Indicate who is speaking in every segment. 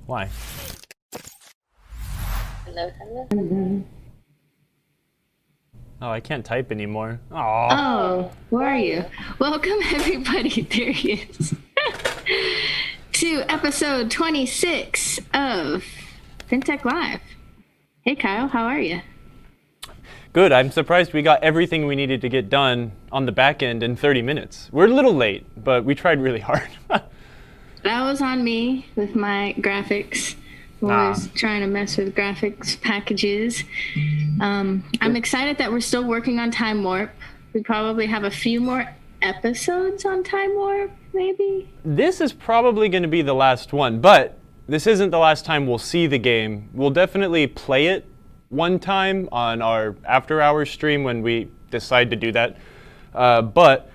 Speaker 1: Why?
Speaker 2: Hello, hello.
Speaker 1: Oh, I can't type anymore.
Speaker 2: Oh, where are you? Welcome, everybody. There he is. To episode 26 of PinTech Live. Hey, Kyle, how are you?
Speaker 1: Good. I'm surprised we got everything we needed to get done on the back end in 30 minutes. We're a little late, but we tried really hard.
Speaker 2: That was on me with my graphics. Was trying to mess with graphics packages. I'm excited that we're still working on Time Warp. We probably have a few more episodes on Time Warp, maybe?
Speaker 1: This is probably going to be the last one, but this isn't the last time we'll see the game. We'll definitely play it one time on our after-hours stream when we decide to do that. But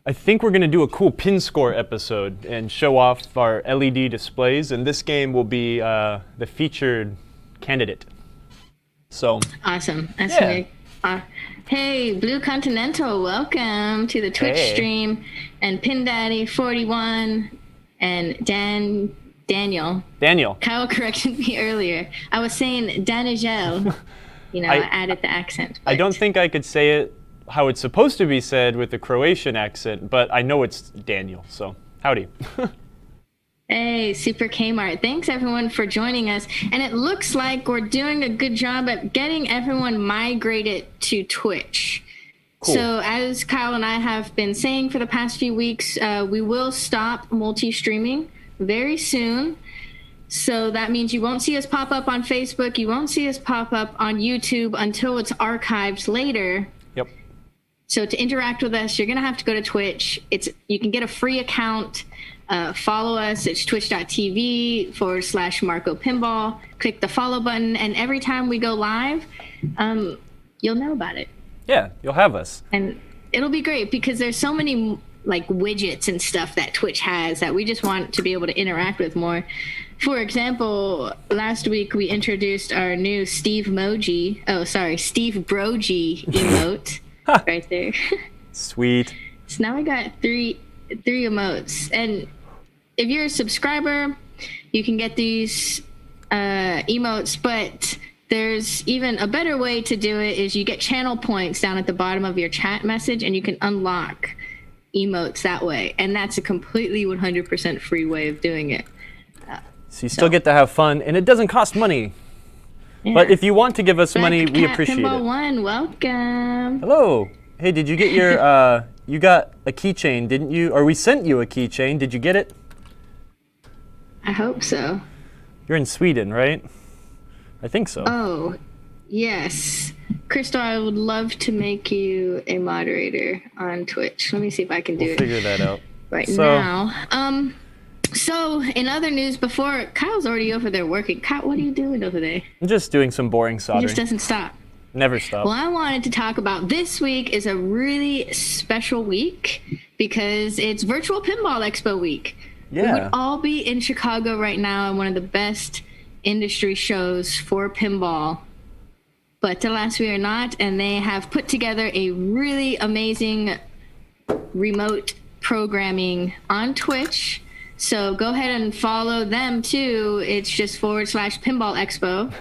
Speaker 1: I think we're going to do a cool pin score episode and show off our LED displays, and this game will be the featured candidate. So
Speaker 2: awesome. That's really, hey, Blue Continental, welcome to the Twitch stream, and Pin Daddy 41 and Daniel. Kyle corrected me earlier. I was saying Danigel. I added the accent.
Speaker 1: I don't think I could say it how it's supposed to be said with the Croatian accent, but I know it's Daniel, so howdy.
Speaker 2: Hey, Super Kmart. Thanks, everyone, for joining us. And it looks like we're doing a good job at getting everyone migrated to Twitch. Cool. So as Kyle and I have been saying for the past few weeks, we will stop multi-streaming very soon. So that means you won't see us pop up on Facebook. You won't see us pop up on YouTube until it's archived later.
Speaker 1: Yep.
Speaker 2: So to interact with us, you're going to have to go to Twitch. You can get a free account. Follow us. It's twitch.tv/Marco Pinball. Click the follow button, and every time we go live, you'll know about it.
Speaker 1: Yeah, you'll have us.
Speaker 2: And it'll be great because there's so many like widgets and stuff that Twitch has that we just want to be able to interact with more. For example, last week we introduced our new Steve Brogy emote right there.
Speaker 1: Sweet.
Speaker 2: So now we got three emotes, and if you're a subscriber, you can get these emotes, but there's even a better way to do it is you get channel points down at the bottom of your chat message, and you can unlock emotes that way, and that's a completely 100% free way of doing it.
Speaker 1: So you still get to have fun, and it doesn't cost money. Yeah. But if you want to give us money, we appreciate
Speaker 2: Pinball
Speaker 1: it.
Speaker 2: One, welcome.
Speaker 1: Hello. Hey, did you get your, you got a keychain, didn't you? Or we sent you a keychain. Did you get it?
Speaker 2: I hope so.
Speaker 1: You're in Sweden, right? I think so.
Speaker 2: Oh, yes. Crystal, I would love to make you a moderator on Twitch. Let me see if I can do it.
Speaker 1: We'll figure that out.
Speaker 2: Now. So, in other news, before Kyle's already over there working. Kyle, what are you doing over there?
Speaker 1: I'm just doing some boring soldering.
Speaker 2: He just doesn't stop.
Speaker 1: Never stop.
Speaker 2: Well, I wanted to talk about this week is a really special week because it's Virtual Pinball Expo week.
Speaker 1: Yeah.
Speaker 2: We would all be in Chicago right now in one of the best industry shows for pinball. But alas, we are not, and they have put together a really amazing remote programming on Twitch. So go ahead and follow them too. It's just /Pinball Expo.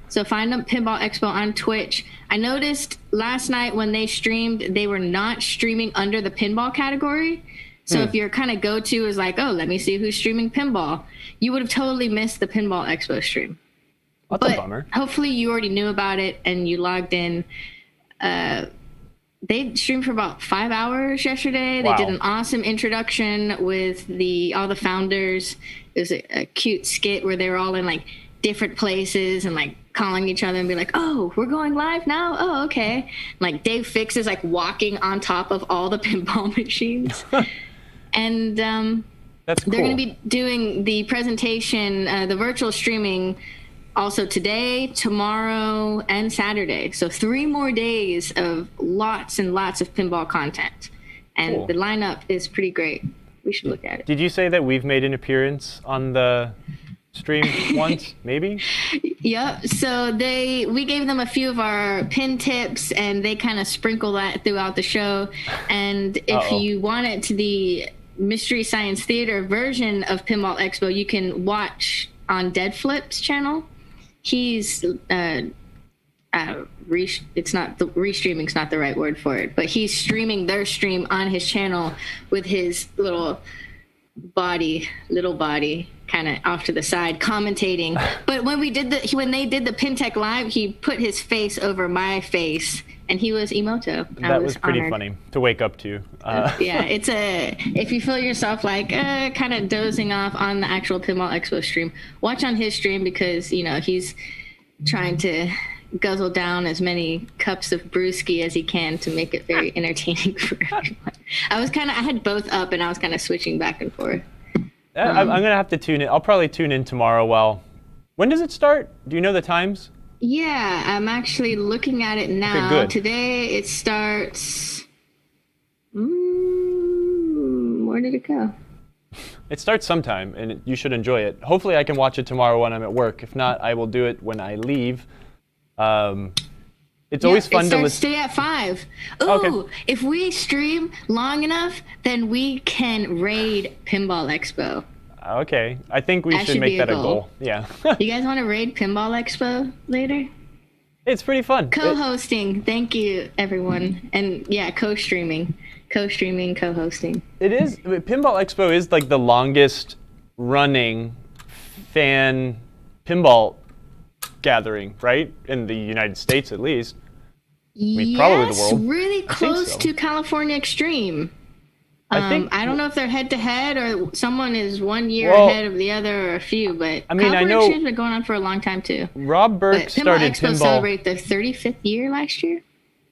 Speaker 2: So find them Pinball Expo on Twitch. I noticed last night when they streamed, they were not streaming under the pinball category. So if your kind of go-to is like, oh, let me see who's streaming pinball, you would have totally missed the Pinball Expo stream.
Speaker 1: That's a bummer.
Speaker 2: Hopefully you already knew about it and you logged in. They streamed for about 5 hours yesterday. Wow. They did an awesome introduction with all the founders. It was a cute skit where they were all in like different places and like calling each other and be like, oh, we're going live now? Oh, okay. Like Dave Fix is like walking on top of all the pinball machines. And
Speaker 1: that's cool.
Speaker 2: They're going to be doing the presentation, the virtual streaming also today, tomorrow, and Saturday. So 3 more days of lots and lots of pinball content. And cool. The lineup is pretty great. We should look at it.
Speaker 1: Did you say that we've made an appearance on the stream once, maybe?
Speaker 2: Yep. So we gave them a few of our pin tips, and they kind of sprinkle that throughout the show. And if you want it to the Mystery Science Theater version of Pinball Expo, you can watch on Dead Flip's channel. He's it's not the restreaming's not the right word for it, but he's streaming their stream on his channel with his little body kind of off to the side commentating. But when they did the PinTech live, he put his face over my face and he was emoto.
Speaker 1: That was pretty funny to wake up to.
Speaker 2: Yeah, if you feel yourself like kind of dozing off on the actual Pinball Expo stream, watch on his stream because he's trying to guzzle down as many cups of brewski as he can to make it very entertaining for everyone. I had both up and I was kind of switching back and forth.
Speaker 1: I'm gonna have to tune in. I'll probably tune in tomorrow. When does it start? Do you know the times?
Speaker 2: Yeah, I'm actually looking at it now.
Speaker 1: Okay, good.
Speaker 2: Today it starts. Where did it go?
Speaker 1: It starts sometime, and you should enjoy it. Hopefully, I can watch it tomorrow when I'm at work. If not, I will do it when I leave. It's always fun to listen.
Speaker 2: Stay at 5. Ooh, okay. If we stream long enough, then we can raid Pinball Expo.
Speaker 1: Okay, I think we should make that a goal. Yeah.
Speaker 2: You guys want to raid Pinball Expo later?
Speaker 1: It's pretty fun.
Speaker 2: Co-hosting. Thank you, everyone. And yeah, co-streaming, co-hosting.
Speaker 1: It is. Pinball Expo is like the longest running fan pinball gathering, right? In the United States, at least. Probably the world.
Speaker 2: Really close to California Extreme. I don't know if they're head-to-head or someone is 1 year ahead of the other or a few, but California Extreme's been going on for a long time, too.
Speaker 1: Rob Burke started
Speaker 2: Pinball Expo celebrated their 35th year last year.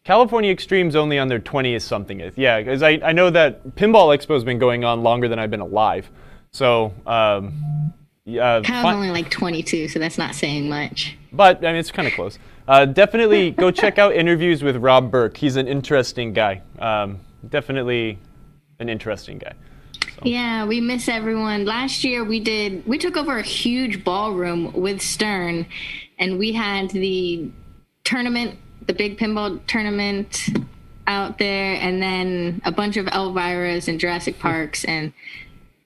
Speaker 1: California Extreme's only on their 20th-somethingth. Yeah, because I know that Pinball Expo's been going on longer than I've been alive. So, Kyle's
Speaker 2: only like 22, so that's not saying much.
Speaker 1: But, I mean, it's kind of close. Definitely go check out interviews with Rob Burke. He's an interesting guy. Definitely an interesting guy. So.
Speaker 2: Yeah, we miss everyone. Last year we took over a huge ballroom with Stern, and we had the tournament, the big pinball tournament out there, and then a bunch of Elviras and Jurassic Parks, and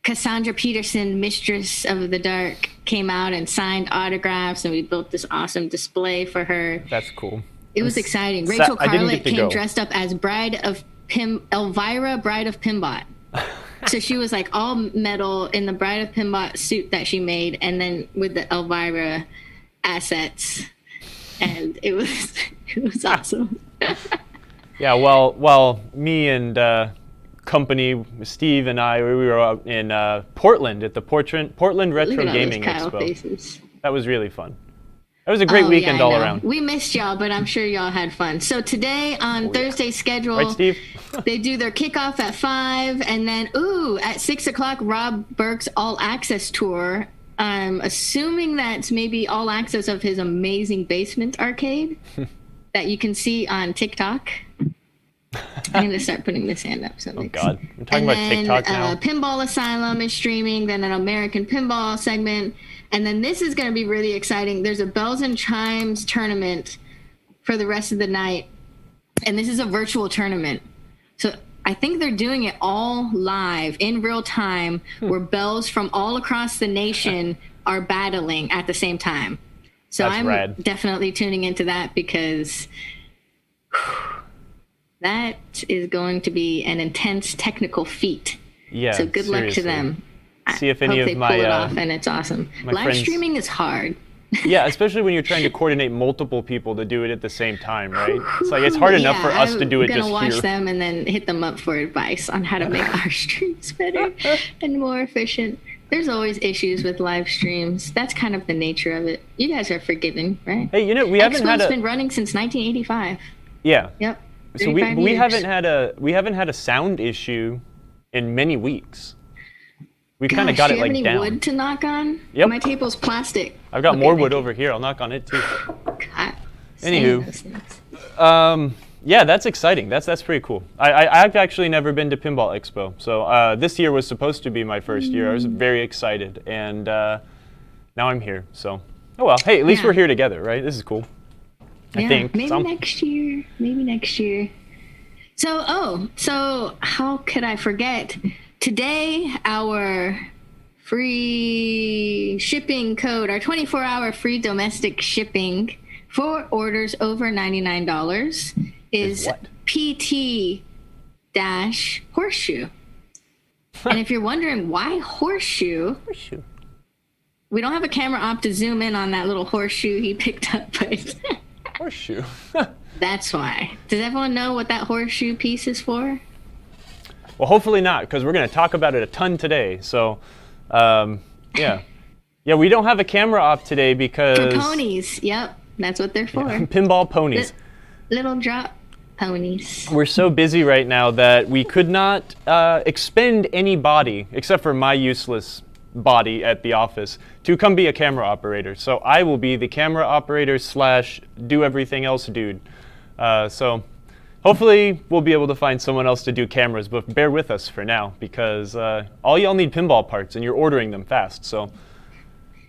Speaker 2: Cassandra Peterson, Mistress of the Dark, came out and signed autographs, and we built this awesome display for her.
Speaker 1: That's cool.
Speaker 2: It was exciting. Rachel Carlett came dressed up as Elvira, Bride of Pinbot. So she was like all metal in the Bride of Pinbot suit that she made, and then with the Elvira assets, and it was awesome.
Speaker 1: Yeah, well, me and company, Steve and I, we were out in Portland at the Portland Retro Gaming Expo. Faces. That was really fun. It was a great weekend all around.
Speaker 2: We missed y'all, but I'm sure y'all had fun. So today on Thursday's schedule,
Speaker 1: right, Steve?
Speaker 2: They do their kickoff at 5, and then at 6 o'clock, Rob Burke's All Access tour. I'm assuming that's maybe all access of his amazing basement arcade that you can see on TikTok. I'm going to start putting this hand up. So
Speaker 1: God. We're talking about TikTok now.
Speaker 2: Pinball Asylum is streaming, then an American Pinball segment. And then this is going to be really exciting. There's a Bells and Chimes tournament for the rest of the night. And this is a virtual tournament. So I think they're doing it all live in real time where bells from all across the nation are battling at the same time. So I'm definitely tuning into that because that is going to be an intense technical feat.
Speaker 1: Yeah.
Speaker 2: So good luck to them.
Speaker 1: See if any of my
Speaker 2: pull it off, and it's awesome. Live streaming is hard.
Speaker 1: Yeah, especially when you're trying to coordinate multiple people to do it at the same time, right? It's like it's hard enough for us to do it just here. I'm gonna watch them and then hit them up for advice on how to make our streams better and more efficient. There's always issues with live streams. That's kind of the nature of it. You guys are forgiving, right? Hey,
Speaker 2: Expo's been running since 1985.
Speaker 1: Yeah.
Speaker 2: Yep.
Speaker 1: So we haven't had a sound issue in many weeks. We kind of got it like down.
Speaker 2: Do you have any wood to knock on?
Speaker 1: Yep.
Speaker 2: My table's plastic.
Speaker 1: I've got more wood over here. I'll knock on it too.
Speaker 2: God.
Speaker 1: Anywho, yeah, that's exciting. That's pretty cool. I've actually never been to Pinball Expo, so this year was supposed to be my first year. I was very excited, and now I'm here. So, oh well. Hey, at least we're here together, right? This is cool. I think.
Speaker 2: Maybe next year. Maybe next year. So how could I forget? Today, our free shipping code, our 24-hour free domestic shipping for orders over $99 is PT-HORSESHOE. And if you're wondering why horseshoe, we don't have a camera op to zoom in on that little horseshoe he picked up. But
Speaker 1: horseshoe.
Speaker 2: That's why. Does everyone know what that horseshoe piece is for?
Speaker 1: Well, hopefully not, because we're going to talk about it a ton today. So, yeah. Yeah, we don't have a camera op today because...
Speaker 2: For ponies. Yep, that's what they're for.
Speaker 1: Pinball ponies.
Speaker 2: Little drop ponies.
Speaker 1: We're so busy right now that we could not expend any body, except for my useless body at the office, to come be a camera operator. So I will be the camera operator / do everything else dude. So hopefully we'll be able to find someone else to do cameras, but bear with us for now because all y'all need pinball parts and you're ordering them fast. So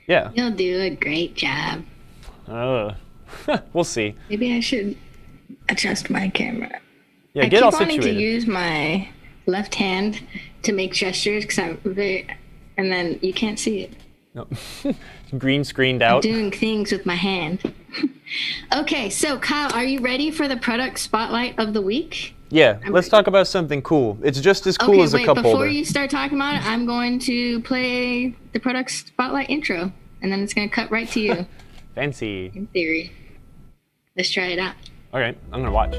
Speaker 1: yeah.
Speaker 2: You'll do a great job.
Speaker 1: We'll see.
Speaker 2: Maybe I should adjust my camera.
Speaker 1: Yeah, get all situated.
Speaker 2: I keep wanting to use my left hand to make gestures because I'm very, and then you can't see it.
Speaker 1: No. Green screened out.
Speaker 2: I'm doing things with my hand. Okay, so Kyle, are you ready for the product spotlight of the week?
Speaker 1: Yeah, let's talk about something cool. It's just as cool as a cup holder.
Speaker 2: Before you start talking about it, I'm going to play the product spotlight intro, and then it's going to cut right to you.
Speaker 1: Fancy.
Speaker 2: In theory. Let's try it out.
Speaker 1: Okay, I'm going to watch.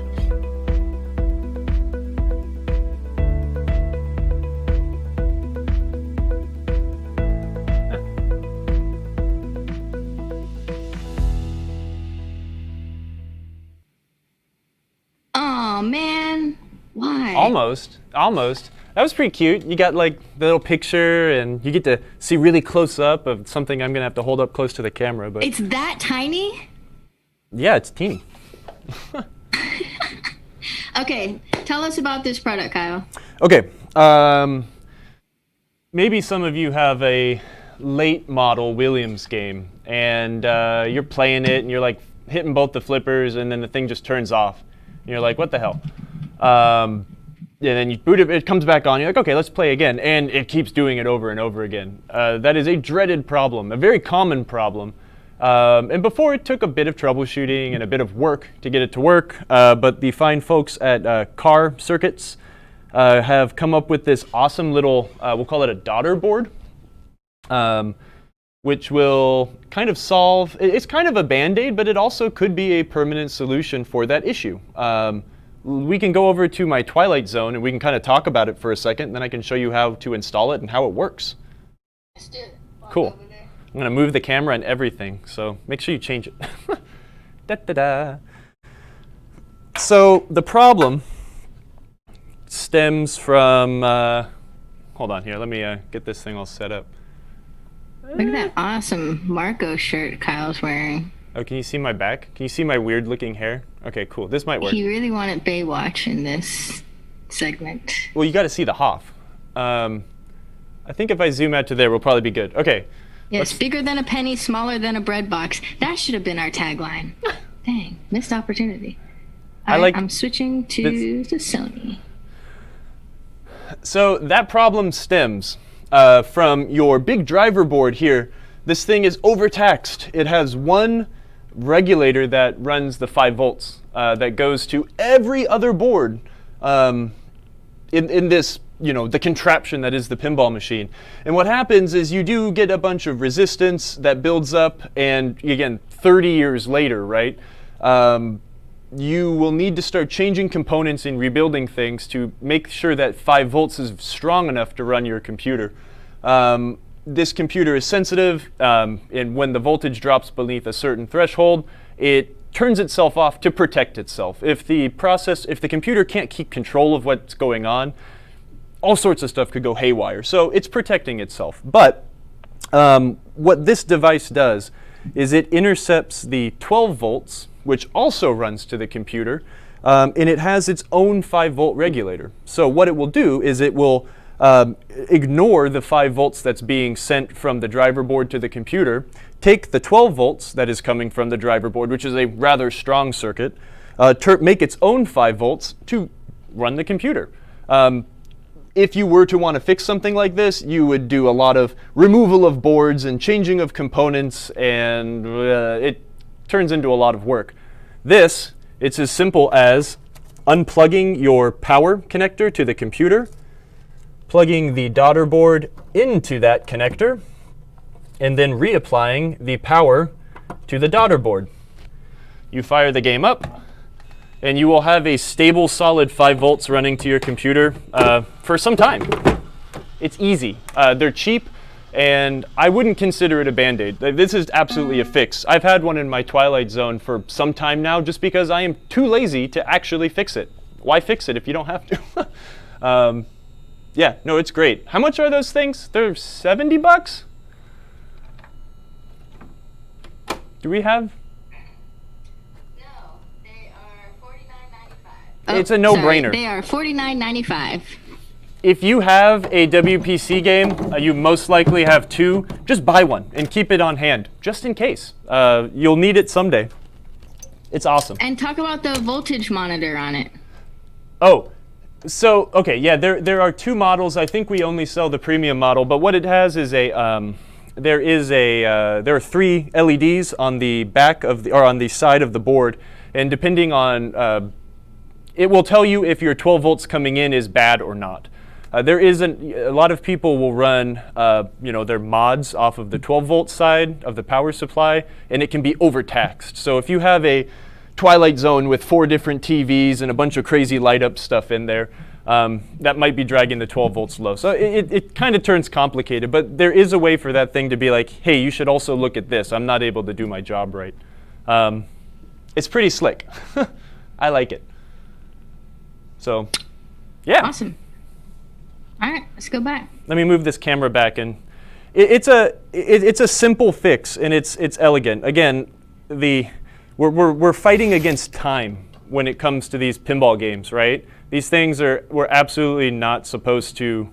Speaker 2: Oh man, why?
Speaker 1: Almost. That was pretty cute. You got like the little picture and you get to see really close up of something I'm gonna have to hold up close to the camera. But
Speaker 2: it's that tiny?
Speaker 1: Yeah, it's teeny.
Speaker 2: Okay, tell us about this product, Kyle.
Speaker 1: Okay, maybe some of you have a late model Williams game and you're playing it and you're like hitting both the flippers and then the thing just turns off. And you're like, what the hell? And then you boot it comes back on. You're like, okay, let's play again. And it keeps doing it over and over again. That is a dreaded problem, a very common problem. And before it took a bit of troubleshooting and a bit of work to get it to work, but the fine folks at Car Circuits have come up with this awesome little, we'll call it a daughter board, which will kind of solve, it's kind of a Band-Aid, but it also could be a permanent solution for that issue. We can go over to my Twilight Zone and we can kind of talk about it for a second, and then I can show you how to install it and how it works.
Speaker 2: Let's do it.
Speaker 1: Cool. I'm going to move the camera and everything, so make sure you change it. Da-da-da. So the problem stems from, hold on here, let me get this thing all set up.
Speaker 2: Look at that awesome Marco shirt Kyle's wearing.
Speaker 1: Oh, can you see my back? Can you see my weird looking hair? Okay, cool. This might work.
Speaker 2: He really wanted Baywatch in this segment.
Speaker 1: Well, you got to see the Hoff. I think if I zoom out to there, we'll probably be good. Okay.
Speaker 2: Yes, bigger than a penny, smaller than a bread box. That should have been our tagline. Dang, missed opportunity. I'm switching to the Sony.
Speaker 1: So that problem stems from your big driver board here. This thing is overtaxed. It has one regulator that runs the 5 volts that goes to every other board in this, the contraption that is the pinball machine. And what happens is you do get a bunch of resistance that builds up, and again, 30 years later, right? You will need to start changing components and rebuilding things to make sure that 5 volts is strong enough to run your computer. This computer is sensitive, and when the voltage drops beneath a certain threshold, it turns itself off to protect itself. If the computer can't keep control of what's going on, all sorts of stuff could go haywire. So it's protecting itself. But what this device does is it intercepts the 12 volts, which also runs to the computer, and it has its own 5 volt regulator. So what it will do is it will ignore the 5 volts that's being sent from the driver board to the computer, take the 12 volts that is coming from the driver board, which is a rather strong circuit, make its own 5 volts to run the computer. if you were to want to fix something like this, you would do a lot of removal of boards and changing of components, and it turns into a lot of work. This, it's as simple as unplugging your power connector to the computer, plugging the daughter board into that connector, and then reapplying the power to the daughter board. You fire the game up, and you will have a stable, solid 5 volts running to your computer for some time. It's easy. They're cheap, and I wouldn't consider it a Band-Aid. This is absolutely a fix. I've had one in my Twilight Zone for some time now just because I am too lazy to actually fix it. Why fix it if you don't have to? Yeah, no, it's great. How much are those things? They're 70 bucks? Do we have? It's a no-brainer.
Speaker 2: They are $49.95.
Speaker 1: If you have a WPC game, you most likely have 2. Just buy one and keep it on hand, just in case. You'll need it someday. It's awesome.
Speaker 2: And talk about the voltage monitor on it.
Speaker 1: Oh, so okay, yeah. There are 2 models. I think we only sell the premium model, but what it has is a there are 3 LEDs on the back of the, or on the side of the board, and depending on it will tell you if your 12 volts coming in is bad or not. There isn't, a lot of people will run their mods off of the 12 volt side of the power supply, and it can be overtaxed. So if you have a Twilight Zone with 4 different TVs and a bunch of crazy light up stuff in there, that might be dragging the 12 volts low. So it kind of turns complicated, but there is a way for that thing to be like, hey, you should also look at this. I'm not able to do my job right. It's pretty slick. I like it. So, yeah.
Speaker 2: Awesome. All right, let's go back.
Speaker 1: Let me move this camera back, and it's a simple fix, and it's elegant. Again, we're fighting against time when it comes to these pinball games, right? These things we're absolutely not supposed to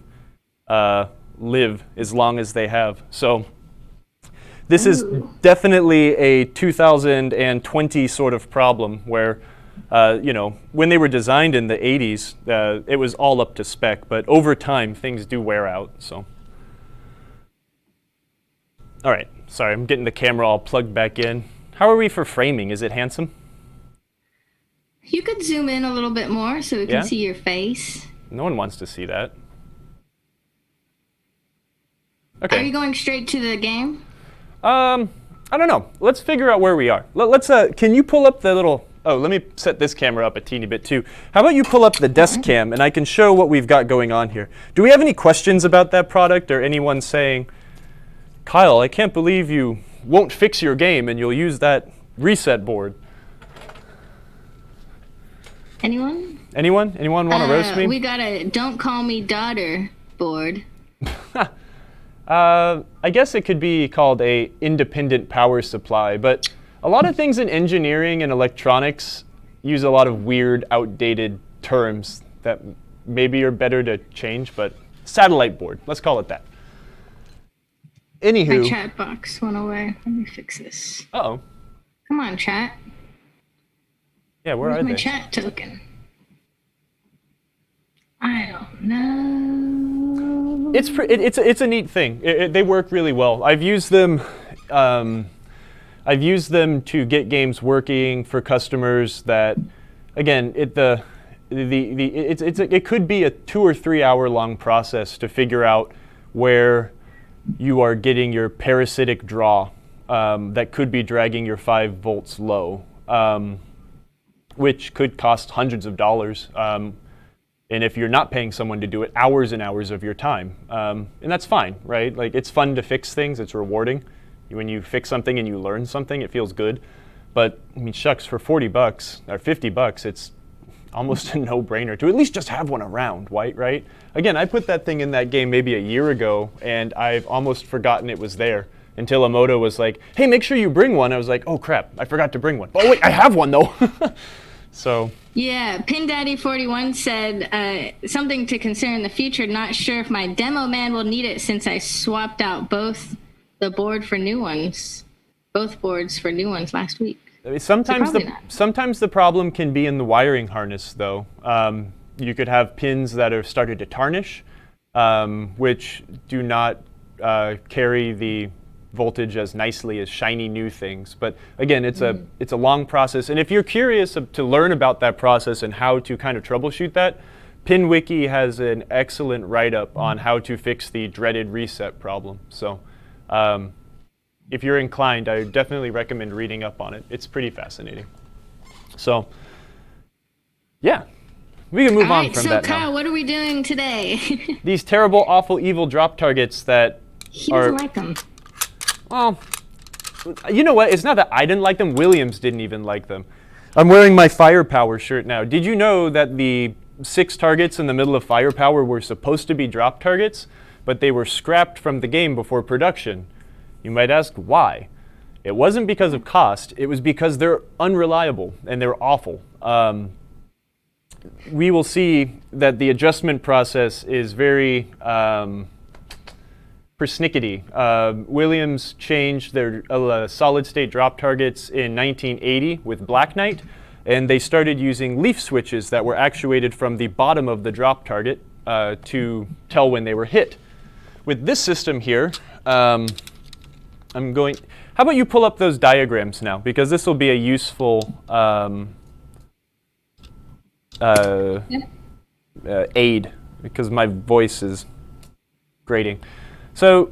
Speaker 1: live as long as they have. So this is definitely a 2020 sort of problem where when they were designed in the 80s, it was all up to spec, but over time, things do wear out, so. All right, sorry, I'm getting the camera all plugged back in. How are we for framing? Is it handsome?
Speaker 2: You could zoom in a little bit more so we can see your face.
Speaker 1: No one wants to see that. Okay.
Speaker 2: Are you going straight to the game?
Speaker 1: I don't know. Let's figure out where we are. Can you pull up the little... Oh, let me set this camera up a teeny bit too. How about you pull up the desk cam and I can show what we've got going on here. Do we have any questions about that product or anyone saying, Kyle, I can't believe you won't fix your game and you'll use that reset board?
Speaker 2: Anyone?
Speaker 1: Anyone? Anyone want to roast me?
Speaker 2: We got a Don't Call Me Daughter board.
Speaker 1: I guess it could be called a independent power supply, but a lot of things in engineering and electronics use a lot of weird, outdated terms that maybe are better to change, but satellite board, let's call it that. Anywho.
Speaker 2: My chat box went away. Let me fix this.
Speaker 1: Uh-oh.
Speaker 2: Come on, chat.
Speaker 1: Yeah, where are they?
Speaker 2: My chat token? I don't know.
Speaker 1: It's a neat thing. They work really well. I've used them to get games working for customers that, again, it could be a 2 or 3 hour long process to figure out where you are getting your parasitic draw that could be dragging your 5 volts low, which could cost hundreds of dollars. And if you're not paying someone to do it, hours and hours of your time. And that's fine, right? Like, it's fun to fix things. It's rewarding. When you fix something and you learn something, it feels good. But, I mean, shucks, for 40 bucks or 50 bucks, it's almost a no-brainer to at least just have one around, right? Again, I put that thing in that game maybe a year ago, and I've almost forgotten it was there until Emoto was like, hey, make sure you bring one. I was like, oh, crap, I forgot to bring one. Oh, wait, I have one, though. So.
Speaker 2: Yeah, PinDaddy41 said something to consider in the future. Not sure if my demo man will need it since I swapped out both the board for new ones, both boards for new ones last week.
Speaker 1: Sometimes the problem can be in the wiring harness, though. You could have pins that have started to tarnish, which do not carry the voltage as nicely as shiny new things. But again, it's a long process. And if you're curious to learn about that process and how to kind of troubleshoot that, PinWiki has an excellent write-up on how to fix the dreaded reset problem. So if you're inclined, I definitely recommend reading up on it. It's pretty fascinating. So yeah, we can move on from that now.
Speaker 2: So Kyle, what are we doing today?
Speaker 1: These terrible, awful, evil drop targets that
Speaker 2: he doesn't like them.
Speaker 1: Well, you know what? It's not that I didn't like them. Williams didn't even like them. I'm wearing my Firepower shirt now. Did you know that the 6 targets in the middle of Firepower were supposed to be drop targets, but they were scrapped from the game before production? You might ask why. It wasn't because of cost. It was because they're unreliable and they're awful. We will see that the adjustment process is very persnickety. Williams changed their solid-state drop targets in 1980 with Black Knight, and they started using leaf switches that were actuated from the bottom of the drop target to tell when they were hit. With this system here, how about you pull up those diagrams now, because this will be a useful aid, because my voice is grating. So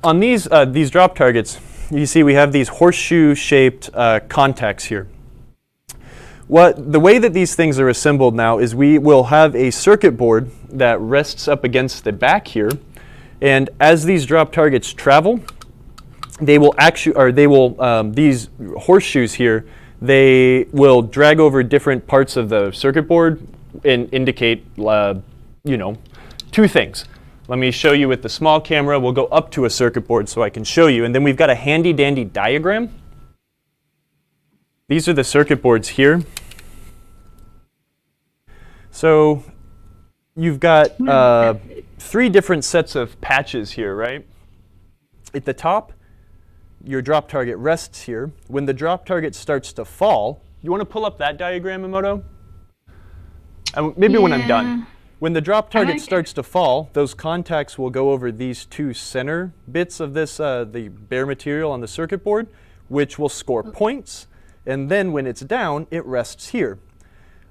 Speaker 1: on these drop targets, you see we have these horseshoe-shaped contacts here. The way that these things are assembled now is we will have a circuit board that rests up against the back here, and as these drop targets travel, they will these horseshoes here, they will drag over different parts of the circuit board and indicate, 2 things. Let me show you with the small camera. We'll go up to a circuit board so I can show you. And then we've got a handy-dandy diagram. These are the circuit boards here. So you've got 3 different sets of patches here, right? At the top, your drop target rests here. When the drop target starts to fall, you want to pull up that diagram, Emoto? Maybe when I'm done. When the drop target starts to fall, those contacts will go over these 2 center bits of this, the bare material on the circuit board, which will score points. And then when it's down, it rests here.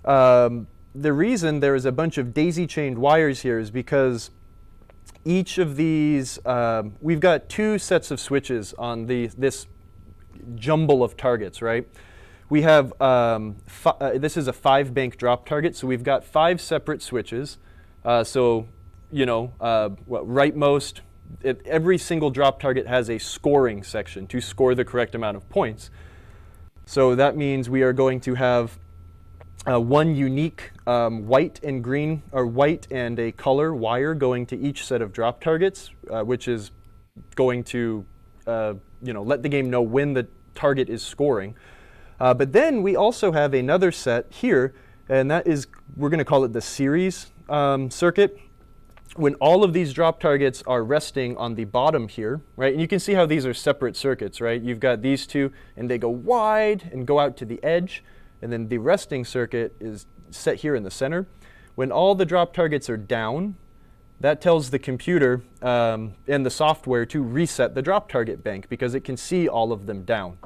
Speaker 1: The reason there is a bunch of daisy-chained wires here is because each of these, we've got 2 sets of switches on this jumble of targets, right? We have, this is a 5-bank drop target, so we've got 5 separate switches. Rightmost, every single drop target has a scoring section to score the correct amount of points. So that means we are going to have one unique white and green, or white and a color wire going to each set of drop targets, which is going to let the game know when the target is scoring. But then we also have another set here, and that is, we're going to call it the series circuit. When all of these drop targets are resting on the bottom here, right? And you can see how these are separate circuits, right? You've got these 2, and they go wide and go out to the edge. And then the resting circuit is set here in the center. When all the drop targets are down, that tells the computer and the software to reset the drop target bank because it can see all of them down.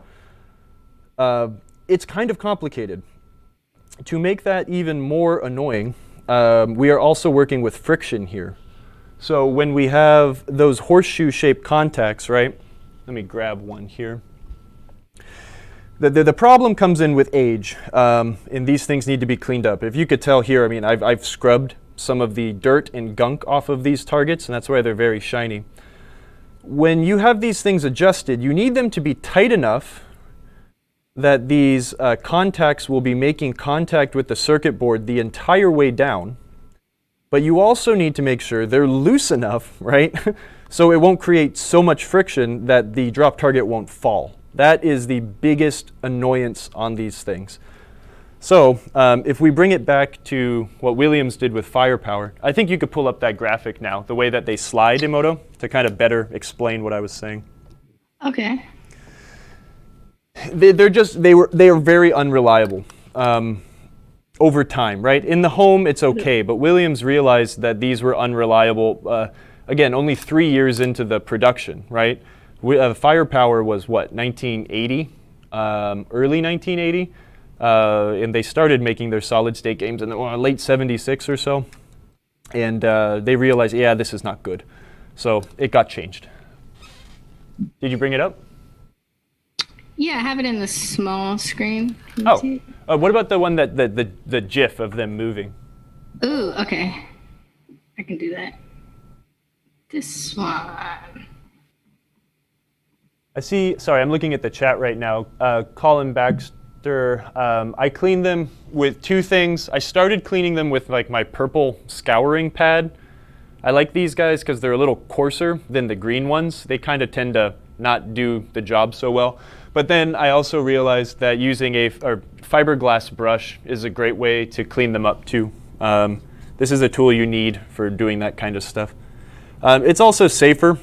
Speaker 1: It's kind of complicated. To make that even more annoying, we are also working with friction here. So when we have those horseshoe-shaped contacts, right? Let me grab one here. The problem comes in with age, and these things need to be cleaned up. If you could tell here, I mean, I've scrubbed some of the dirt and gunk off of these targets, and that's why they're very shiny. When you have these things adjusted, you need them to be tight enough that these contacts will be making contact with the circuit board the entire way down. But you also need to make sure they're loose enough, right? So it won't create so much friction that the drop target won't fall. That is the biggest annoyance on these things. So if we bring it back to what Williams did with Firepower, I think you could pull up that graphic now, the way that they slide, Emoto, to kind of better explain what I was saying.
Speaker 2: Okay.
Speaker 1: They are very unreliable. over time, right? In the home, it's okay, but Williams realized that these were unreliable, again, only 3 years into the production, right? Firepower was what, 1980, early 1980? And they started making their solid state games in the late 76 or so. And they realized, yeah, this is not good. So it got changed. Did you bring it up?
Speaker 2: Yeah, I have it in the small screen.
Speaker 1: What about the one that the GIF of them moving?
Speaker 2: Ooh, okay. I can do that. This one.
Speaker 1: I see, sorry, I'm looking at the chat right now. Colin Baxter, I cleaned them with 2 things. I started cleaning them with like my purple scouring pad. I like these guys because they're a little coarser than the green ones. They kind of tend to not do the job so well. But then I also realized that using a fiberglass brush is a great way to clean them up too. This is a tool you need for doing that kind of stuff. It's also safer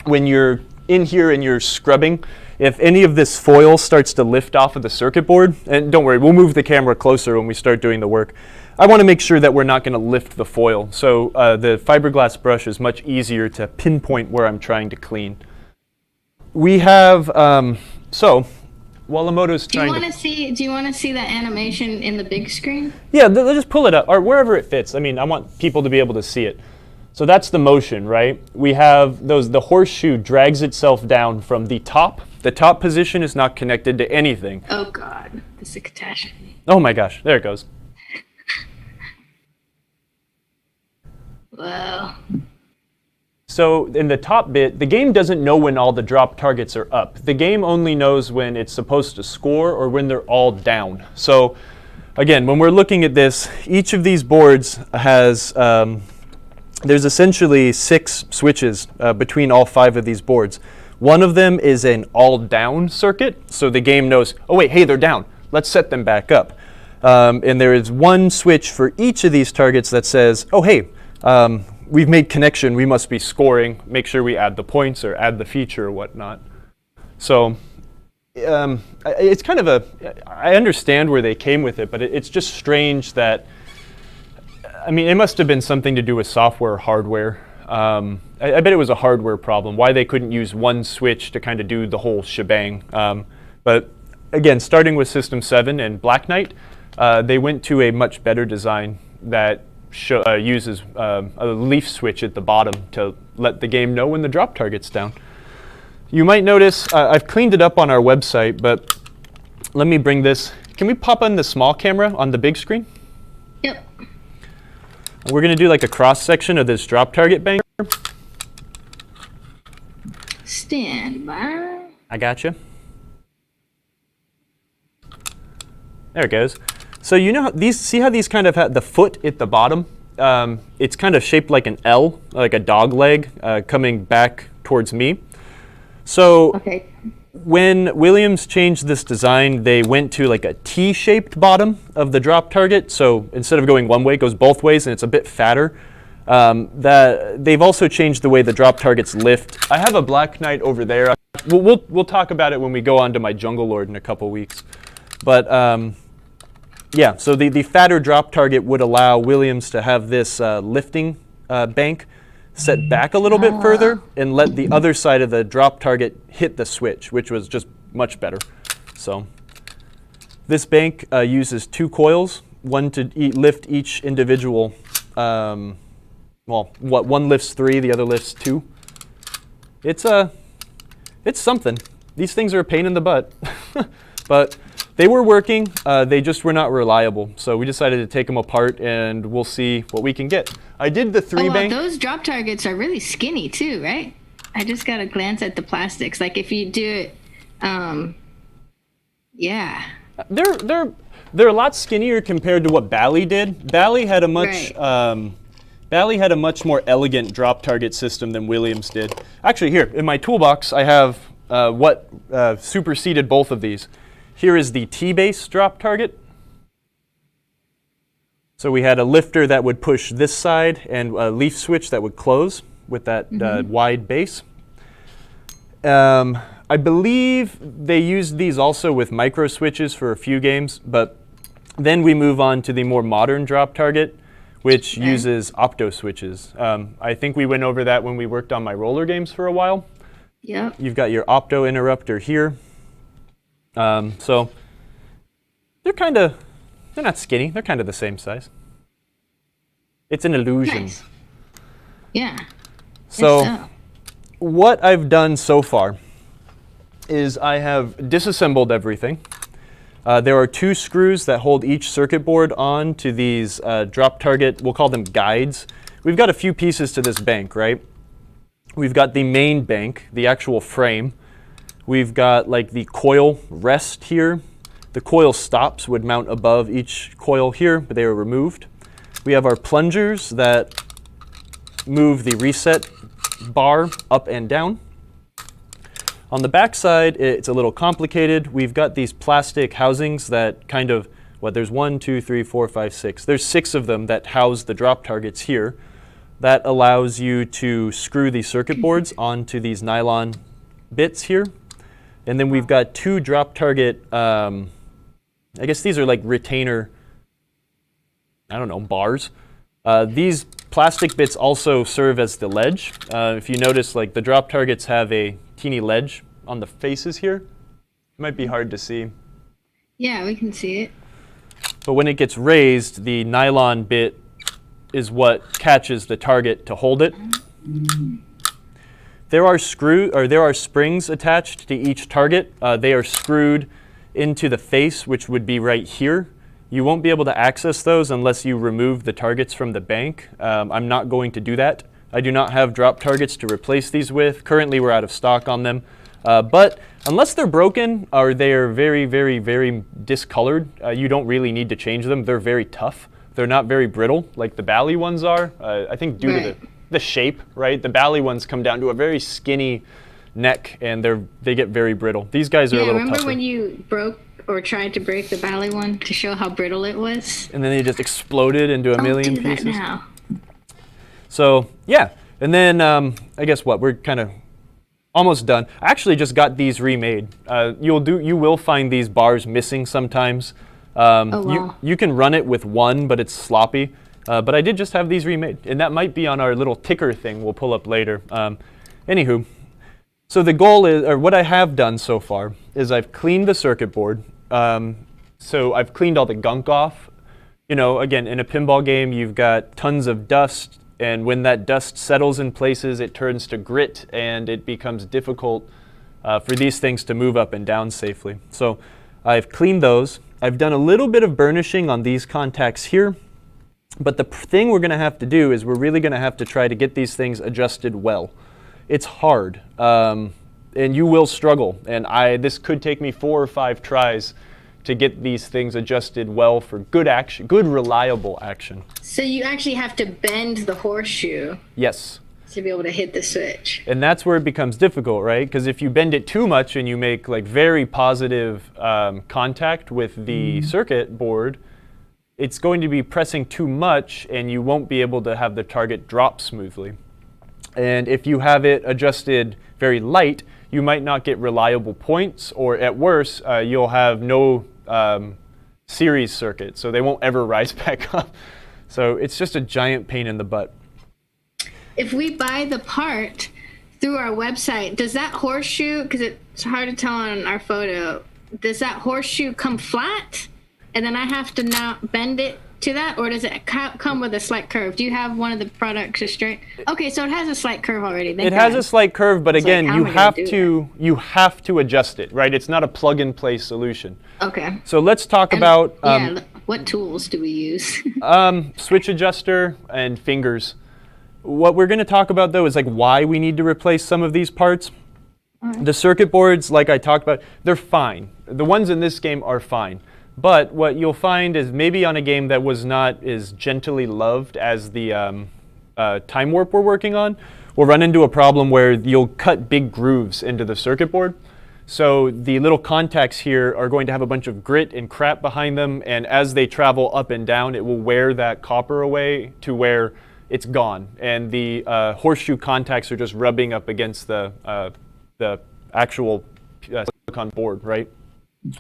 Speaker 1: when you're in here and you're scrubbing. If any of this foil starts to lift off of the circuit board, and don't worry, we'll move the camera closer when we start doing the work. I want to make sure that we're not going to lift the foil. So the fiberglass brush is much easier to pinpoint where I'm trying to clean. We have, so Walamoto's trying to...
Speaker 2: Do you want to see that animation in the big screen?
Speaker 1: Yeah, they'll just pull it up, or wherever it fits. I mean, I want people to be able to see it. So that's the motion, right? We have the horseshoe drags itself down from the top. The top position is not connected to anything.
Speaker 2: Oh God, this is a catastrophe.
Speaker 1: Oh my gosh, there it goes.
Speaker 2: Wow.
Speaker 1: So in the top bit, the game doesn't know when all the drop targets are up. The game only knows when it's supposed to score or when they're all down. So again, when we're looking at this, each of these boards has, there's essentially 6 switches between all 5 of these boards. One of them is an all down circuit, so the game knows, oh wait, hey, they're down. Let's set them back up. And there is one switch for each of these targets that says, oh hey, we've made connection, we must be scoring, make sure we add the points or add the feature or whatnot. So it's kind of I understand where they came with it, but it's just strange that, I mean, it must have been something to do with software or hardware. I bet it was a hardware problem, why they couldn't use one switch to kind of do the whole shebang. But again, starting with System 7 and Black Knight, they went to a much better design that uses a leaf switch at the bottom to let the game know when the drop target's down. You might notice, I've cleaned it up on our website, but let me bring this. Can we pop on the small camera on the big screen?
Speaker 2: Yep.
Speaker 1: We're going to do like a cross section of this drop target banker.
Speaker 2: Stand by.
Speaker 1: I gotcha. There it goes. So you know see how these kind of have the foot at the bottom? It's kind of shaped like an L, like a dog leg coming back towards me. So
Speaker 2: okay.
Speaker 1: When Williams changed this design, they went to like a T-shaped bottom of the drop target. So instead of going one way, it goes both ways, and it's a bit fatter. They've also changed the way the drop targets lift. I have a Black Knight over there. We'll talk about it when we go on to my Jungle Lord in a couple weeks. But yeah, so the fatter drop target would allow Williams to have this lifting bank set back a little bit further and let the other side of the drop target hit the switch, which was just much better. So this bank uses 2 coils, one to lift each individual. Well, one lifts 3, the other lifts 2. It's something. These things are a pain in the butt, but they were working. They just were not reliable. So we decided to take them apart, and we'll see what we can get. I did the 3 bank.
Speaker 2: Those drop targets are really skinny too, right? I just got a glance at the plastics. Like if you do it, yeah.
Speaker 1: They're a lot skinnier compared to what Bally did. Bally had a much Bally had a much more elegant drop target system than Williams did. Actually, here in my toolbox, I have what superseded both of these. Here is the T-base drop target. So we had a lifter that would push this side and a leaf switch that would close with that wide base. I believe they used these also with micro switches for a few games, but Then we move on to the more modern drop target, which uses opto switches. I think we went over that when we worked on my roller games for a while.
Speaker 2: Yep.
Speaker 1: You've got your opto interrupter here. So they're not skinny. They're kind of the same size. It's an illusion.
Speaker 2: Nice. Yeah.
Speaker 1: So what I've done so far is I have disassembled everything. There are 2 screws that hold each circuit board on to these drop target, we'll call them guides. We've got a few pieces to this bank, right? We've got the main bank, the actual frame. We've got like the coil rest here. The coil stops would mount above each coil here, but they were removed. We have our plungers that move the reset bar up and down. On the back side, it's a little complicated. We've got these plastic housings that kind of, there's 1, 2, 3, 4, 5, 6. There's 6 of them that house the drop targets here. That allows you to screw the circuit boards onto these nylon bits here. And then we've got 2 drop target, I guess these are like retainer, bars. These plastic bits also serve as the ledge. If you notice, like the drop targets have a teeny ledge on the faces here. It might be hard to see.
Speaker 2: Yeah, we can see it.
Speaker 1: But when it gets raised, the nylon bit is what catches the target to hold it. There are springs attached to each target. They are screwed into the face, which would be right here. You won't be able to access those unless you remove the targets from the bank. I'm not going to do that. I do not have drop targets to replace these with. Currently, we're out of stock on them. But unless they're broken or they are very, very, very discolored, you don't really need to change them. They're very tough. They're not very brittle like the Bally ones are. I think due to the shape, right? The Bally ones come down to a very skinny neck and they get very brittle. These guys are a little tougher.
Speaker 2: Remember when you broke or tried to break the Bally one to show how brittle it was?
Speaker 1: And then they just exploded into a million pieces.
Speaker 2: That now.
Speaker 1: So yeah, and then I guess we're kind of almost done. I actually just got these remade. You will find these bars missing sometimes.
Speaker 2: Wow.
Speaker 1: You can run it with one, but it's sloppy. But I did just have these remade, and that might be on our little ticker thing we'll pull up later. Anywho, so the goal is, or what I have done so far, is I've cleaned the circuit board. So I've cleaned all the gunk off. Again, in a pinball game, you've got tons of dust, and when that dust settles in places, it turns to grit, and it becomes difficult for these things to move up and down safely. So I've cleaned those. I've done a little bit of burnishing on these contacts here, but the thing we're going to have to do is we're really going to have to try to get these things adjusted well. It's hard, and you will struggle, and this could take me 4 or 5 tries to get these things adjusted well for good action, good reliable action.
Speaker 2: So you actually have to bend the horseshoe.
Speaker 1: Yes.
Speaker 2: To be able to hit the switch.
Speaker 1: And that's where it becomes difficult, right? Because if you bend it too much and you make like very positive contact with the circuit board, it's going to be pressing too much and you won't be able to have the target drop smoothly. And if you have it adjusted very light, you might not get reliable points, or at worst, you'll have no series circuit, so they won't ever rise back up. So it's just a giant pain in the butt.
Speaker 2: If we buy the part through our website, does that horseshoe, because it's hard to tell on our photo, does that horseshoe come flat and then I have to now bend it to that, or does it come with a slight curve? Do you have one of the products just straight? Okay, so it has a slight curve already.
Speaker 1: It has a slight curve, but again, you have to adjust it, right? It's not a plug-and-play solution.
Speaker 2: Okay.
Speaker 1: So let's talk about
Speaker 2: what tools do we use?
Speaker 1: Switch adjuster and fingers. What we're going to talk about, though, is like why we need to replace some of these parts. Right. The circuit boards, like I talked about, they're fine. The ones in this game are fine. But what you'll find is maybe on a game that was not as gently loved as the Time Warp we're working on, we'll run into a problem where you'll cut big grooves into the circuit board. So the little contacts here are going to have a bunch of grit and crap behind them, and as they travel up and down, it will wear that copper away to where it's gone. And the horseshoe contacts are just rubbing up against the actual silicon board, right?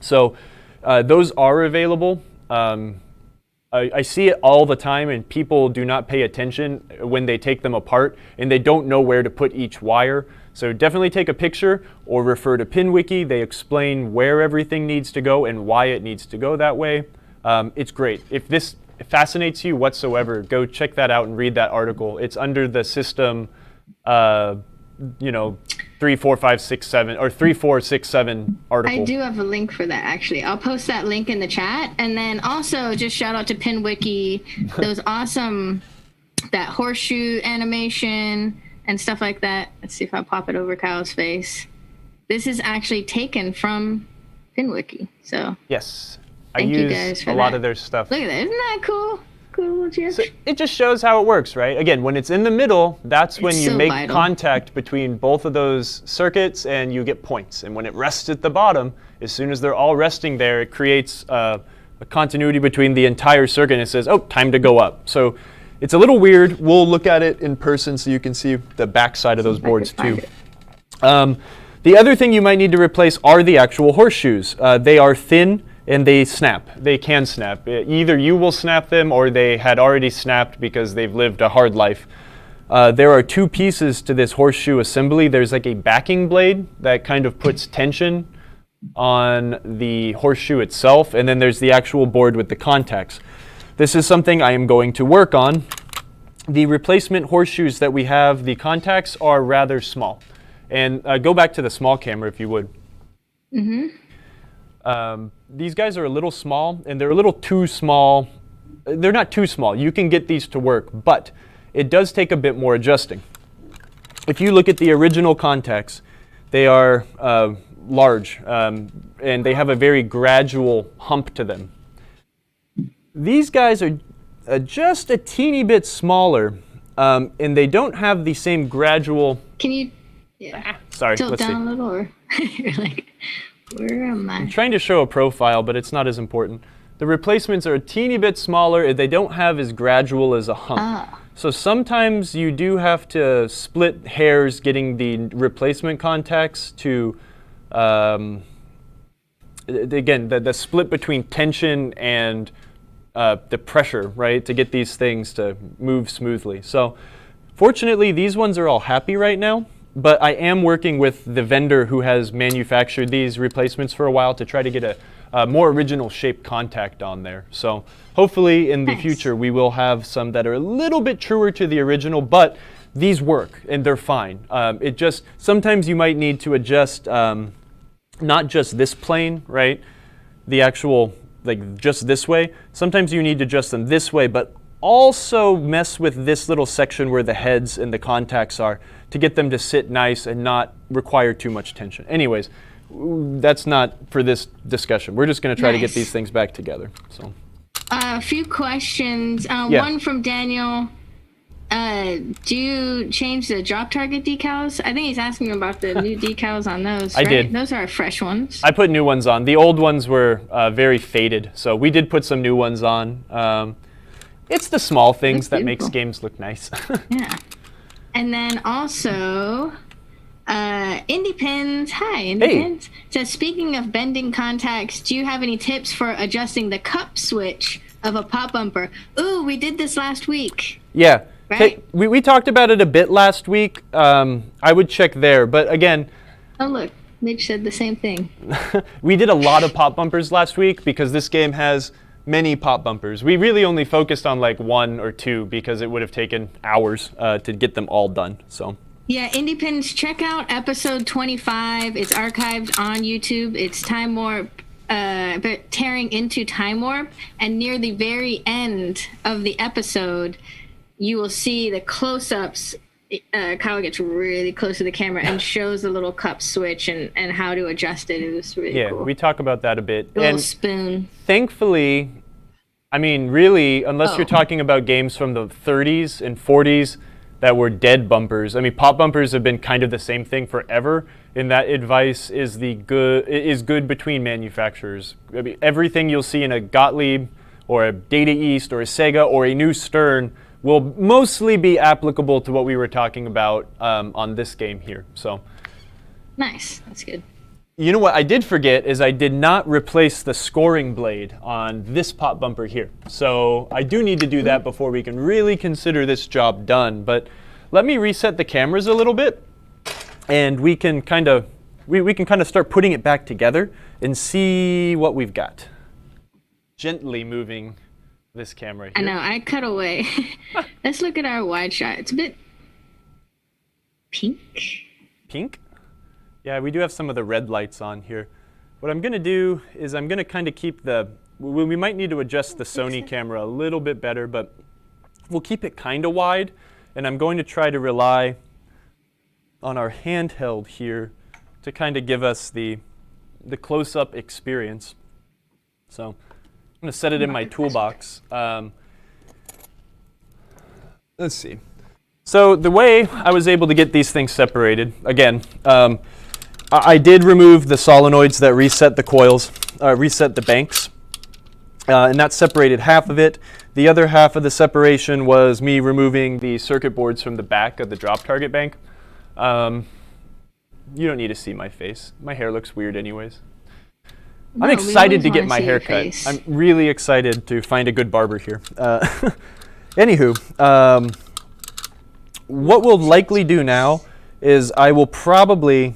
Speaker 1: So those are available. I see it all the time, and people do not pay attention when they take them apart, and they don't know where to put each wire. So definitely take a picture or refer to PinWiki. They explain where everything needs to go and why it needs to go that way. It's great. If this fascinates you whatsoever, go check that out and read that article. It's under the system, 3, 4, 5, 6, 7, or 3, 4, 6, 7 article.
Speaker 2: I do have a link for that, actually. I'll post that link in the chat. And then also just shout out to PinWiki, those awesome, that horseshoe animation and stuff like that. Let's see if I pop it over Kyle's face. This is actually taken from PinWiki. So
Speaker 1: yes,
Speaker 2: thank you guys
Speaker 1: use
Speaker 2: for
Speaker 1: a lot of their stuff.
Speaker 2: Look at that. Isn't that cool? Cool little GIF.
Speaker 1: So it just shows how it works, right? Again, when it's in the middle, that's when you make
Speaker 2: vital.
Speaker 1: contact between both of those circuits and you get points. And when it rests at the bottom, as soon as they're all resting there, it creates a continuity between the entire circuit, and it says, oh, time to go up. So it's a little weird. We'll look at it in person so you can see the back side of those boards too. The other thing you might need to replace are the actual horseshoes. They are thin and they snap. They can snap. Either you will snap them or they had already snapped because they've lived a hard life. There are two pieces to this horseshoe assembly. There's like a backing blade that kind of puts tension on the horseshoe itself, and then there's the actual board with the contacts. This is something I am going to work on. The replacement horseshoes that we have, the contacts are rather small. And go back to the small camera if you would. These guys are a little small, and they're a little too small. They're not too small. You can get these to work, but it does take a bit more adjusting. If you look at the original contacts, they are large, and they have a very gradual hump to them. These guys are just a teeny bit smaller, and they don't have the same gradual...
Speaker 2: Can you
Speaker 1: sorry,
Speaker 2: tilt
Speaker 1: let's
Speaker 2: down
Speaker 1: see.
Speaker 2: a little? Or you're like, where am I?
Speaker 1: I'm trying to show a profile, but it's not as important. The replacements are a teeny bit smaller, and they don't have as gradual as a hump. So sometimes you do have to split hairs getting the replacement contacts to, again, the split between tension and the pressure, right, to get these things to move smoothly. So fortunately, these ones are all happy right now, but I am working with the vendor who has manufactured these replacements for a while to try to get a more original shaped contact on there. So hopefully in the future we will have some that are a little bit truer to the original, but these work and they're fine. It just, sometimes you might need to adjust not just this plane, right, the actual, like just this way. Sometimes you need to adjust them this way, but also mess with this little section where the heads and the contacts are to get them to sit nice and not require too much tension. Anyways, that's not for this discussion. We're just going to try to get these things back together. So,
Speaker 2: a few questions. One from Daniel. Do you change the drop target decals? I think he's asking about the new decals on those.
Speaker 1: I did.
Speaker 2: Those are fresh ones.
Speaker 1: I put new ones on. The old ones were very faded, so we did put some new ones on. It's the small things that makes games look nice.
Speaker 2: Yeah. And then also, Indie Pins, hi, Indie Pins. So speaking of bending contacts, do you have any tips for adjusting the cup switch of a pop bumper? Ooh, we did this last week.
Speaker 1: Yeah.
Speaker 2: Right?
Speaker 1: We talked about it a bit last week. I would check there, but again...
Speaker 2: Oh, look, Mitch said the same thing.
Speaker 1: We did a lot of pop bumpers last week because this game has many pop bumpers. We really only focused on like 1 or 2 because it would have taken hours to get them all done. So
Speaker 2: yeah, Indie Pins, check out episode 25. It's archived on YouTube. It's Time Warp, but tearing into Time Warp, and near the very end of the episode, you will see the close-ups. Kyle gets really close to the camera and shows the little cup switch and how to adjust it. It was really cool.
Speaker 1: Yeah, we talk about that a bit.
Speaker 2: A little spoon.
Speaker 1: Thankfully, I mean, really, unless you're talking about games from the 30s and 40s that were dead bumpers. I mean, pop bumpers have been kind of the same thing forever, and that advice is good between manufacturers. I mean, everything you'll see in a Gottlieb or a Data East or a Sega or a new Stern will mostly be applicable to what we were talking about on this game here. So,
Speaker 2: nice, that's good.
Speaker 1: You know what I did forget is I did not replace the scoring blade on this pop bumper here. So I do need to do that before we can really consider this job done. But let me reset the cameras a little bit, and we can kind of start putting it back together and see what we've got. Gently moving this camera here.
Speaker 2: I know, I cut away. Let's look at our wide shot. It's a bit pink.
Speaker 1: Pink? Yeah, we do have some of the red lights on here. What I'm going to do is I'm going to kind of keep we might need to adjust the Sony camera a little bit better, but we'll keep it kind of wide. And I'm going to try to rely on our handheld here to kind of give us the close-up experience. So I'm going to set it in my toolbox. Let's see. So the way I was able to get these things separated, again, I did remove the solenoids that reset the coils, reset the banks, and that separated half of it. The other half of the separation was me removing the circuit boards from the back of the drop target bank. You don't need to see my face. My hair looks weird anyways. I'm excited to get my hair cut. I'm really excited to find a good barber here. Anywho, what we'll likely do now is I will probably...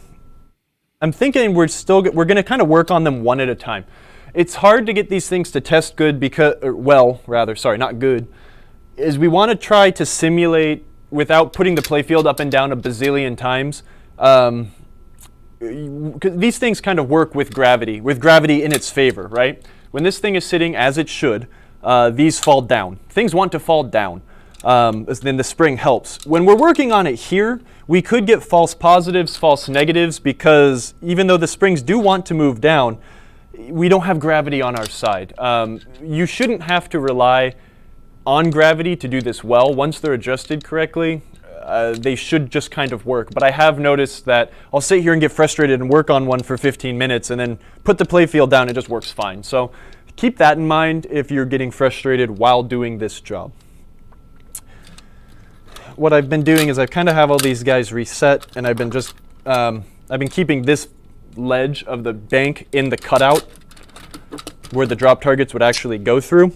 Speaker 1: I'm thinking we're going to kind of work on them one at a time. It's hard to get these things to test good not good, is we want to try to simulate without putting the playfield up and down a bazillion times. 'Cause these things kind of work with gravity in its favor, right? When this thing is sitting as it should, these fall down. Things want to fall down. Then the spring helps. When we're working on it here, we could get false positives, false negatives, because even though the springs do want to move down, we don't have gravity on our side. You shouldn't have to rely on gravity to do this well. Once they're adjusted correctly, they should just kind of work. But I have noticed that I'll sit here and get frustrated and work on one for 15 minutes and then put the playfield down, it just works fine. So keep that in mind if you're getting frustrated while doing this job. What I've been doing is I kind of have all these guys reset, and I've been keeping this ledge of the bank in the cutout where the drop targets would actually go through.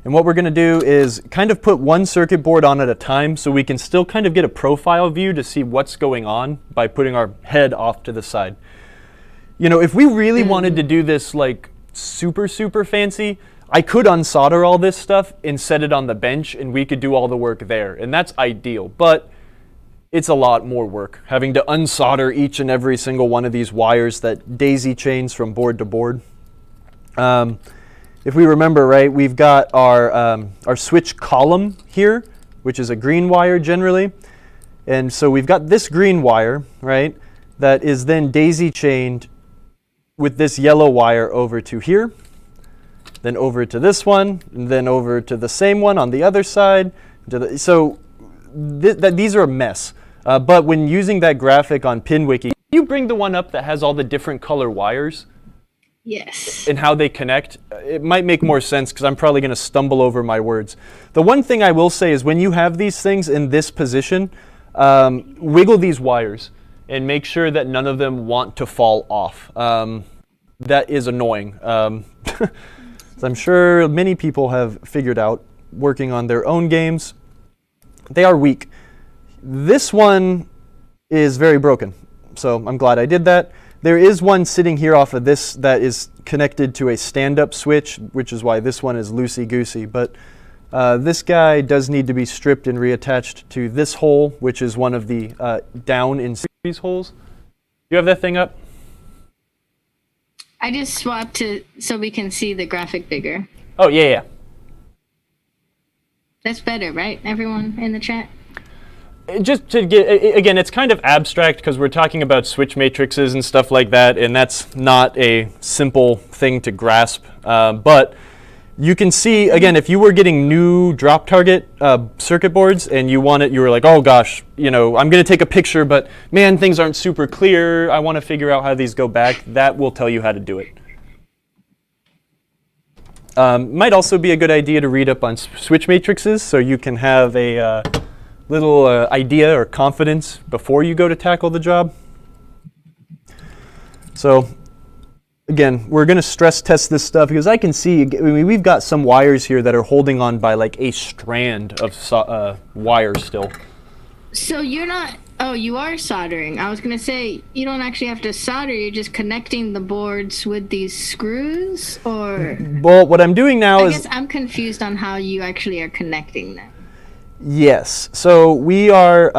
Speaker 1: And what we're going to do is kind of put one circuit board on at a time so we can still kind of get a profile view to see what's going on by putting our head off to the side. You know, if we really wanted to do this like super fancy, I could unsolder all this stuff and set it on the bench, and we could do all the work there, and that's ideal. But it's a lot more work, having to unsolder each and every single one of these wires that daisy chains from board to board. If we remember right, we've got our switch column here, which is a green wire generally. And so we've got this green wire, right, that is then daisy chained with this yellow wire over to here, then over to this one, and then over to the same one on the other side. So these are a mess. But when using that graphic on PinWiki, can you bring the one up that has all the different color wires?
Speaker 2: Yes.
Speaker 1: And how they connect? It might make more sense because I'm probably going to stumble over my words. The one thing I will say is when you have these things in this position, wiggle these wires and make sure that none of them want to fall off. That is annoying. As I'm sure many people have figured out working on their own games. They are weak. This one is very broken, so I'm glad I did that. There is one sitting here off of this that is connected to a stand-up switch, which is why this one is loosey-goosey. But this guy does need to be stripped and reattached to this hole, which is one of the down in series holes. You have that thing up?
Speaker 2: I just swapped to so we can see the graphic bigger.
Speaker 1: Oh, yeah.
Speaker 2: That's better, right? Everyone in the chat?
Speaker 1: Just to get, again, it's kind of abstract because we're talking about switch matrices and stuff like that, and that's not a simple thing to grasp. But you can see, again, if you were getting new drop target circuit boards and you were like, oh gosh, I'm going to take a picture, but man, things aren't super clear. I want to figure out how these go back. That will tell you how to do it. Might also be a good idea to read up on switch matrices so you can have a little idea or confidence before you go to tackle the job. So again, we're going to stress test this stuff because I can see, I mean, we've got some wires here that are holding on by like a strand of wire still.
Speaker 2: So you're not, oh, you are soldering. I was going to say, you don't actually have to solder, you're just connecting the boards with these screws, or?
Speaker 1: Well, what I'm doing now is...
Speaker 2: I guess I'm confused on how you actually are connecting them.
Speaker 1: Yes, so we are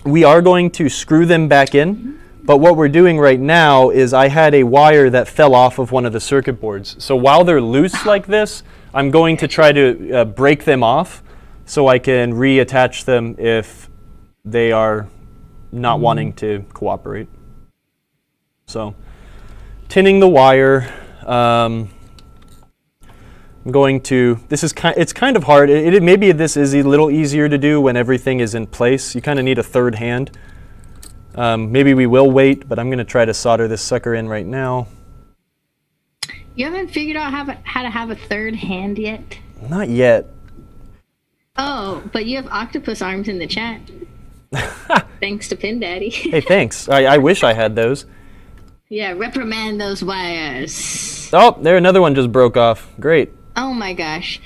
Speaker 1: going to screw them back in, but what we're doing right now is I had a wire that fell off of one of the circuit boards. So while they're loose like this, I'm going to try to break them off so I can reattach them if they are not wanting to cooperate. So, tinning the wire. I'm going to, it's kind of hard. Maybe this is a little easier to do when everything is in place. You kind of need a third hand. Maybe we will wait, but I'm going to try to solder this sucker in right now.
Speaker 2: You haven't figured out how to have a third hand yet?
Speaker 1: Not yet.
Speaker 2: Oh, but you have octopus arms in the chat. Thanks to Pin Daddy.
Speaker 1: Hey, thanks. I wish I had those.
Speaker 2: Yeah, reprimand those wires.
Speaker 1: Oh, there, another one just broke off. Great.
Speaker 2: Oh my gosh.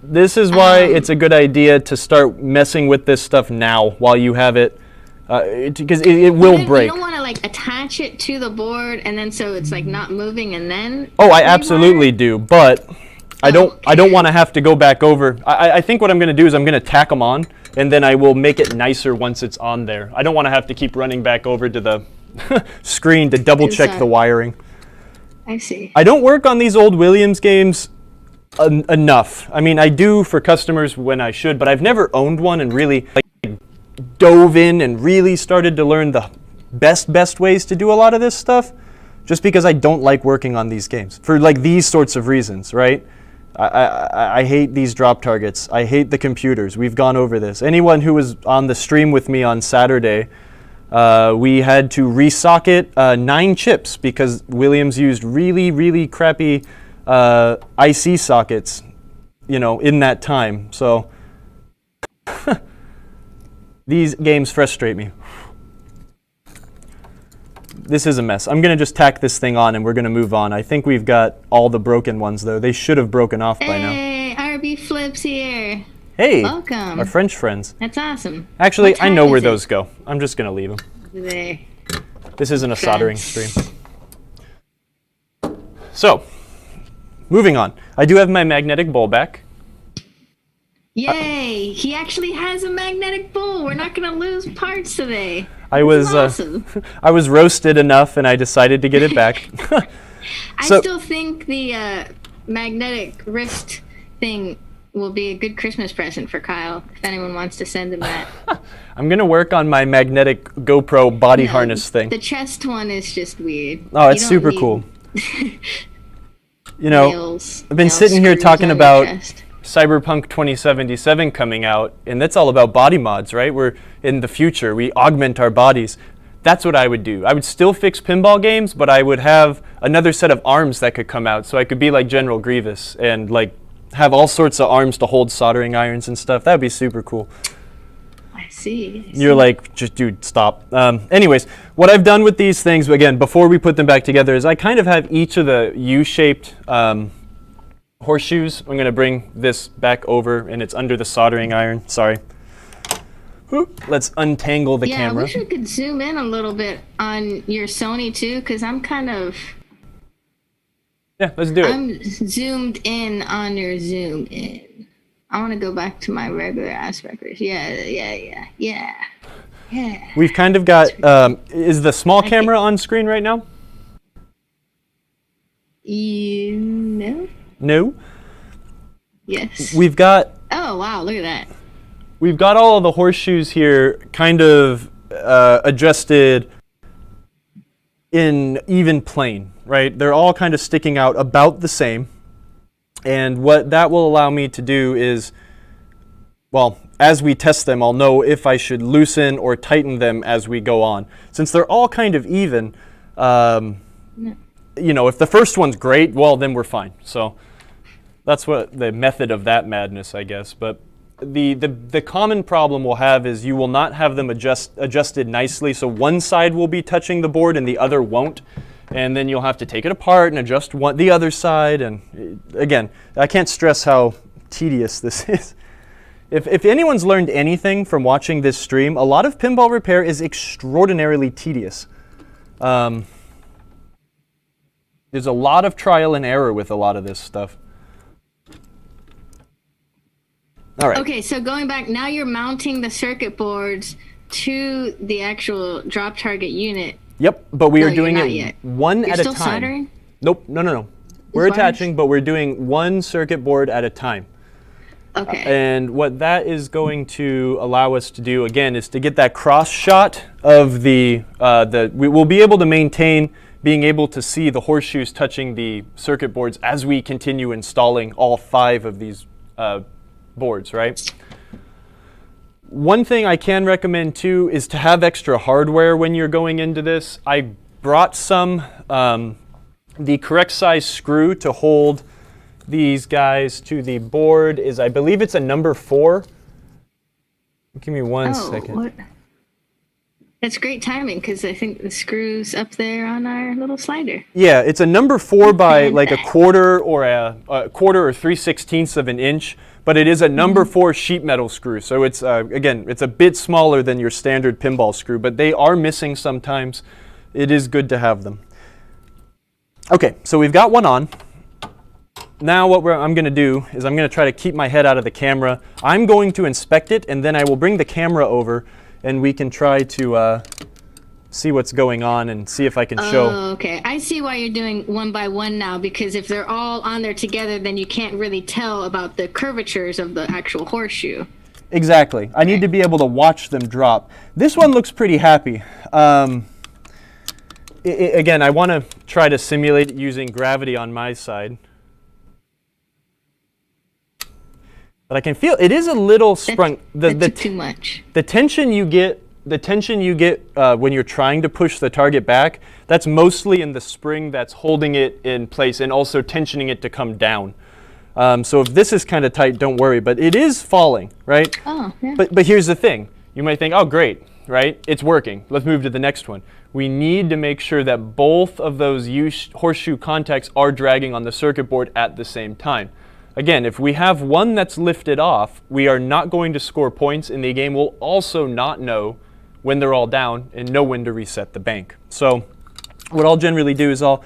Speaker 1: This is why it's a good idea to start messing with this stuff now while you have it, because it will break.
Speaker 2: You don't want to like attach it to the board and then so it's like not moving and then.
Speaker 1: Oh, I absolutely do, but I don't want to have to go back over. I think what I'm going to do is I'm going to tack them on, and then I will make it nicer once it's on there. I don't want to have to keep running back over to the screen to double check the wiring.
Speaker 2: I see.
Speaker 1: I don't work on these old Williams games enough. I mean, I do for customers when I should, but I've never owned one and really like dove in and really started to learn the best ways to do a lot of this stuff, just because I don't like working on these games for like these sorts of reasons, right? I hate these drop targets. I hate the computers. We've gone over this. Anyone who was on the stream with me on Saturday, we had to resocket 9 chips because Williams used really crappy IC sockets, you know, in that time. So these games frustrate me. This is a mess. I'm going to just tack this thing on and we're going to move on. I think we've got all the broken ones, though. They should have broken off by now.
Speaker 2: Hey, RB Flips here.
Speaker 1: Hey,
Speaker 2: welcome.
Speaker 1: Our French friends.
Speaker 2: That's awesome.
Speaker 1: Actually, I know where those go. I'm just going to leave them.
Speaker 2: There.
Speaker 1: This isn't a soldering stream. So, moving on. I do have my magnetic bowl back.
Speaker 2: Yay! He actually has a magnetic bowl. We're not going to lose parts today.
Speaker 1: I was
Speaker 2: awesome.
Speaker 1: I was roasted enough, and I decided to get it back.
Speaker 2: I still think the magnetic wrist thing will be a good Christmas present for Kyle, if anyone wants to send him that.
Speaker 1: I'm going to work on my magnetic GoPro body harness thing.
Speaker 2: The chest one is just weird.
Speaker 1: Oh, it's super cool. You know,
Speaker 2: nails,
Speaker 1: I've been sitting here talking about Cyberpunk 2077 coming out, and that's all about body mods, right? We're in the future, we augment our bodies. That's what I would do. I would still fix pinball games, but I would have another set of arms that could come out, so I could be like General Grievous and like have all sorts of arms to hold soldering irons and stuff. That'd be super cool.
Speaker 2: I see.
Speaker 1: You're like, just dude, stop. Anyways, what I've done with these things, again, before we put them back together, is I kind of have each of the U-shaped horseshoes. I'm going to bring this back over, and it's under the soldering iron. Sorry. Let's untangle the camera.
Speaker 2: Yeah, I wish we could zoom in a little bit on your Sony too, because I'm kind of...
Speaker 1: Yeah, let's do it.
Speaker 2: I'm zoomed in on your zoom in. I want to go back to my regular ass records. Yeah.
Speaker 1: We've kind of got... is the small camera on screen right now?
Speaker 2: No.
Speaker 1: No?
Speaker 2: Yes.
Speaker 1: We've got...
Speaker 2: Oh, wow, look at that.
Speaker 1: We've got all of the horseshoes here kind of adjusted in even plane, right? They're all kind of sticking out about the same. And what that will allow me to do is, well, as we test them, I'll know if I should loosen or tighten them as we go on. Since they're all kind of even, you know, if the first one's great, well, then we're fine. So that's what the method of that madness, I guess. But the common problem we'll have is you will not have them adjusted nicely, so one side will be touching the board and the other won't, and then you'll have to take it apart and adjust the other side, and again, I can't stress how tedious this is. If anyone's learned anything from watching this stream, a lot of pinball repair is extraordinarily tedious. There's a lot of trial and error with a lot of this stuff. All right.
Speaker 2: Okay, so going back, now you're mounting the circuit boards to the actual drop target unit.
Speaker 1: Yep, but we are doing it
Speaker 2: yet.
Speaker 1: one at a time.
Speaker 2: You're still soldering?
Speaker 1: Nope, no. We're attaching, but we're doing one circuit board at a time.
Speaker 2: Okay.
Speaker 1: And what that is going to allow us to do, again, is to get that cross shot of we will be able to maintain being able to see the horseshoes touching the circuit boards as we continue installing all 5 of these boards, right? One thing I can recommend too is to have extra hardware when you're going into this. I brought some, the correct size screw to hold these guys to the board is, I believe it's a number 4. Give me one second.
Speaker 2: What? That's great timing because I think the screw's up there on our little slider.
Speaker 1: Yeah, it's a number 4 by like a quarter or a quarter or 3/16 of an inch, but it is a number 4 sheet metal screw. So it's, again, it's a bit smaller than your standard pinball screw, but they are missing sometimes. It is good to have them. Okay, so we've got one on. Now what I'm going to do is I'm going to try to keep my head out of the camera. I'm going to inspect it, and then I will bring the camera over, and we can try to see what's going on and see if I can show.
Speaker 2: Oh, okay. I see why you're doing one by one now, because if they're all on there together, then you can't really tell about the curvatures of the actual horseshoe.
Speaker 1: Exactly. I need to be able to watch them drop. This one looks pretty happy. Again, I want to try to simulate using gravity on my side. But I can feel it is a little sprung.
Speaker 2: That's too much.
Speaker 1: The tension you get when you're trying to push the target back, that's mostly in the spring that's holding it in place and also tensioning it to come down. So if this is kind of tight, don't worry. But it is falling, right?
Speaker 2: Oh, yeah.
Speaker 1: But here's the thing. You might think, oh, great, right? It's working. Let's move to the next one. We need to make sure that both of those horseshoe contacts are dragging on the circuit board at the same time. Again, if we have one that's lifted off, we are not going to score points, and the game will also not know when they're all down and know when to reset the bank. So what I'll generally do is I'll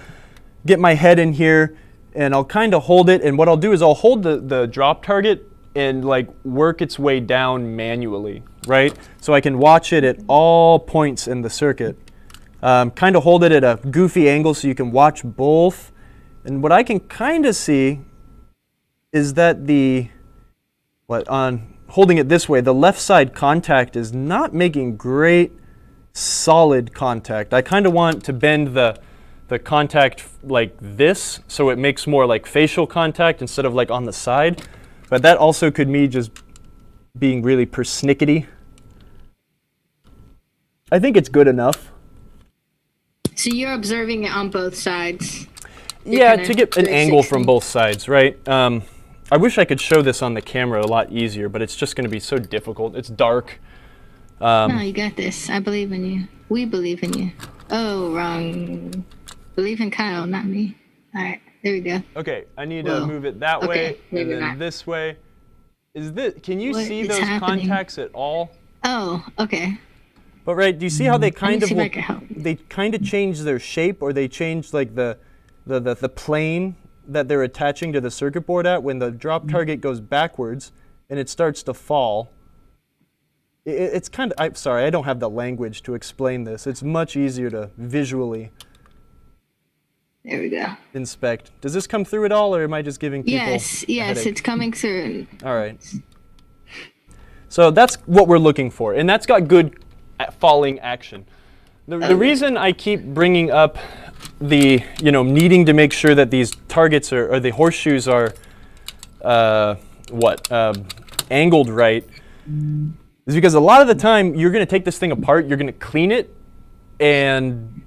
Speaker 1: get my head in here, and I'll kind of hold it, and what I'll do is I'll hold the drop target and like work its way down manually, right? So I can watch it at all points in the circuit. Kind of hold it at a goofy angle so you can watch both. And what I can kind of see is that on holding it this way, the left side contact is not making great solid contact. I kind of want to bend the contact like this so it makes more like facial contact instead of like on the side. But that also could be just being really persnickety. I think it's good enough.
Speaker 2: So you're observing it on both sides?
Speaker 1: Yeah, to get an angle from both sides, right? I wish I could show this on the camera a lot easier, but it's just going to be so difficult. It's dark.
Speaker 2: No, you got this. I believe in you. We believe in you. Oh, wrong. Believe in Kyle, not me. All right, there we go.
Speaker 1: Okay, I need to move it that way and then this way. Can you see those contacts at all?
Speaker 2: Oh, okay.
Speaker 1: But right, do you see how they kind of
Speaker 2: they
Speaker 1: change their shape, or they change like the plane that they're attaching to the circuit board at when the drop target goes backwards and it starts to fall. It's kind of, I'm sorry, I don't have the language to explain this. It's much easier to visually
Speaker 2: there we go.
Speaker 1: Inspect. Does this come through at all, or am I just giving people
Speaker 2: Yes, it's coming through.
Speaker 1: All right. So that's what we're looking for, and that's got good falling action. The reason I keep bringing up needing to make sure that these targets or the horseshoes are angled right is because a lot of the time you're going to take this thing apart, you're going to clean it, and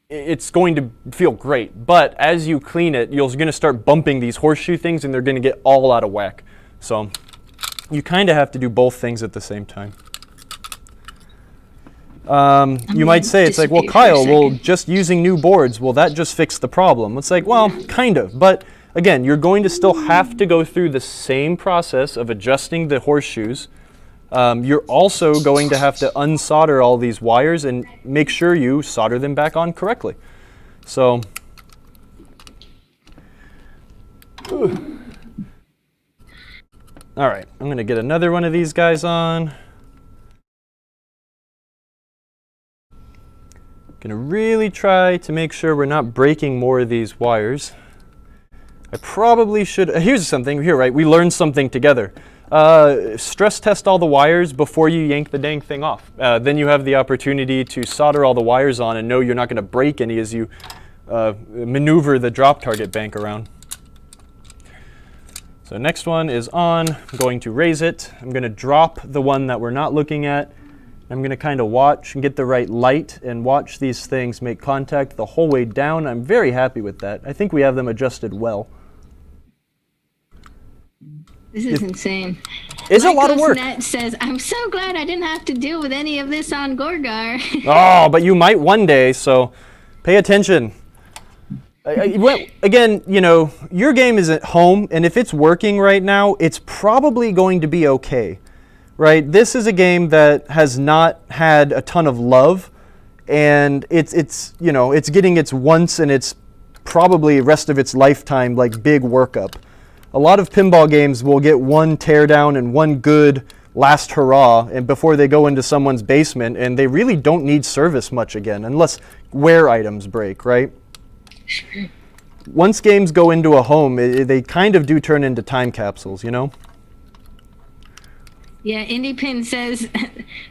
Speaker 1: it's going to feel great. But as you clean it, you're going to start bumping these horseshoe things, and they're going to get all out of whack. So you kind of have to do both things at the same time. You might say, it's like, well, Kyle, well, just using new boards, will that just fix the problem? It's like, well, kind of. But again, you're going to still have to go through the same process of adjusting the horseshoes. You're also going to have to unsolder all these wires and make sure you solder them back on correctly. So, all right, I'm going to get another one of these guys on. Going to really try to make sure we're not breaking more of these wires. I probably should, here's something here, right? We learned something together. Stress test all the wires before you yank the dang thing off. Then you have the opportunity to solder all the wires on and know you're not going to break any as you maneuver the drop target bank around. So next one is on. I'm going to raise it. I'm going to drop the one that we're not looking at. I'm going to kind of watch and get the right light and watch these things make contact the whole way down. I'm very happy with that. I think we have them adjusted well.
Speaker 2: This is insane.
Speaker 1: It's a lot of work.
Speaker 2: Net says, I'm so glad I didn't have to deal with any of this on Gorgar.
Speaker 1: Oh, but you might one day, so pay attention. Again, you know, your game is at home, and if it's working right now, it's probably going to be okay, right? This is a game that has not had a ton of love, and it's you know, it's getting its once and it's probably rest of its lifetime like big workup. A lot of pinball games will get one teardown and one good last hurrah and before they go into someone's basement, and they really don't need service much again unless wear items break, right?
Speaker 2: Sure.
Speaker 1: Once games go into a home, they kind of do turn into time capsules, you know?
Speaker 2: Yeah, IndiePin says,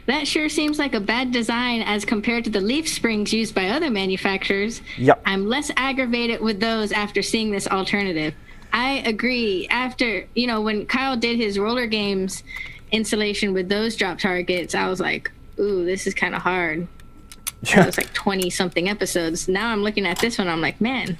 Speaker 2: that sure seems like a bad design as compared to the leaf springs used by other manufacturers.
Speaker 1: Yep.
Speaker 2: I'm less aggravated with those after seeing this alternative. I agree. After, you know, when Kyle did his roller games installation with those drop targets, I was like, ooh, this is kind of hard. It was like 20-something episodes. Now I'm looking at this one, I'm like, man,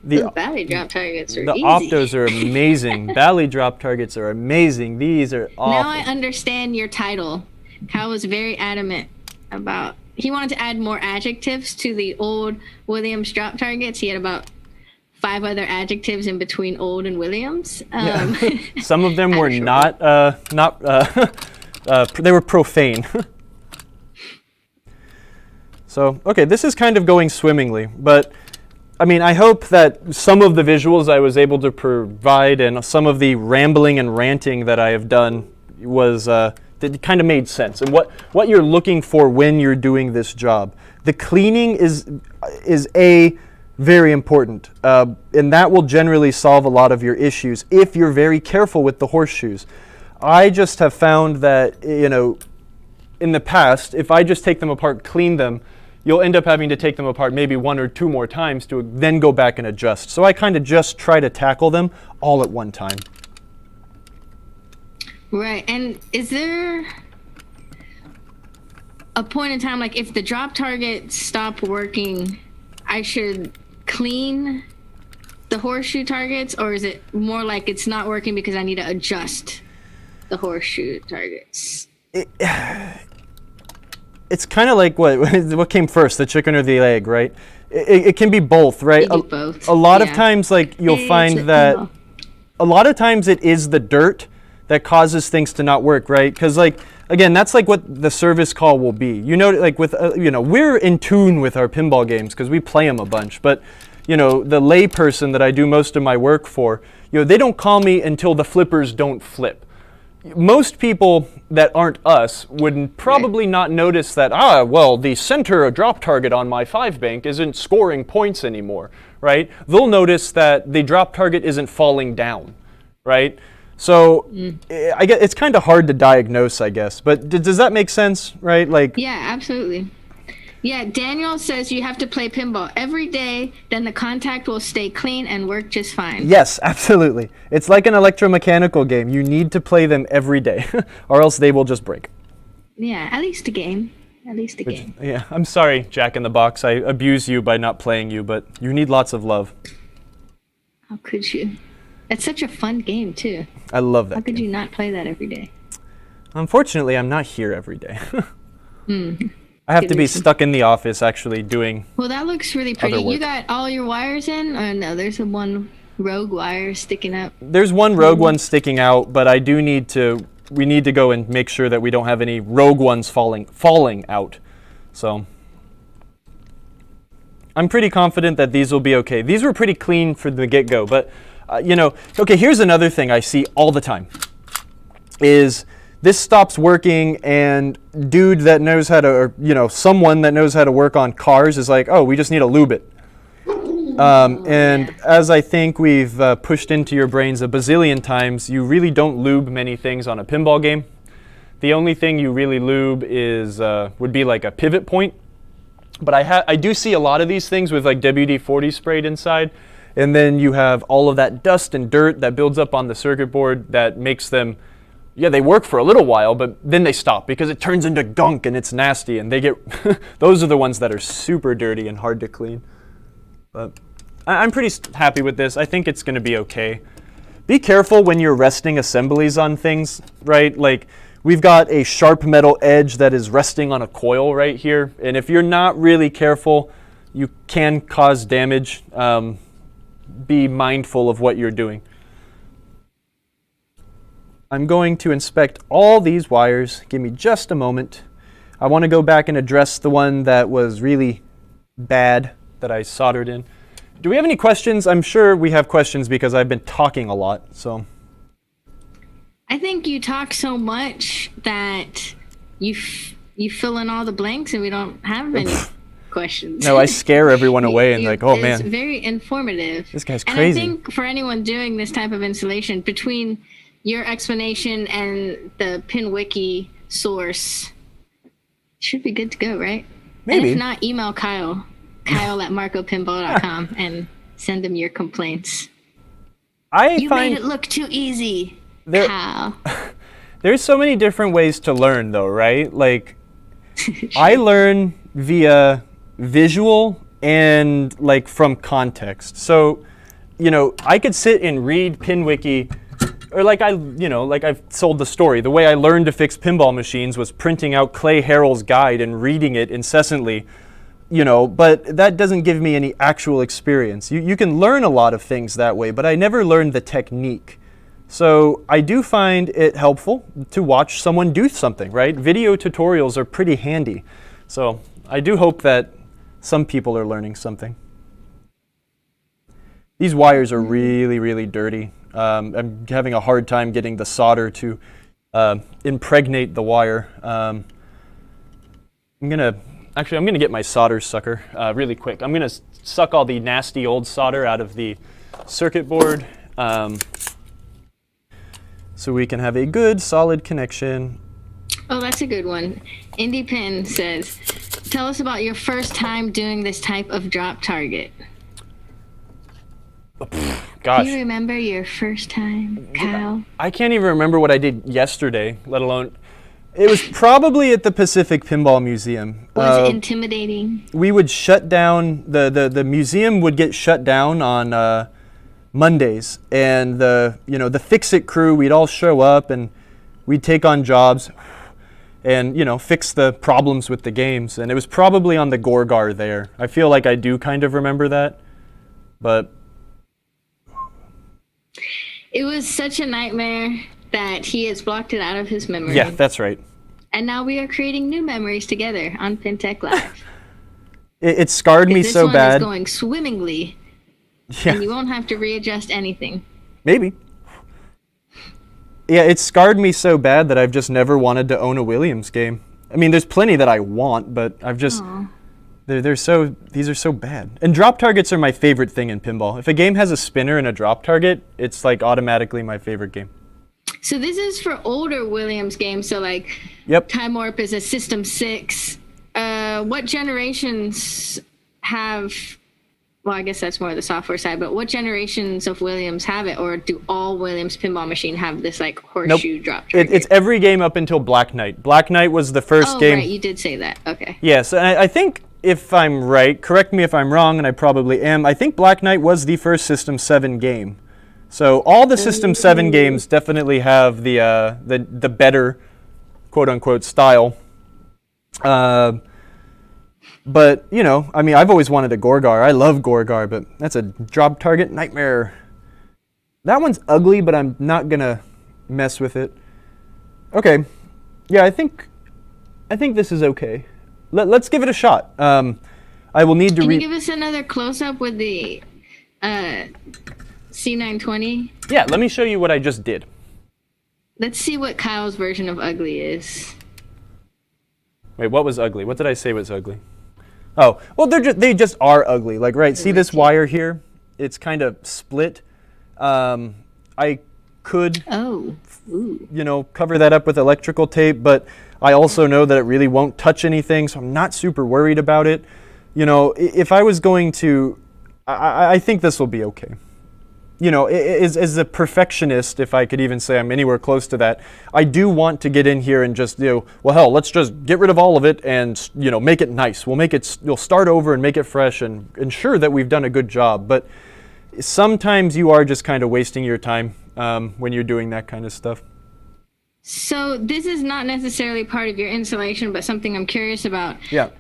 Speaker 2: those Bally drop targets are easy.
Speaker 1: The Optos are amazing. Bally drop targets are amazing. These are awful.
Speaker 2: Now I understand your title. Kyle was very adamant about, he wanted to add more adjectives to the old Williams drop targets. He had about 5 other adjectives in between old and Williams.
Speaker 1: Yeah. Some of them were they were profane. So, okay, this is kind of going swimmingly, but I mean, I hope that some of the visuals I was able to provide and some of the rambling and ranting that I have done was, that kind of made sense and what you're looking for when you're doing this job. The cleaning is very important, and that will generally solve a lot of your issues if you're very careful with the horseshoes. I just have found that, you know, in the past, if I just take them apart, clean them, you'll end up having to take them apart maybe 1 or 2 more times to then go back and adjust. So I kind of just try to tackle them all at one time.
Speaker 2: Right, and is there a point in time, like if the drop targets stop working, I should clean the horseshoe targets, or is it more like it's not working because I need to adjust the horseshoe targets?
Speaker 1: It's kind of like what came first, the chicken or the egg, right? It can be both, right?
Speaker 2: Both.
Speaker 1: A lot of times, like you'll find that a lot of times it is the dirt that causes things to not work, right? Because like again, that's like what the service call will be. You know, like with you know, we're in tune with our pinball games because we play them a bunch, but you know, the lay person that I do most of my work for, you know, they don't call me until the flippers don't flip. Most people that aren't us would probably not notice that, well, the center drop target on my 5 bank isn't scoring points anymore, right? They'll notice that the drop target isn't falling down, right? So I guess it's kind of hard to diagnose, I guess, but does that make sense, right? Like,
Speaker 2: yeah, absolutely. Yeah, Daniel says you have to play pinball every day, then the contact will stay clean and work just fine.
Speaker 1: Yes, absolutely. It's like an electromechanical game. You need to play them every day, or else they will just break.
Speaker 2: Yeah, at least a game. At least a game.
Speaker 1: Yeah, I'm sorry, Jack in the Box. I abuse you by not playing you, but you need lots of love.
Speaker 2: How could you? It's such a fun game, too.
Speaker 1: I love that.
Speaker 2: How could you not play that every day?
Speaker 1: Unfortunately, I'm not here every day.
Speaker 2: Hmm.
Speaker 1: I have to be stuck in the office actually doing.
Speaker 2: Well, that looks really pretty.
Speaker 1: Other work.
Speaker 2: You got all your wires in? Or no, there's one rogue wire sticking up.
Speaker 1: There's one rogue one sticking out, but I do need to. We need to go and make sure that we don't have any rogue ones falling out. So I'm pretty confident that these will be okay. These were pretty clean for the get-go, but okay, here's another thing I see all the time is this stops working and dude that knows how to, or someone that knows how to work on cars is like, oh, we just need to lube it. And as I think we've pushed into your brains a bazillion times, you really don't lube many things on a pinball game. The only thing you really lube is would be like a pivot point. But I do see a lot of these things with like WD-40 sprayed inside, and then you have all of that dust and dirt that builds up on the circuit board that makes them, they work for a little while, but then they stop because it turns into gunk and it's nasty, and they get those are the ones that are super dirty and hard to clean. But I'm pretty happy with this. I think it's going to be okay. Be careful when you're resting assemblies on things, right? Like we've got a sharp metal edge that is resting on a coil right here, and if you're not really careful, you can cause damage. Be mindful of what you're doing. I'm going to inspect all these wires. Give me just a moment. I want to go back and address the one that was really bad that I soldered in. Do we have any questions? I'm sure we have questions because I've been talking a lot. So
Speaker 2: I think you talk so much that you fill in all the blanks and we don't have any questions.
Speaker 1: No, I scare everyone away and like, oh man.
Speaker 2: It's very informative.
Speaker 1: This guy's crazy.
Speaker 2: And I think for anyone doing this type of installation, between your explanation and the PinWiki source, should be good to go, right?
Speaker 1: Maybe.
Speaker 2: And if not, email Kyle at marcopinball.com and send him your complaints. You made it look too easy, Kyle.
Speaker 1: There's so many different ways to learn though, right? Like I learn via visual and like from context. So, I could sit and read PinWiki, or like I've sold the story. The way I learned to fix pinball machines was printing out Clay Harrell's guide and reading it incessantly, but that doesn't give me any actual experience. You can learn a lot of things that way, but I never learned the technique. So I do find it helpful to watch someone do something, right? Video tutorials are pretty handy. So I do hope that some people are learning something. These wires are really, really dirty. I'm having a hard time getting the solder to impregnate the wire. I'm gonna get my solder sucker really quick. I'm gonna suck all the nasty old solder out of the circuit board so we can have a good solid connection.
Speaker 2: Oh, that's a good one. Indie Pin says, tell us about your first time doing this type of drop target.
Speaker 1: Gosh.
Speaker 2: Do you remember your first time, Kyle?
Speaker 1: I can't even remember what I did yesterday, let alone. It was probably at the Pacific Pinball Museum.
Speaker 2: Was it intimidating?
Speaker 1: We would shut down, the museum would get shut down on Mondays, and the Fix-It crew, we'd all show up and we'd take on jobs and fix the problems with the games. And it was probably on the Gorgar there. I feel like I do kind of remember that, but
Speaker 2: it was such a nightmare that he has blocked it out of his memory.
Speaker 1: Yeah, that's right.
Speaker 2: And now we are creating new memories together on PinTech Live.
Speaker 1: It scarred me so bad.
Speaker 2: This one is going swimmingly, and you won't have to readjust anything.
Speaker 1: Maybe. Yeah, it scarred me so bad that I've just never wanted to own a Williams game. I mean, there's plenty that I want, but I've just these are so bad. And drop targets are my favorite thing in pinball. If a game has a spinner and a drop target, it's like automatically my favorite game.
Speaker 2: So this is for older Williams games. So like Time Warp is a System 6. What generations have, well, I guess that's more the software side, but what generations of Williams have it? Or do all Williams pinball machine have this like horseshoe drop target?
Speaker 1: It's every game up until Black Knight. Black Knight was the first game.
Speaker 2: Oh, right, you did say that. Okay.
Speaker 1: Yes, and I think if I'm right, correct me if I'm wrong, and I probably am, I think Black Knight was the first System 7 game. So all the System 7 games definitely have the better quote-unquote style. But, you know, I mean, I've always wanted a Gorgar. I love Gorgar, but that's a drop target nightmare. That one's ugly, but I'm not going to mess with it. Okay. Yeah, I think this is okay. Let's give it a shot. I will need to
Speaker 2: Can you give us another close-up with the C920?
Speaker 1: Yeah, let me show you what I just did.
Speaker 2: Let's see what Kyle's version of ugly is.
Speaker 1: Wait, what was ugly? What did I say was ugly? Oh, well, they just are ugly. Like, right, see this wire here? It's kind of split. I could, you know, cover that up with electrical tape, but I also know that it really won't touch anything, so I'm not super worried about it. You know, if I was going to, I think this will be okay. You know, as a perfectionist, if I could even say I'm anywhere close to that, I do want to get in here and just, you know, well, hell, let's just get rid of all of it and, you know, make it nice. We'll start over and make it fresh and ensure that we've done a good job. But sometimes you are just kind of wasting your time when you're doing that kind of stuff.
Speaker 2: So this is not necessarily part of your installation, but something I'm curious about.
Speaker 1: Yeah.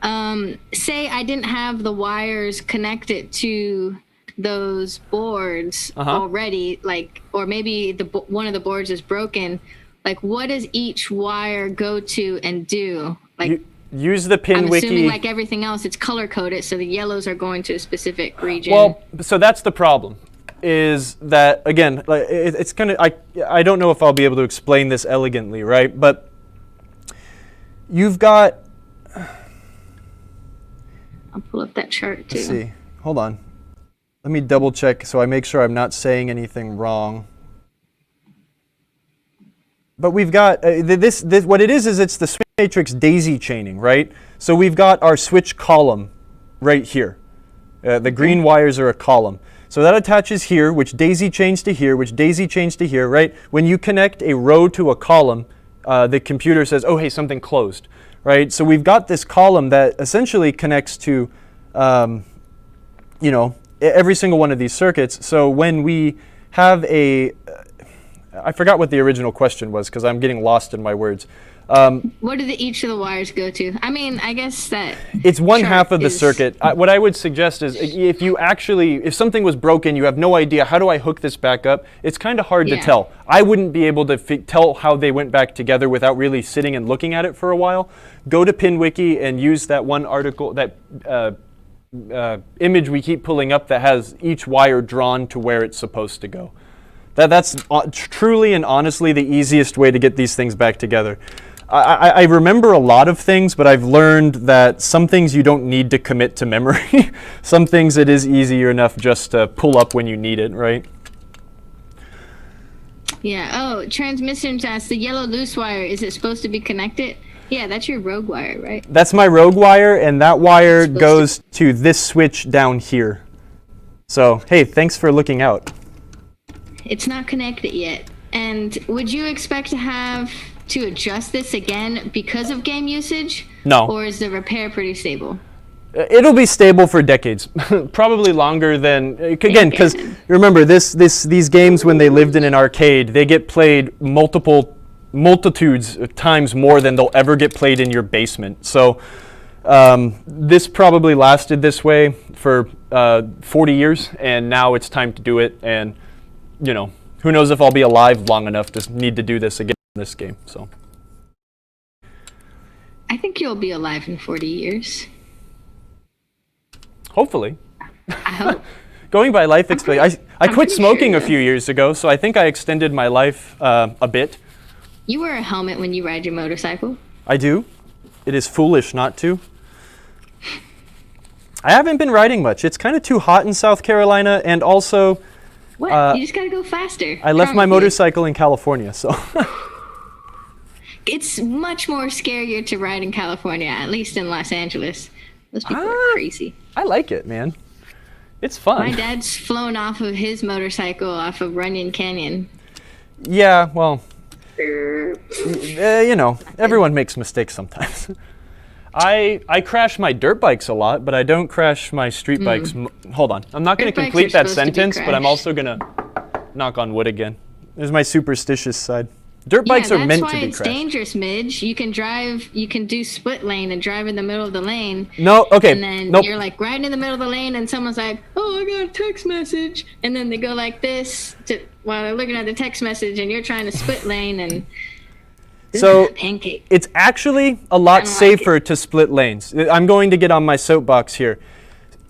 Speaker 2: Say I didn't have the wires connected to those boards already, like, or maybe one of the boards is broken. Like, what does each wire go to and do? Like,
Speaker 1: use the PinWiki.
Speaker 2: I'm assuming, like everything else, it's color coded, so the yellows are going to a specific region.
Speaker 1: Well, so that's the problem. Is that, again, like, it's kind of, I don't know if I'll be able to explain this elegantly, right? But you've got,
Speaker 2: I'll pull up that chart too.
Speaker 1: Let's see, hold on. Let me double check so I make sure I'm not saying anything wrong. But we've got, what it is it's the switch matrix daisy chaining, right? So we've got our switch column right here. The green wires are a column. So that attaches here, which daisy chains to here, which daisy chains to here, right? When you connect a row to a column, the computer says, oh, hey, something closed, right? So we've got this column that essentially connects to, you know, every single one of these circuits. So when we have I forgot what the original question was because I'm getting lost in my words.
Speaker 2: What do each of the wires go to? I mean, I guess that
Speaker 1: it's one half of the circuit. What I would suggest is if something was broken, you have no idea, how do I hook this back up? It's kind of hard to tell. I wouldn't be able to tell how they went back together without really sitting and looking at it for a while. Go to PinWiki and use that one article, that image we keep pulling up that has each wire drawn to where it's supposed to go. That's truly and honestly the easiest way to get these things back together. I remember a lot of things, but I've learned that some things you don't need to commit to memory. Some things it is easier enough just to pull up when you need it, right?
Speaker 2: Yeah. Oh, transmission asks, the yellow loose wire, is it supposed to be connected? Yeah, that's your rogue wire, right?
Speaker 1: That's my rogue wire, and that wire goes to this switch down here. So, hey, thanks for looking out.
Speaker 2: It's not connected yet. And would you expect to have to adjust this again because of game usage?
Speaker 1: No.
Speaker 2: Or is the repair pretty stable?
Speaker 1: It'll be stable for decades, probably longer than, again, because remember, these games, when they lived in an arcade, they get played multitudes of times more than they'll ever get played in your basement. So this probably lasted this way for 40 years, and now it's time to do it. And, you know, who knows if I'll be alive long enough to need to do this again in this game. So
Speaker 2: I think you'll be alive in 40 years.
Speaker 1: Hopefully.
Speaker 2: I hope.
Speaker 1: Going by life expectancy, I quit smoking a few years ago, so I think I extended my life a bit.
Speaker 2: You wear a helmet when you ride your motorcycle?
Speaker 1: I do. It is foolish not to. I haven't been riding much. It's kind of too hot in South Carolina, and also...
Speaker 2: What? You just gotta go faster.
Speaker 1: I left my motorcycle in California, so...
Speaker 2: It's much more scarier to ride in California, at least in Los Angeles. Those people are crazy.
Speaker 1: I like it, man. It's fun.
Speaker 2: My dad's flown off of his motorcycle off of Runyon Canyon.
Speaker 1: Yeah, well, you know, everyone makes mistakes sometimes. I crash my dirt bikes a lot, but I don't crash my street bikes. Hold on. I'm not going to complete that sentence, but I'm also going to knock on wood again. There's my superstitious side. Dirt bikes are meant to be
Speaker 2: That's why it's
Speaker 1: crashed.
Speaker 2: dangerous, Midge. You can do split lane and drive in the middle of the lane.
Speaker 1: No, okay.
Speaker 2: And then
Speaker 1: nope.
Speaker 2: you're like riding in the middle of the lane and someone's like, oh, I got a text message. And then they go like this while they're looking at the text message and you're trying to split lane and
Speaker 1: so
Speaker 2: pancake.
Speaker 1: It's actually a lot safer to split lanes. I'm going to get on my soapbox here.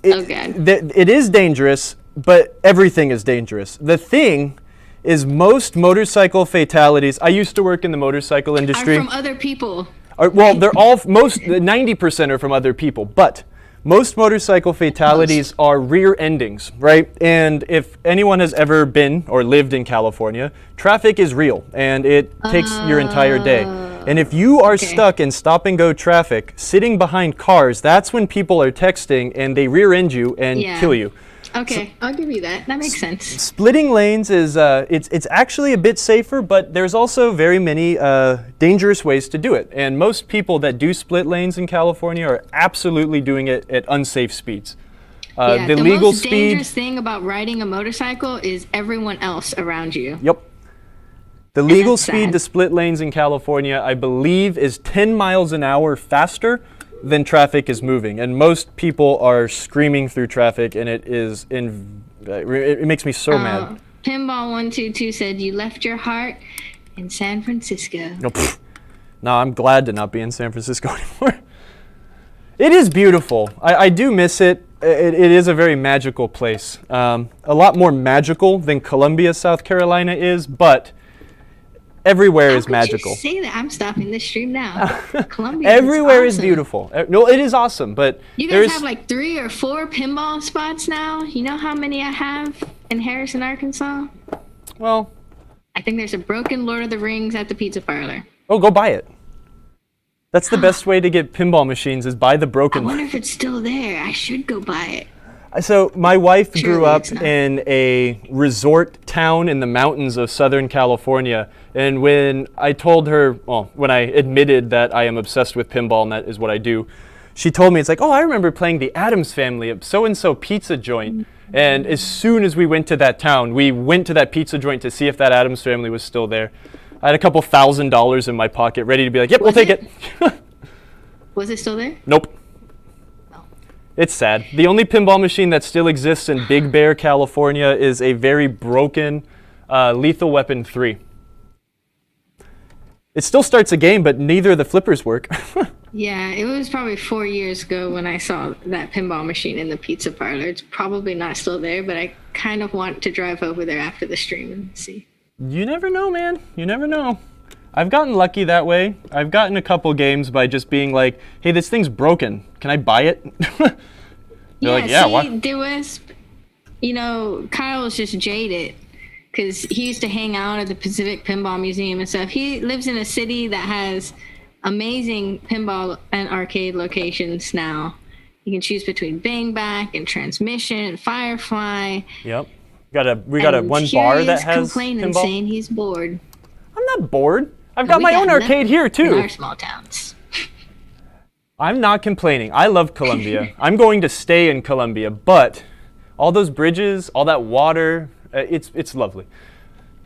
Speaker 1: It is dangerous, but everything is dangerous. The thing is most motorcycle fatalities, I used to work in the motorcycle industry.
Speaker 2: Are from other people.
Speaker 1: Well, they're all, 90% are from other people, but most motorcycle fatalities are rear endings, right? And if anyone has ever been or lived in California, traffic is real and it takes your entire day. And if you are stuck in stop and go traffic, sitting behind cars, that's when people are texting and they rear end you and kill you.
Speaker 2: Okay, I'll give you that. That makes sense.
Speaker 1: Splitting lanes is it's actually a bit safer, but there's also very many dangerous ways to do it. And most people that do split lanes in California are absolutely doing it at unsafe speeds.
Speaker 2: The
Speaker 1: legal
Speaker 2: most
Speaker 1: speed.
Speaker 2: dangerous thing about riding a motorcycle is everyone else around you.
Speaker 1: Yep. The legal speed to split lanes in California, I believe, is 10 miles an hour faster than traffic is moving, and most people are screaming through traffic, and it makes me so mad.
Speaker 2: Pinball122 said you left your heart in San Francisco.
Speaker 1: No, I'm glad to not be in San Francisco anymore. It is beautiful. I do miss it. It is a very magical place. A lot more magical than Columbia, South Carolina is, but everywhere is magical.
Speaker 2: How could you say that? I'm stopping this stream now. Columbia
Speaker 1: everywhere
Speaker 2: is awesome.
Speaker 1: is beautiful. No, it is awesome, but
Speaker 2: you guys have like 3 or 4 pinball spots now. You know how many I have in Harrison, Arkansas?
Speaker 1: Well,
Speaker 2: I think there's a broken Lord of the Rings at the pizza parlor.
Speaker 1: Oh, go buy it. That's the best way to get pinball machines is buy the broken.
Speaker 2: I wonder if it's still there. I should go buy it.
Speaker 1: So my wife grew up in a resort town in the mountains of Southern California. And when I told her, well, when I admitted that I am obsessed with pinball and that is what I do, she told me, it's like, oh, I remember playing the Addams Family at so-and-so pizza joint. And as soon as we went to that town, we went to that pizza joint to see if that Addams Family was still there. I had a couple $1,000s in my pocket ready to be like, yep, we'll take it.
Speaker 2: Was it still there?
Speaker 1: Nope. It's sad. The only pinball machine that still exists in Big Bear, California is a very broken Lethal Weapon 3. It still starts a game, but neither of the flippers work.
Speaker 2: Yeah, it was probably 4 years ago when I saw that pinball machine in the pizza parlor. It's probably not still there, but I kind of want to drive over there after the stream and see. You
Speaker 1: never know, man. You never know. I've gotten lucky that way. I've gotten a couple games by just being like, hey, this thing's broken. Can I buy it?
Speaker 2: There was, Kyle was just jaded because he used to hang out at the Pacific Pinball Museum and stuff. He lives in a city that has amazing pinball and arcade locations now. You can choose between Bang Back and Transmission and Firefly.
Speaker 1: Yep. We got a one bar that has
Speaker 2: complaining,
Speaker 1: pinball.
Speaker 2: Saying he's bored.
Speaker 1: I'm not bored. I've got my own arcade here too.
Speaker 2: In our small towns.
Speaker 1: I'm not complaining. I love Columbia. I'm going to stay in Columbia, but all those bridges, all that water, it's lovely.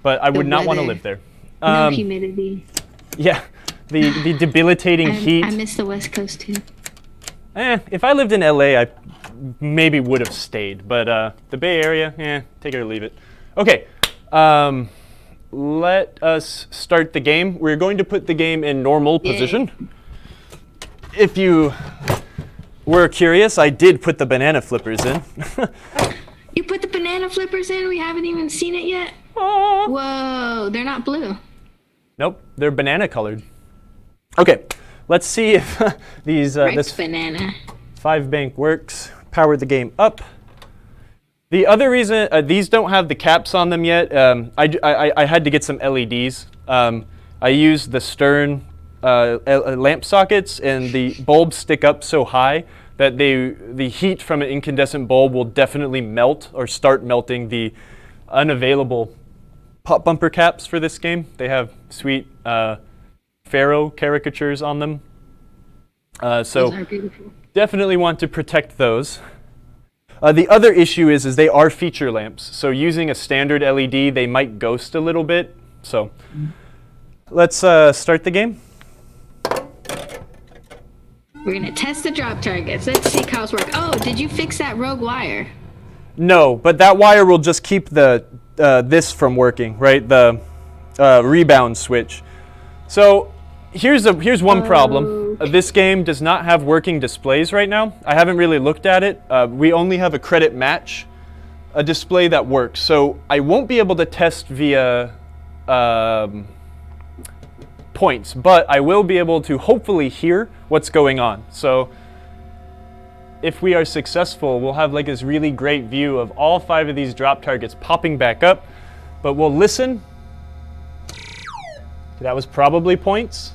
Speaker 1: But I would not want to live there.
Speaker 2: No humidity.
Speaker 1: Yeah, the debilitating heat.
Speaker 2: I miss the West Coast too.
Speaker 1: If I lived in LA, I maybe would have stayed. But the Bay Area, take it or leave it. Okay. Let us start the game. We're going to put the game in normal position. If you were curious, I did put the banana flippers in.
Speaker 2: You put the banana flippers in? We haven't even seen it yet?
Speaker 1: Aww.
Speaker 2: Whoa, they're not blue.
Speaker 1: Nope, they're banana colored. Okay, let's see if this
Speaker 2: banana
Speaker 1: 5-bank works. Power the game up. The other reason, these don't have the caps on them yet, I had to get some LEDs. I used the Stern lamp sockets, and the bulbs stick up so high that the heat from an incandescent bulb will definitely melt or start melting the unavailable pop bumper caps for this game. They have sweet Pharaoh caricatures on them. So definitely want to protect those. The other issue is they are feature lamps, so using a standard LED, they might ghost a little bit. So let's start the game.
Speaker 2: We're gonna test the drop targets. Let's see Kyle's work. Oh, did you fix that rogue wire?
Speaker 1: No, but that wire will just keep the this from working, right? The rebound switch. So here's one problem. This game does not have working displays right now. I haven't really looked at it. We only have a credit match, a display that works. So I won't be able to test via points, but I will be able to hopefully hear what's going on. So if we are successful, we'll have like this really great view of all 5 of these drop targets popping back up, but we'll listen. That was probably points.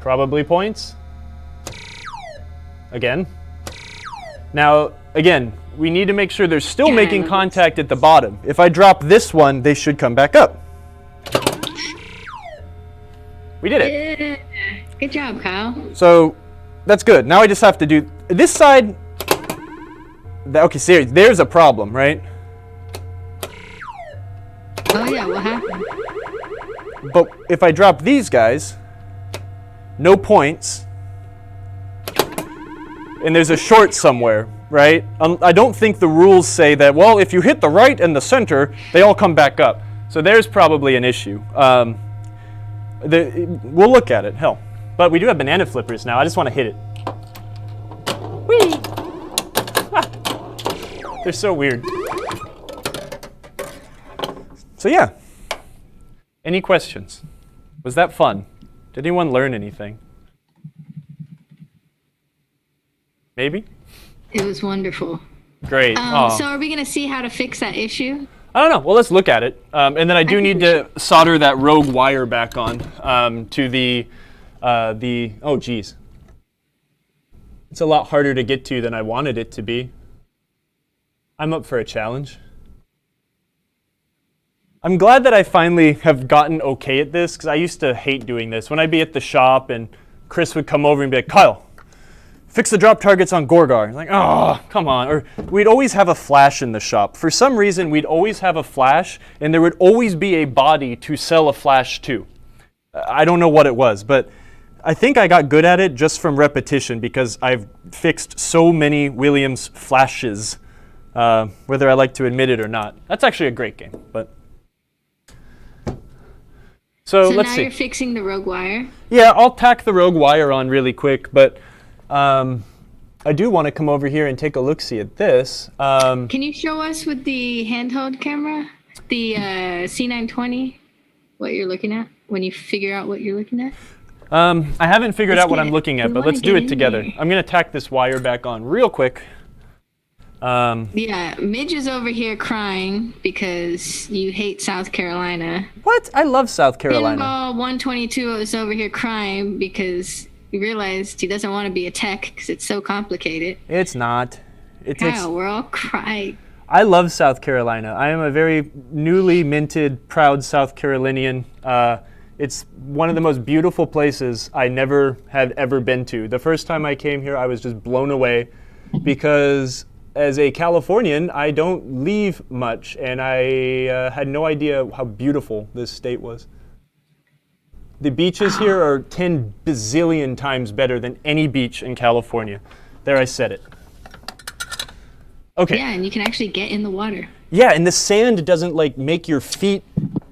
Speaker 1: Probably points. Again. Now, again, we need to make sure they're still making contact at the bottom. If I drop this one, they should come back up. We did it.
Speaker 2: Yeah. Good job, Kyle.
Speaker 1: So that's good. Now I just have to do this side. Okay, seriously, there's a problem, right?
Speaker 2: Oh yeah, what happened?
Speaker 1: But if I drop these guys, no points, and there's a short somewhere, right? I don't think the rules say that, well, if you hit the right and the center, they all come back up. So there's probably an issue. We'll look at it, hell. But we do have banana flippers now. I just want to hit it. Whee! They're so weird. So yeah. Any questions? Was that fun? Did anyone learn anything? Maybe?
Speaker 2: It was wonderful.
Speaker 1: Great.
Speaker 2: So are we going to see how to fix that issue?
Speaker 1: I don't know. Well, let's look at it. And then I do need to solder that rogue wire back on to the oh, geez. It's a lot harder to get to than I wanted it to be. I'm up for a challenge. I'm glad that I finally have gotten okay at this, because I used to hate doing this. When I'd be at the shop and Chris would come over and be like, Kyle, fix the drop targets on Gorgar. Like, oh, come on. Or we'd always have a flash in the shop. For some reason, we'd always have a flash, and there would always be a body to sell a flash to. I don't know what it was, but I think I got good at it just from repetition, because I've fixed so many Williams flashes, whether I like to admit it or not. That's actually a great game, but. So let's
Speaker 2: now
Speaker 1: see.
Speaker 2: You're fixing the rogue wire?
Speaker 1: Yeah, I'll tack the rogue wire on really quick, but I do want to come over here and take a look-see at this.
Speaker 2: Can you show us with the handheld camera, the C920, what you're looking at, when you figure out what you're looking at?
Speaker 1: I haven't figured out what I'm looking at, but let's do it together. I'm going to tack this wire back on real quick.
Speaker 2: Yeah, Midge is over here crying because you hate South Carolina.
Speaker 1: What? I love South Carolina.
Speaker 2: Pinball 122 is over here crying because he realized he doesn't want to be a tech because it's so complicated.
Speaker 1: It's not.
Speaker 2: Kyle, we're all crying.
Speaker 1: I love South Carolina. I am a very newly minted, proud South Carolinian. It's one of the most beautiful places I never had ever been to. The first time I came here, I was just blown away because as a Californian, I don't leave much, and I had no idea how beautiful this state was. The beaches here are 10 bazillion times better than any beach in California. There, I said it. Okay.
Speaker 2: Yeah, and you can actually get in the water.
Speaker 1: Yeah, and the sand doesn't like make your feet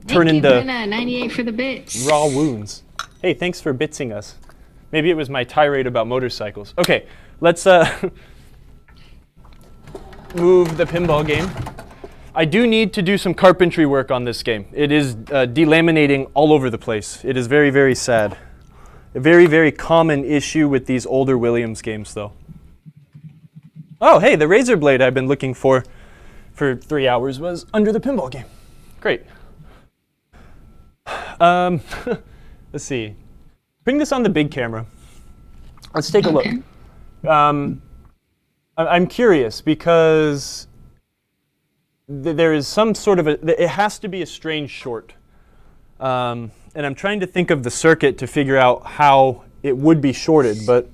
Speaker 1: turn into
Speaker 2: 98 for the bits.
Speaker 1: Raw wounds. Hey, thanks for bitsing us. Maybe it was my tirade about motorcycles. Okay, let's move the pinball game. I do need to do some carpentry work on this game. It is delaminating all over the place. It is very, very sad. A very, very common issue with these older Williams games, though. Oh, hey, the razor blade I've been looking for 3 hours was under the pinball game. Great. Let's see. Bring this on the big camera. Let's take a look. I'm curious because there is some sort of it has to be a strange short. And I'm trying to think of the circuit to figure out how it would be shorted. But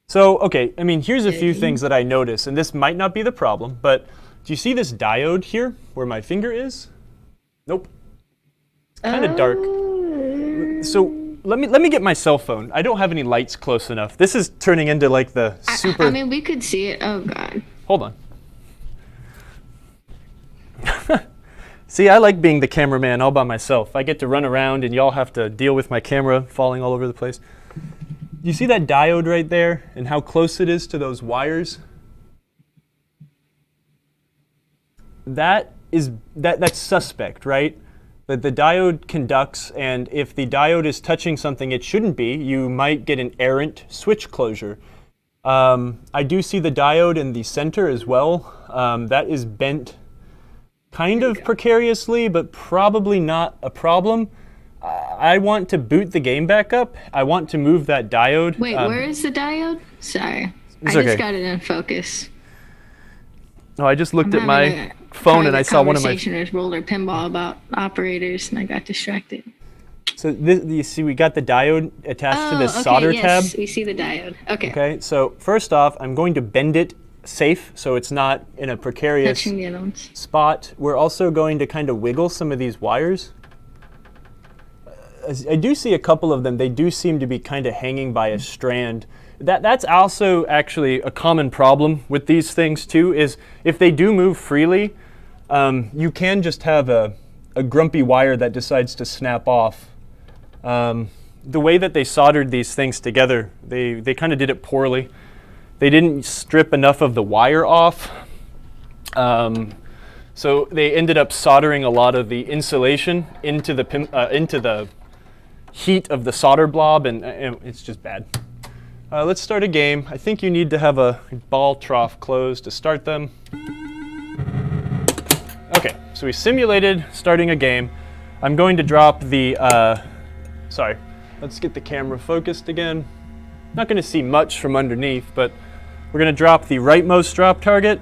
Speaker 1: so, okay, I mean, here's a few things that I notice, and this might not be the problem, but do you see this diode here where my finger is? Nope. It's kind of dark. So let me get my cell phone. I don't have any lights close enough. This is turning into like the super.
Speaker 2: I mean, we could see it. Oh God.
Speaker 1: Hold on. See, I like being the cameraman all by myself. I get to run around and y'all have to deal with my camera falling all over the place. You see that diode right there and how close it is to those wires? That's suspect, right? That the diode conducts, and if the diode is touching something it shouldn't be, you might get an errant switch closure. I do see the diode in the center as well. That is bent kind of precariously, but probably not a problem. I want to boot the game back up. I want to move that diode.
Speaker 2: Wait, where is the diode? Sorry. I
Speaker 1: okay.
Speaker 2: just got it in focus.
Speaker 1: Oh, I just looked at my phone and I saw one of my...
Speaker 2: There's roller pinball about operators and I got distracted.
Speaker 1: So you see we got the diode attached to this solder tab.
Speaker 2: Yes, we see the diode. Okay.
Speaker 1: Okay, so first off, I'm going to bend it safe so it's not in a precarious
Speaker 2: touching the other ones.
Speaker 1: Spot. We're also going to kind of wiggle some of these wires. I do see a couple of them. They do seem to be kind of hanging by a strand. That's also actually a common problem with these things too, is if they do move freely, you can just have a grumpy wire that decides to snap off. The way that they soldered these things together, they kind of did it poorly. They didn't strip enough of the wire off. So they ended up soldering a lot of the insulation into the heat of the solder blob, and it's just bad. Let's start a game. I think you need to have a ball trough closed to start them. Okay, so we simulated starting a game. I'm going to drop the, sorry, let's get the camera focused again. Not going to see much from underneath, but we're going to drop the rightmost drop target.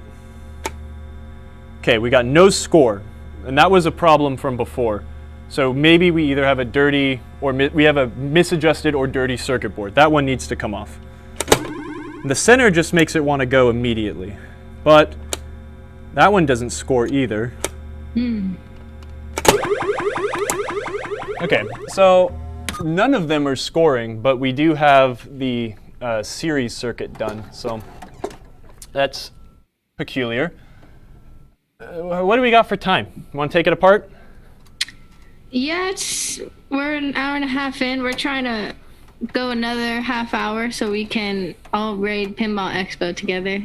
Speaker 1: Okay, we got no score, and that was a problem from before. So maybe we either have a dirty or we have a misadjusted or dirty circuit board. That one needs to come off. The center just makes it want to go immediately, but that one doesn't score either. Okay, so none of them are scoring, but we do have the series circuit done, so that's peculiar. What do we got for time? You want to take it apart?
Speaker 2: Yeah, we're an hour and a half in. We're trying to go another half hour so we can all raid Pinball Expo together.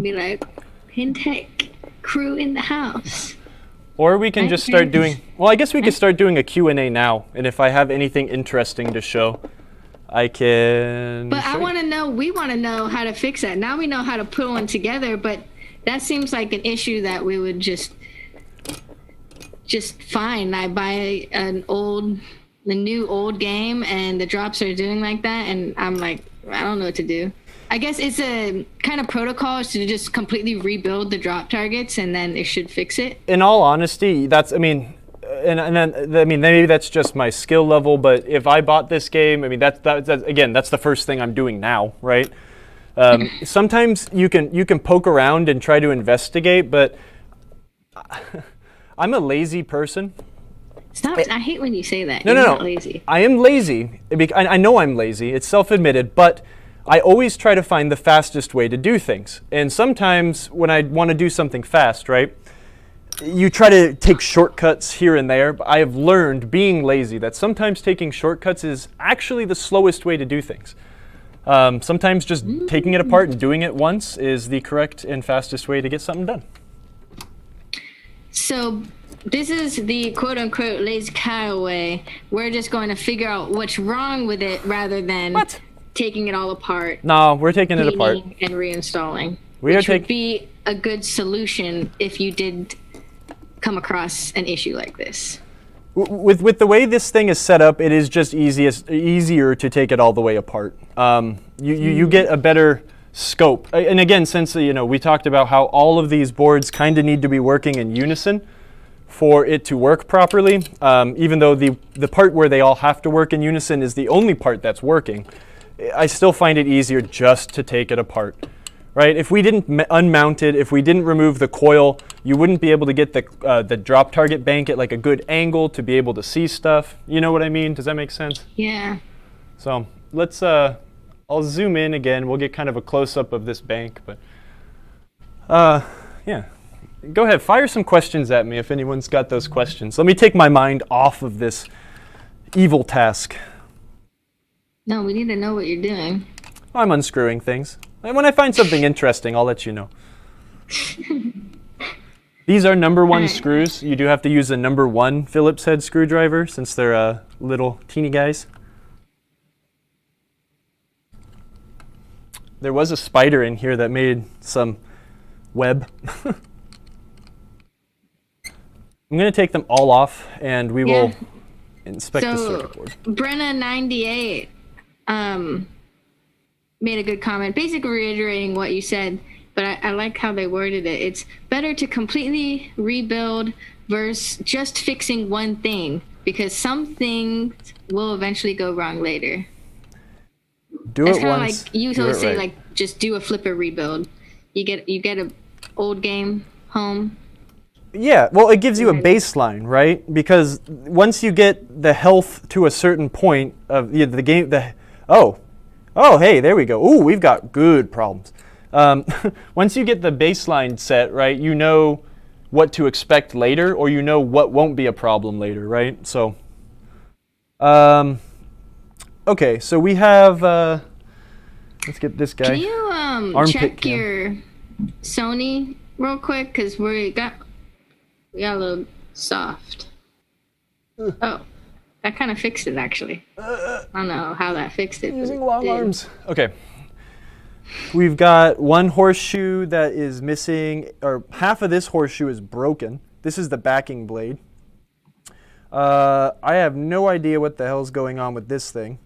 Speaker 2: Be like, PinTech crew in the house.
Speaker 1: Or we can just start doing, well, I guess we could start doing a Q&A now. And if I have anything interesting to show, I can.
Speaker 2: But I want to know, we want to know how to fix that. Now we know how to put one together, but that seems like an issue that we would just fine. I buy the new old game and the drops are doing like that, and I'm like, I don't know what to do. I guess it's a kind of protocol is to just completely rebuild the drop targets and then it should fix it.
Speaker 1: In all honesty, that's, I mean, maybe that's just my skill level, but if I bought this game, I mean, that's again, that's the first thing I'm doing now, right? Sometimes you can poke around and try to investigate, but I'm a lazy person.
Speaker 2: Stop! I hate when you say that.
Speaker 1: No,
Speaker 2: You're
Speaker 1: no,
Speaker 2: not lazy.
Speaker 1: I am lazy. I know I'm lazy. It's self-admitted, but I always try to find the fastest way to do things. And sometimes when I want to do something fast, right, you try to take shortcuts here and there. But I have learned, being lazy, that sometimes taking shortcuts is actually the slowest way to do things. Sometimes just taking it apart and doing it once is the correct and fastest way to get something done.
Speaker 2: So this is the quote-unquote lazy Kyle way. We're just going to figure out what's wrong with it rather than taking it all apart.
Speaker 1: No, we're taking it apart
Speaker 2: and reinstalling.
Speaker 1: Which
Speaker 2: would be a good solution if you did come across an issue like this.
Speaker 1: With the way this thing is set up, it is just easier to take it all the way apart. You get a better scope. And again, since we talked about how all of these boards kind of need to be working in unison for it to work properly, even though the part where they all have to work in unison is the only part that's working, I still find it easier just to take it apart. right? If we didn't unmount it, if we didn't remove the coil, you wouldn't be able to get the drop target bank at like a good angle to be able to see stuff. You know what I mean? Does that make sense?
Speaker 2: Yeah.
Speaker 1: So let's, I'll zoom in again. We'll get kind of a close-up of this bank, but yeah. Go ahead, fire some questions at me if anyone's got those questions. Let me take my mind off of this evil task.
Speaker 2: No, we need to know what you're doing.
Speaker 1: I'm unscrewing things. And when I find something interesting, I'll let you know. These are number 1 screws. You do have to use a number 1 Phillips head screwdriver since they're little teeny guys. There was a spider in here that made some web. I'm going to take them all off, and we will inspect the circuit board.
Speaker 2: Brenna98 made a good comment, basically reiterating what you said, but I like how they worded it. It's better to completely rebuild versus just fixing one thing, because some things will eventually go wrong later.
Speaker 1: Do
Speaker 2: It's
Speaker 1: it
Speaker 2: kind of
Speaker 1: once.
Speaker 2: like you always say,
Speaker 1: right.
Speaker 2: like, just do a flipper rebuild. You get an old game home.
Speaker 1: Yeah, well, it gives you a baseline, right? Because once you get the health to a certain point of the game, hey, there we go. Ooh, we've got good problems. Once you get the baseline set, right, you know what to expect later, or you know what won't be a problem later, right? So, okay, so we have, let's get this guy.
Speaker 2: Can you check your Sony real quick? Because we got a little soft. Oh, that kind of fixed it, actually. I don't know how that fixed it.
Speaker 1: Using long arms. Okay. We've got one horseshoe that is missing, or half of this horseshoe is broken. This is the backing blade. I have no idea what the hell's going on with this thing.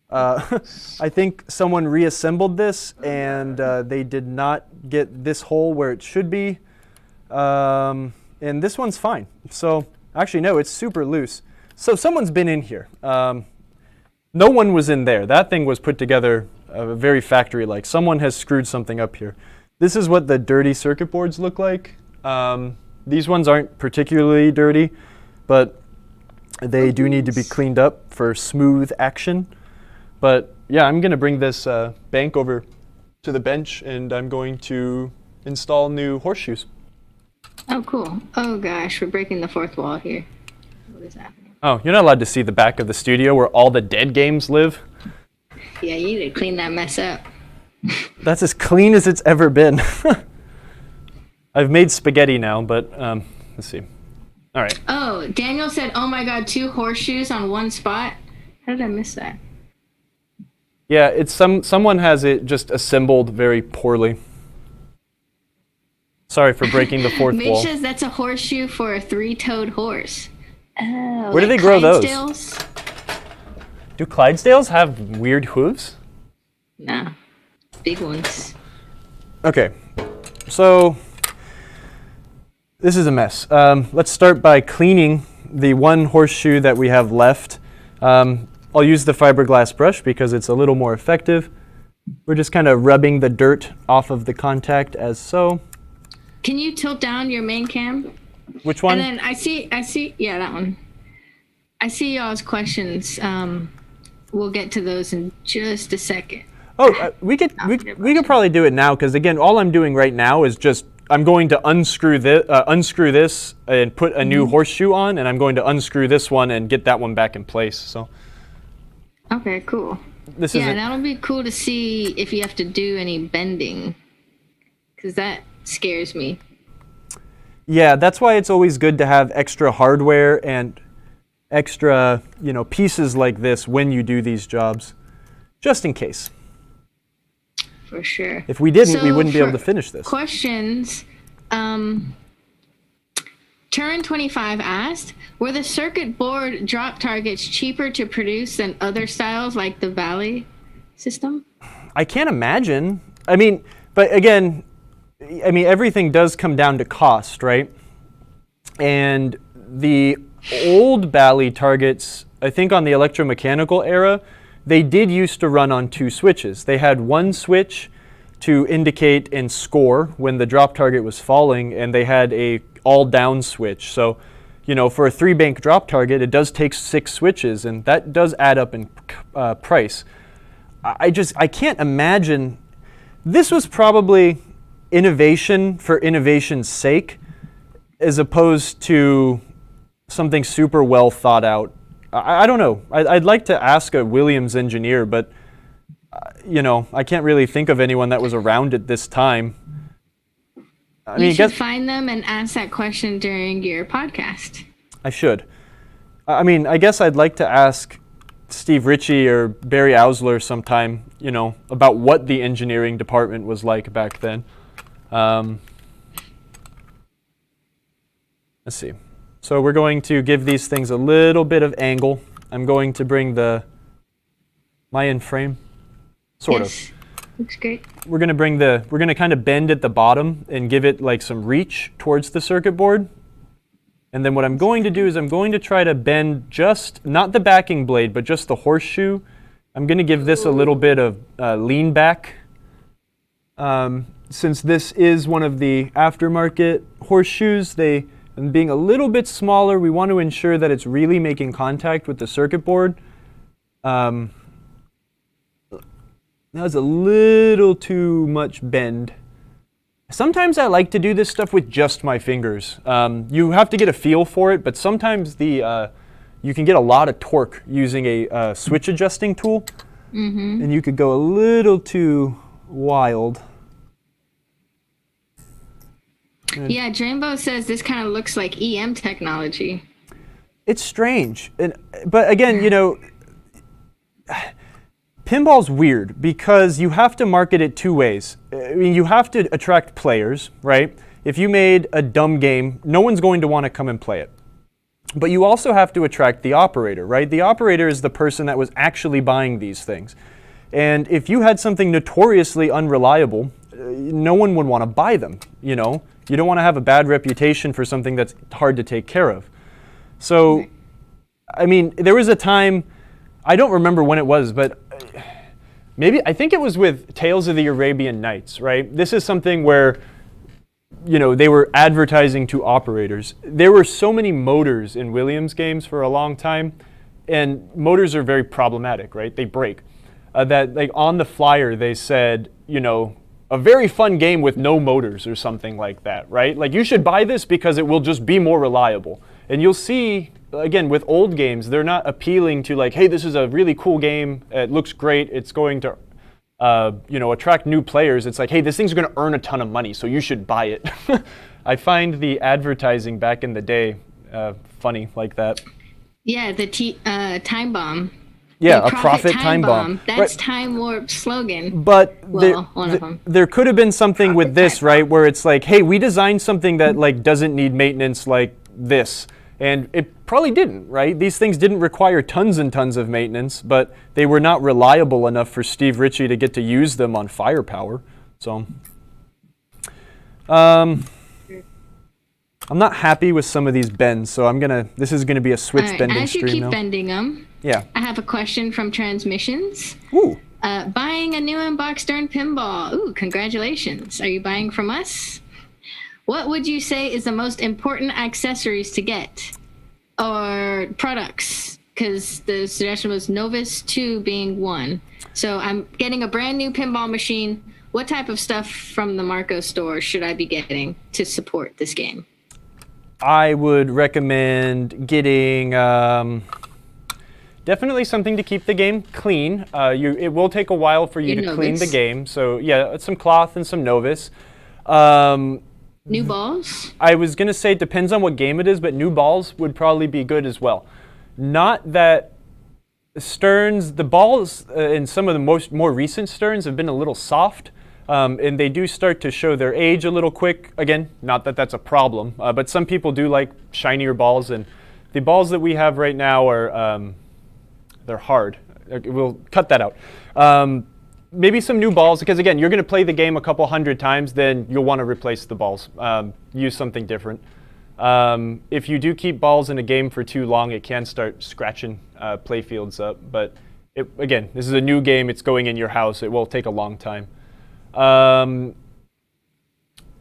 Speaker 1: I think someone reassembled this, and they did not get this hole where it should be. And this one's fine. So actually, no, it's super loose. So someone's been in here. No one was in there. That thing was put together very factory-like. Someone has screwed something up here. This is what the dirty circuit boards look like. These ones aren't particularly dirty, but they do need to be cleaned up for smooth action. But yeah, I'm going to bring this bank over to the bench, and I'm going to install new horseshoes.
Speaker 2: Oh, cool. Oh, gosh, we're breaking the fourth wall here. What is happening?
Speaker 1: Oh, you're not allowed to see the back of the studio where all the dead games live?
Speaker 2: Yeah, you need to clean that mess up.
Speaker 1: That's as clean as it's ever been. I've made spaghetti now, but let's see. All right.
Speaker 2: Oh, Daniel said, oh my God, 2 horseshoes on one spot. How did I miss that?
Speaker 1: Yeah, it's someone has it just assembled very poorly. Sorry for breaking the fourth wall.
Speaker 2: Mitch says that's a horseshoe for a 3-toed horse. Oh,
Speaker 1: Where do they grow those?
Speaker 2: Clydesdales?
Speaker 1: Do Clydesdales have weird hooves?
Speaker 2: No, big ones.
Speaker 1: Okay, so this is a mess. Let's start by cleaning the one horseshoe that we have left. I'll use the fiberglass brush because it's a little more effective. We're just kind of rubbing the dirt off of the contact as so.
Speaker 2: Can you tilt down your main cam?
Speaker 1: Which one?
Speaker 2: And then I see, yeah, that one. I see y'all's questions. We'll get to those in just a second.
Speaker 1: Oh, we could probably do it now because again, all I'm doing right now is just I'm going to unscrew this and put a new horseshoe on, and I'm going to unscrew this one and get that one back in place. So.
Speaker 2: Okay, cool. Yeah, that'll be cool to see if you have to do any bending, because that scares me.
Speaker 1: Yeah, that's why it's always good to have extra hardware and extra, pieces like this when you do these jobs, just in case.
Speaker 2: For sure.
Speaker 1: If we didn't, we wouldn't be able to finish this.
Speaker 2: Questions. Turn25 asked, were the circuit board drop targets cheaper to produce than other styles like the Valley system?
Speaker 1: I can't imagine. But again, everything does come down to cost, right? And the old Bally targets, I think on the electromechanical era, they did used to run on 2 switches. They had one switch to indicate and score when the drop target was falling, and they had a all down switch. So, you know, for a 3-bank drop target, it does take 6 switches, and that does add up in price. I can't imagine. This was probably innovation for innovation's sake, as opposed to something super well thought out. I don't know. I'd like to ask a Williams engineer, but you know, I can't really think of anyone that was around at this time.
Speaker 2: You should find them and ask that question during your podcast.
Speaker 1: I should. I mean, I guess I'd like to ask Steve Ritchie or Barry Ausler sometime, you know, about what the engineering department was like back then. Let's see. So we're going to give these things a little bit of angle. I'm going to bring the Mayan frame, sort of.
Speaker 2: Looks great.
Speaker 1: We're going to kind of bend at the bottom and give it like some reach towards the circuit board. And then what I'm going to do is I'm going to try to bend just, not the backing blade, but just the horseshoe. I'm going to give this a little bit of lean back. Since this is one of the aftermarket horseshoes, and being a little bit smaller, we want to ensure that it's really making contact with the circuit board. That was a little too much bend. Sometimes I like to do this stuff with just my fingers. You have to get a feel for it, but sometimes you can get a lot of torque using a switch adjusting tool, and you could go a little too wild.
Speaker 2: Yeah, Drainbow says this kind of looks like EM technology.
Speaker 1: It's strange, but again, you know, pinball's weird because you have to market it 2 ways. I mean, you have to attract players, right? If you made a dumb game, no one's going to want to come and play it. But you also have to attract the operator, right? The operator is the person that was actually buying these things. And if you had something notoriously unreliable, no one would want to buy them, you know? You don't want to have a bad reputation for something that's hard to take care of. So, I mean, there was a time, I don't remember when it was, but I think it was with Tales of the Arabian Nights, right? This is something where, you know, they were advertising to operators. There were so many motors in Williams games for a long time, and motors are very problematic, right? They break. That, like, on the flyer, they said, you know, a very fun game with no motors or something like that, right? Like, you should buy this because it will just be more reliable. And you'll see, again, with old games, they're not appealing to like, hey, this is a really cool game. It looks great. It's going to, you know, attract new players. It's like, hey, this thing's going to earn a ton of money, so you should buy it. I find the advertising back in the day funny like that.
Speaker 2: Yeah, the time bomb.
Speaker 1: Yeah, a profit time bomb.
Speaker 2: That's right. Time Warp's slogan.
Speaker 1: But
Speaker 2: one of them.
Speaker 1: There could have been something with this, right, where it's like, hey, we designed something that like doesn't need maintenance like this. And it probably didn't, right? These things didn't require tons and tons of maintenance, but they were not reliable enough for Steve Ritchie to get to use them on firepower. So, I'm not happy with some of these bends, so this is gonna be a switch bending stream now.
Speaker 2: As you keep bending them,
Speaker 1: yeah.
Speaker 2: I have a question from Transmissions.
Speaker 1: Ooh.
Speaker 2: Buying a new unboxed Stern pinball. Ooh, congratulations. Are you buying from us? What would you say is the most important accessories to get? Or products? Because the suggestion was Novus 2 being one. So I'm getting a brand new pinball machine. What type of stuff from the Marco store should I be getting to support this game?
Speaker 1: I would recommend getting definitely something to keep the game clean. It will take a while for you to clean the game. So yeah, some cloth and some Novus.
Speaker 2: New balls?
Speaker 1: I was going to say it depends on what game it is, but new balls would probably be good as well. Not that Sterns, the balls in some of the more recent Sterns have been a little soft, and they do start to show their age a little quick. Again, not that that's a problem, but some people do like shinier balls, and the balls that we have right now are they're hard. We'll cut that out. Maybe some new balls, because again, you're going to play the game a couple hundred times, then you'll want to replace the balls. Use something different. If you do keep balls in a game for too long, it can start scratching playfields up. But again, this is a new game. It's going in your house. It will take a long time. And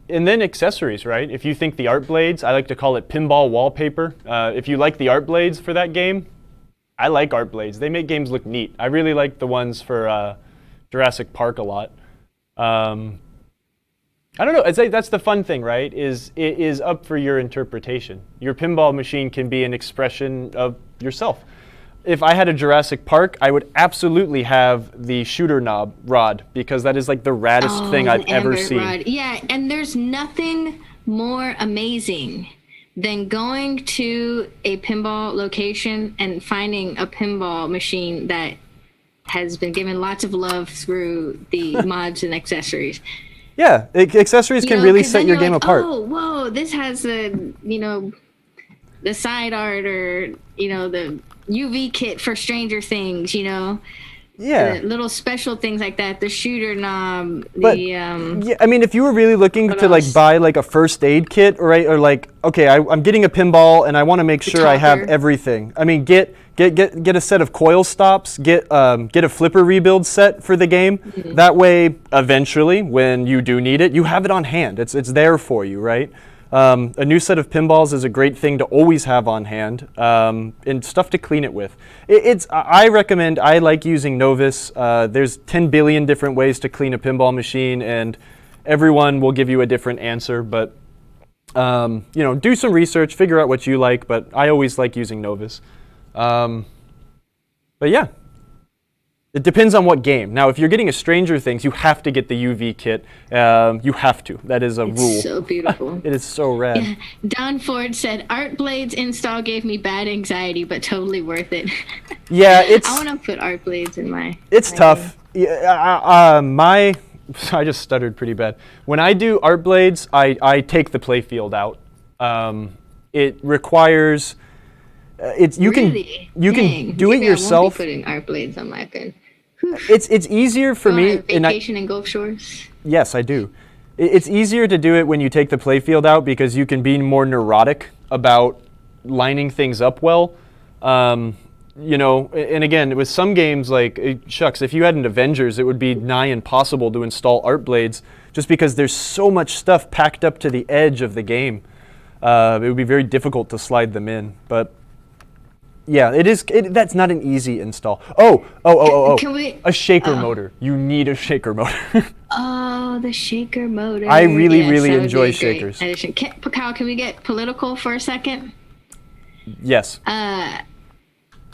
Speaker 1: then accessories, right? If you think the art blades, I like to call it pinball wallpaper. If you like the art blades for that game, I like art blades. They make games look neat. I really like the ones for Jurassic Park a lot. I don't know. I'd say that's the fun thing, right? It is up for your interpretation. Your pinball machine can be an expression of yourself. If I had a Jurassic Park, I would absolutely have the shooter knob rod because that is like the raddest thing I've ever seen.
Speaker 2: Rod. Yeah, and there's nothing more amazing than going to a pinball location and finding a pinball machine that has been given lots of love through the mods and accessories.
Speaker 1: Yeah, accessories can really set your game apart.
Speaker 2: Oh, whoa, this has the side art or, the UV kit for Stranger Things,
Speaker 1: Yeah.
Speaker 2: The little special things like that, the shooter knob,
Speaker 1: yeah, I mean, if you were really looking to like buy like a first aid kit, right, or like, okay, I'm getting a pinball and I want to make sure I have everything. I mean, get a set of coil stops, get a flipper rebuild set for the game. Mm-hmm. That way, eventually, when you do need it, you have it on hand. It's there for you, right? A new set of pinballs is a great thing to always have on hand, and stuff to clean it with. I like using Novus. There's 10 billion different ways to clean a pinball machine, and everyone will give you a different answer, but do some research, figure out what you like, but I always like using Novus. But yeah. It depends on what game. Now, if you're getting a Stranger Things, you have to get the UV kit. You have to. That is a rule.
Speaker 2: It's so beautiful.
Speaker 1: It is so rad.
Speaker 2: Yeah. Don Ford said, Art Blades install gave me bad anxiety, but totally worth it.
Speaker 1: Yeah,
Speaker 2: I want to put Art Blades in my...
Speaker 1: It's tough. Yeah, I just stuttered pretty bad. When I do Art Blades, I take the playfield out. It requires... you can do it yourself.
Speaker 2: I won't be putting Art Blades on my pin.
Speaker 1: It's easier for me.
Speaker 2: Vacation in Gulf Shores?
Speaker 1: Yes, I do. It's easier to do it when you take the playfield out because you can be more neurotic about lining things up well. And again, with some games like, shucks, if you had an Avengers, it would be nigh impossible to install Art Blades just because there's so much stuff packed up to the edge of the game. It would be very difficult to slide them in, but yeah, it is. That's not an easy install. Oh! A shaker motor. You need a shaker motor.
Speaker 2: Oh, the shaker motor.
Speaker 1: I really enjoy shakers.
Speaker 2: Kyle, can we get political for a second?
Speaker 1: Yes.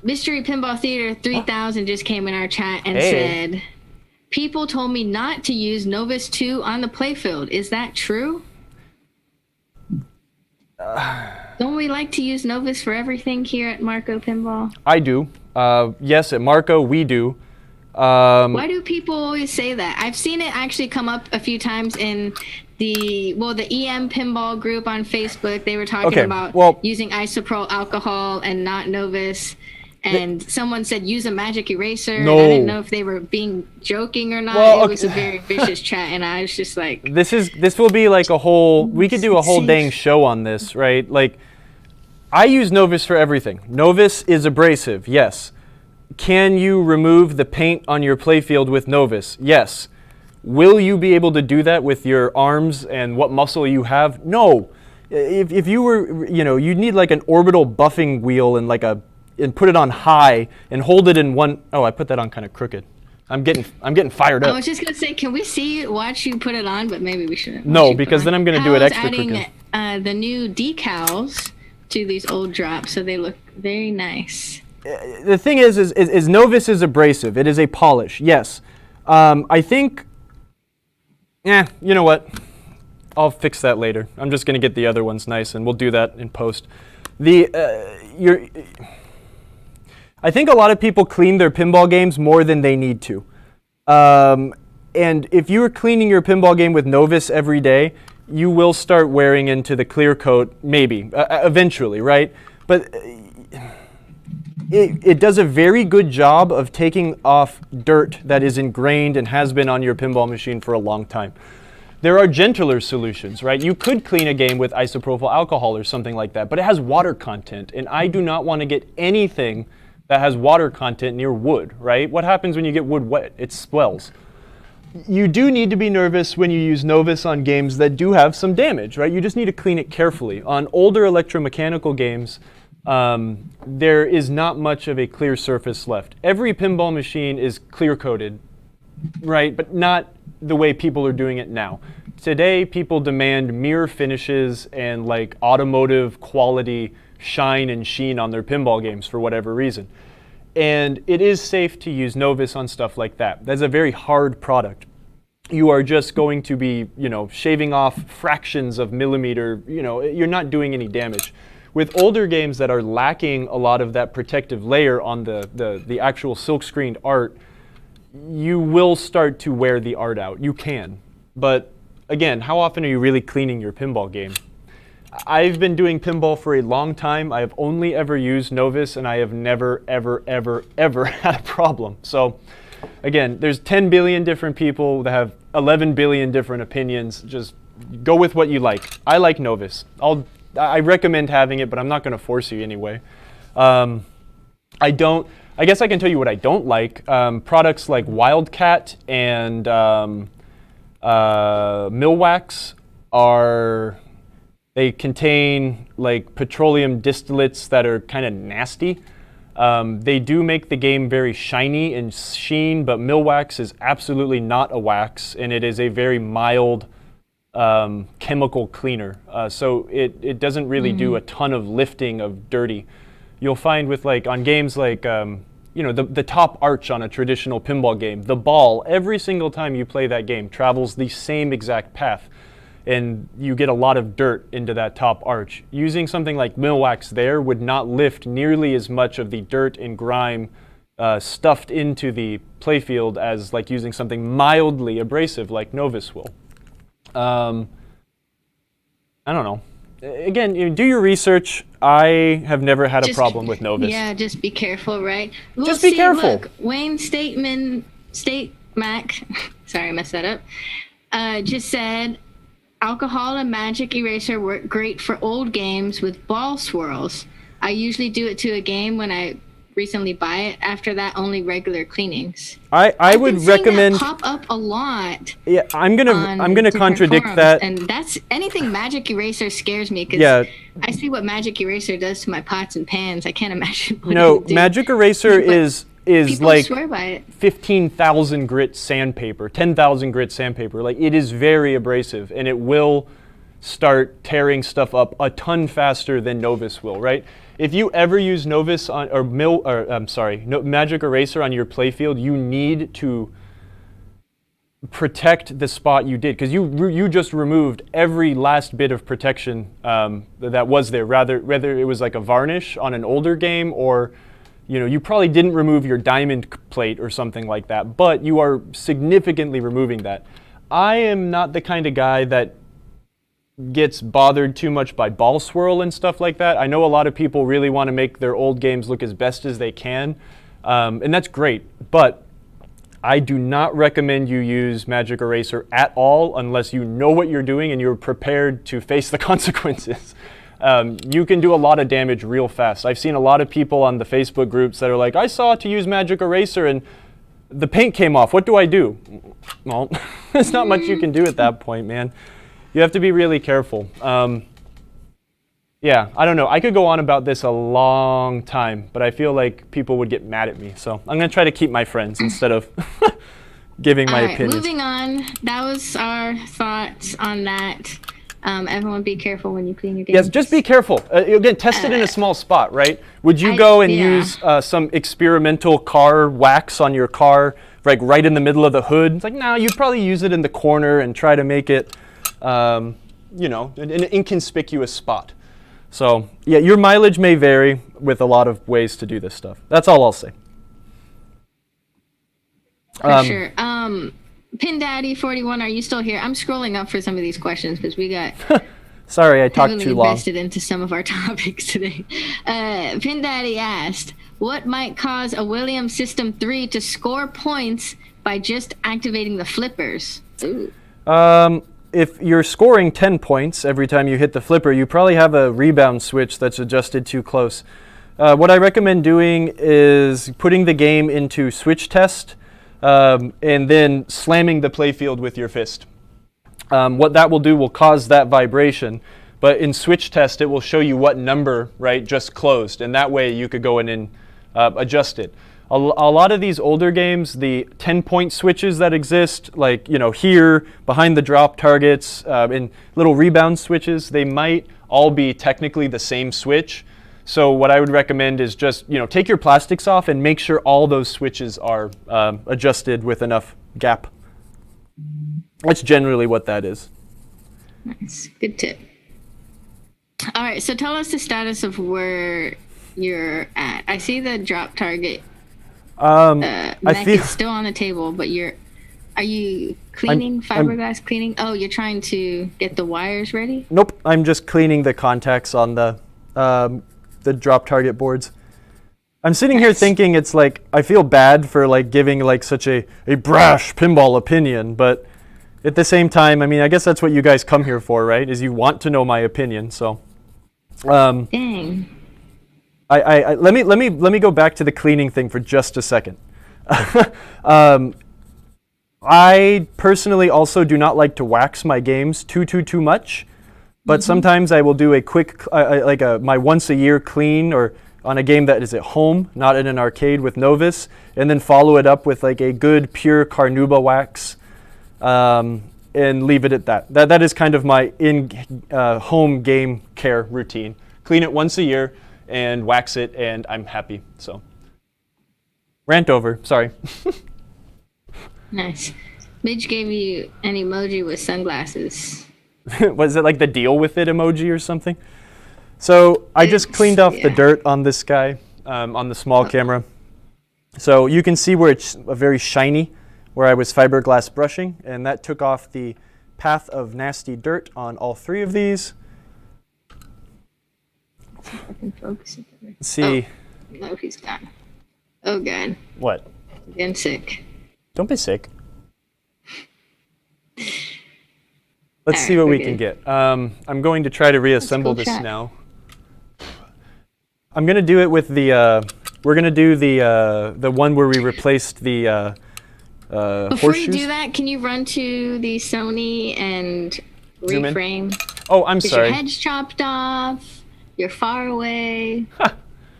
Speaker 2: Mystery Pinball Theater 3000 just came in our chat and said, people told me not to use Novus 2 on the playfield. Is that true? Don't we like to use Novus for everything here at Marco Pinball?
Speaker 1: I do. Yes, at Marco, we do.
Speaker 2: Why do people always say that? I've seen it actually come up a few times in the EM Pinball group on Facebook. They were talking about using isopropyl alcohol and not Novus. And someone said use a magic eraser.
Speaker 1: No.
Speaker 2: And I didn't know if they were being joking or not. It was a very vicious chat, and I was just like...
Speaker 1: This will be like a whole... We could do a whole dang show on this, right? Like, I use Novus for everything. Novus is abrasive, yes. Can you remove the paint on your playfield with Novus? Yes. Will you be able to do that with your arms and what muscle you have? No. If you were, you'd need like an orbital buffing wheel and and put it on high and hold it in one. Oh, I put that on kind of crooked. I'm getting fired up.
Speaker 2: I was just gonna say, can we watch you put it on? But maybe we shouldn't.
Speaker 1: No, because then I'm gonna do it extra crooked.
Speaker 2: The new decals to these old drops, so they look very nice.
Speaker 1: The thing is Novus is abrasive. It is a polish. Yes, I think. Yeah, you know what? I'll fix that later. I'm just gonna get the other ones nice, and we'll do that in post. I think a lot of people clean their pinball games more than they need to. And if you are cleaning your pinball game with Novus every day, you will start wearing into the clear coat, maybe, eventually, right? But it does a very good job of taking off dirt that is ingrained and has been on your pinball machine for a long time. There are gentler solutions, right? You could clean a game with isopropyl alcohol or something like that, but it has water content, and I do not want to get anything that has water content near wood, right? What happens when you get wood wet? It swells. you do need to be nervous when you use Novus on games that do have some damage, right? You just need to clean it carefully. On older electromechanical games, there is not much of a clear surface left. Every pinball machine is clear-coated, right? But not the way people are doing it now. Today, people demand mirror finishes and like automotive quality shine and sheen on their pinball games for whatever reason. And it is safe to use Novus on stuff like that. That's a very hard product. You are just going to be, shaving off fractions of millimeter, you're not doing any damage. With older games that are lacking a lot of that protective layer on the actual silk-screened art, you will start to wear the art out. You can. But again, how often are you really cleaning your pinball game? I've been doing pinball for a long time. I have only ever used Novus, and I have never, ever, ever, ever had a problem. So again, there's 10 billion different people that have 11 billion different opinions. Just go with what you like. I like Novus. I recommend having it, but I'm not going to force you anyway. I guess I can tell you what I don't like. Products like Wildcat and Millwax they contain like petroleum distillates that are kind of nasty. They do make the game very shiny and sheen, but Millwax is absolutely not a wax, and it is a very mild chemical cleaner. So it doesn't really do a ton of lifting of dirty. You'll find with on games like the top arch on a traditional pinball game, the ball every single time you play that game travels the same exact path, and you get a lot of dirt into that top arch. Using something like Millwax there would not lift nearly as much of the dirt and grime stuffed into the playfield as like using something mildly abrasive like Novus will. I don't know. Again, do your recheck. I have never had a problem with Novus.
Speaker 2: Yeah, just be careful, right?
Speaker 1: Just be careful.
Speaker 2: Look, Wayne State Mac, sorry I messed that up, just said, alcohol and magic eraser work great for old games with ball swirls. I usually do it to a game when I recently buy it. After that, only regular cleanings.
Speaker 1: I would recommend
Speaker 2: that pop up a lot.
Speaker 1: Yeah, I'm gonna contradict
Speaker 2: forums,
Speaker 1: that.
Speaker 2: And that's anything magic eraser scares me because I see what magic eraser does to my pots and pans. I can't imagine what it would do.
Speaker 1: Magic eraser is like
Speaker 2: swear by it.
Speaker 1: 15,000 grit sandpaper, 10,000 grit sandpaper. Like it is very abrasive, and it will start tearing stuff up a ton faster than Novus will, right? If you ever use Novus Magic Eraser on your playfield, you need to protect the spot you did, because you just removed every last bit of protection that was there. Whether it was like a varnish on an older game, or you probably didn't remove your diamond plate or something like that, but you are significantly removing that. I am not the kind of guy that gets bothered too much by ball swirl and stuff like that. I know a lot of people really want to make their old games look as best as they can, and that's great, but I do not recommend you use Magic Eraser at all unless you know what you're doing and you're prepared to face the consequences. You can do a lot of damage real fast. I've seen a lot of people on the Facebook groups that are like, I saw to use Magic Eraser and the paint came off. What do I do? Well, there's not much you can do at that point, man. You have to be really careful. Yeah, I don't know. I could go on about this a long time, but I feel like people would get mad at me. So I'm going to try to keep my friends instead of giving my opinions.
Speaker 2: Moving on. That was our thoughts on that. Everyone be careful when you clean your games.
Speaker 1: Yes, just be careful. Again, test it in a small spot, right? Would you go and use some experimental car wax on your car, like right in the middle of the hood? It's like, no, you'd probably use it in the corner and try to make it an inconspicuous spot. So yeah, your mileage may vary with a lot of ways to do this stuff. That's all I'll say.
Speaker 2: For sure. Pin Daddy 41, are you still here? I'm scrolling up for some of these questions because we got
Speaker 1: sorry, I talked too long.
Speaker 2: Invested into some of our topics today. Pin Daddy asked, what might cause a Williams System 3 to score points by just activating the flippers? Ooh.
Speaker 1: If you're scoring 10 points every time you hit the flipper, you probably have a rebound switch that's adjusted too close. What I recommend doing is putting the game into switch test. and then slamming the playfield with your fist. What that will do will cause that vibration, but in switch test it will show you what number, right, just closed, and that way you could go in and adjust it. A lot of these older games, the 10-point switches that exist, like here behind the drop targets, and little rebound switches, they might all be technically the same switch. So what I would recommend is just take your plastics off and make sure all those switches are adjusted with enough gap. That's generally what that is.
Speaker 2: Nice, good tip. All right, so tell us the status of where you're at. I see the drop target. Neck is still on the table, but are you cleaning, fiberglass cleaning? Oh, you're trying to get the wires ready?
Speaker 1: Nope, I'm just cleaning the contacts on the drop target boards. I'm sitting here thinking it's like, I feel bad for like giving like such a brash pinball opinion, but at the same time, I mean, I guess that's what you guys come here for, right? Is you want to know my opinion, so.
Speaker 2: Dang.
Speaker 1: Let me go back to the cleaning thing for just a second. I personally also do not like to wax my games too much, but sometimes I will do a quick my once a year clean or on a game that is at home, not in an arcade with Novus, and then follow it up with like a good pure Carnauba wax, and leave it at that. That is kind of my home game care routine. Clean it once a year and wax it, and I'm happy. So, rant over. Sorry.
Speaker 2: Nice. Midge gave you an emoji with sunglasses.
Speaker 1: Was it like the deal with it emoji or something? So I just cleaned off the dirt on this guy on the small camera. So you can see where it's very shiny, where I was fiberglass brushing, and that took off the path of nasty dirt on all three of these.
Speaker 2: I can focus it.
Speaker 1: Let's see.
Speaker 2: Oh, no, he's gone. Oh, God.
Speaker 1: What?
Speaker 2: I'm getting sick.
Speaker 1: Don't be sick. Let's see what we can get. I'm going to try to reassemble this now. I'm going to do it with the, we're going to do the one where we replaced the
Speaker 2: Before
Speaker 1: horseshoes.
Speaker 2: you do that, can you run to the Sony and reframe?
Speaker 1: Oh, I'm sorry.
Speaker 2: Your head's chopped off. You're far away.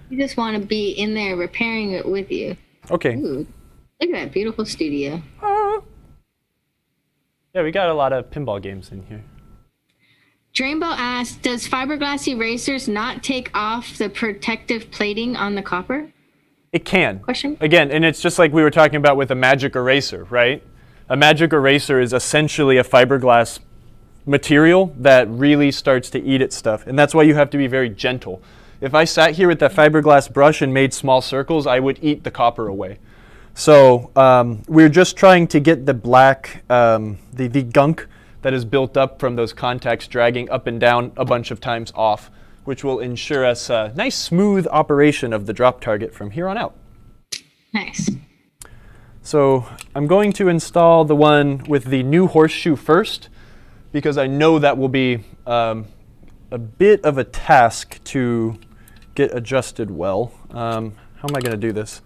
Speaker 2: You just want to be in there repairing it with you.
Speaker 1: Okay.
Speaker 2: Ooh, look at that beautiful studio.
Speaker 1: Yeah, we got a lot of pinball games in here.
Speaker 2: Drainbow asked, does fiberglass erasers not take off the protective plating on the copper?
Speaker 1: It can.
Speaker 2: Question?
Speaker 1: Again, and it's just like we were talking about with a magic eraser, right? A magic eraser is essentially a fiberglass material that really starts to eat at stuff. And that's why you have to be very gentle. If I sat here with that fiberglass brush and made small circles, I would eat the copper away. So we're just trying to get the black, the gunk that is built up from those contacts dragging up and down a bunch of times off, which will ensure us a nice smooth operation of the drop target from here on out.
Speaker 2: Nice.
Speaker 1: So I'm going to install the one with the new horseshoe first, because I know that will be a bit of a task to get adjusted well. How am I going to do this?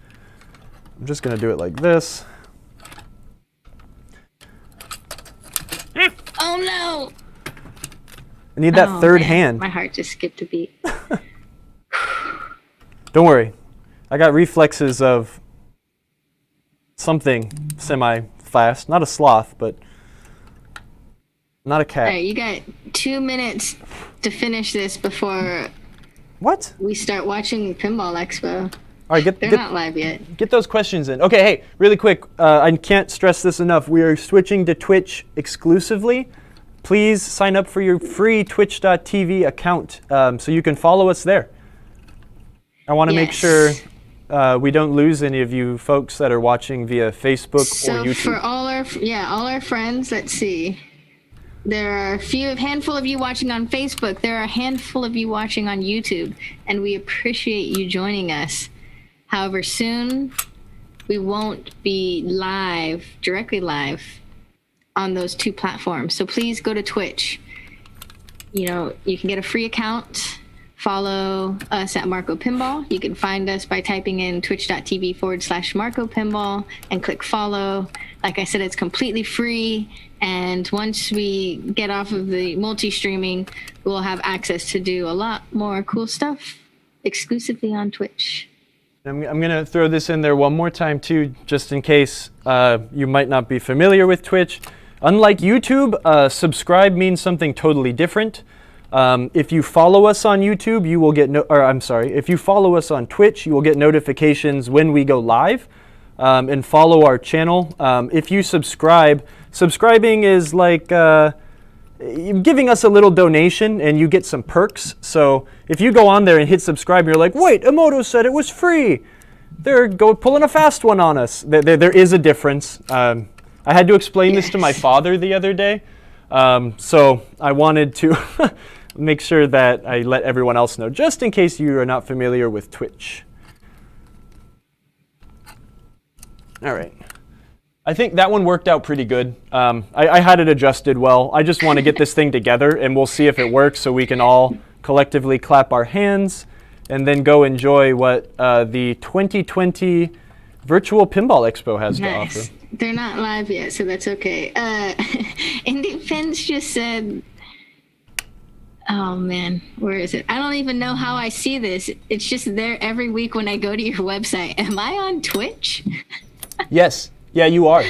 Speaker 1: I'm just going to do it like this.
Speaker 2: Oh no!
Speaker 1: I need that third hand.
Speaker 2: My heart just skipped a beat.
Speaker 1: Don't worry. I got reflexes of something semi-fast. Not a sloth, but not a cat.
Speaker 2: All right, you got 2 minutes to finish this before
Speaker 1: What?
Speaker 2: we start watching Pinball Expo.
Speaker 1: All right,
Speaker 2: They're not live yet.
Speaker 1: Get those questions in. Okay, hey, really quick. I can't stress this enough. We are switching to Twitch exclusively. Please sign up for your free twitch.tv account so you can follow us there. I want to make sure we don't lose any of you folks that are watching via Facebook or YouTube.
Speaker 2: So for all our friends, let's see. There are a handful of you watching on Facebook. There are a handful of you watching on YouTube, and we appreciate you joining us. However, soon we won't be directly live on those two platforms. So please go to Twitch. You know, you can get a free account follow us at Marco Pinball. You can find us by typing in twitch.tv/Marco Pinball and click follow. Like I said, it's completely free. And once we get off of the multi-streaming, we'll have access to do a lot more cool stuff exclusively on Twitch.
Speaker 1: I'm going to throw this in there one more time too, just in case you might not be familiar with Twitch. Unlike YouTube, subscribe means something totally different. If you follow us on YouTube, you will get if you follow us on Twitch, you will get notifications when we go live, and follow our channel. If you subscribing is like giving us a little donation and you get some perks. So if you go on there and hit subscribe, you're like, wait, Emoto said it was free. They're pulling a fast one on us. There is a difference. I had to explain this to my father the other day. So I wanted to make sure that I let everyone else know, just in case you are not familiar with Twitch. All right. I think that one worked out pretty good. I had it adjusted well. I just want to get this thing together, and we'll see if it works so we can all collectively clap our hands and then go enjoy what the 2020 Virtual Pinball Expo has to offer.
Speaker 2: They're not live yet, so that's okay. Indie Pins just said, oh man, where is it? I don't even know how I see this. It's just there every week when I go to your website. Am I on Twitch?
Speaker 1: Yes. Yeah, you are.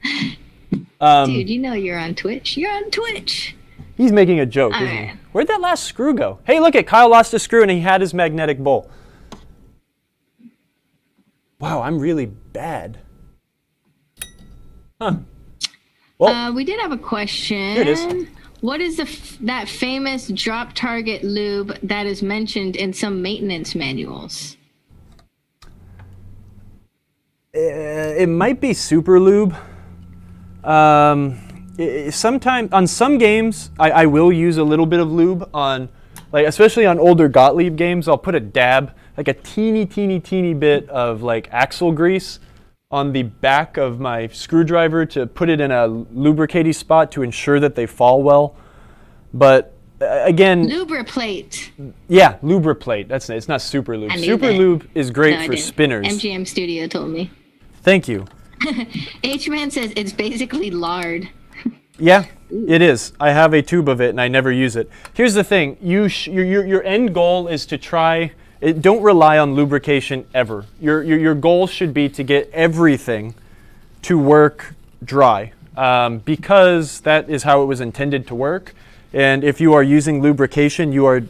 Speaker 2: Dude, you know you're on Twitch. You're on Twitch.
Speaker 1: He's making a joke, isn't he? Where'd that last screw go? Hey, look it. Kyle lost a screw and he had his magnetic bowl. Wow, I'm really bad. Huh. Well,
Speaker 2: we did have a question.
Speaker 1: Here it is.
Speaker 2: What is that famous drop target lube that is mentioned in some maintenance manuals?
Speaker 1: It might be Super Lube. Sometimes on some games, I will use a little bit of lube on, like especially on older Gottlieb games. I'll put a dab, like a teeny bit of like axle grease on the back of my screwdriver to put it in a lubricating spot to ensure that they fall well. But again,
Speaker 2: Lubriplate.
Speaker 1: Yeah, Lubriplate. That's it. It's not Super Lube. Super Lube is great for spinners.
Speaker 2: MGM Studio told me.
Speaker 1: Thank you.
Speaker 2: H-Man says it's basically lard.
Speaker 1: Yeah, it is. I have a tube of it and I never use it. Here's the thing. Your end goal is to try. Don't rely on lubrication ever. Your goal should be to get everything to work dry, because that is how it was intended to work. And if you are using lubrication, you are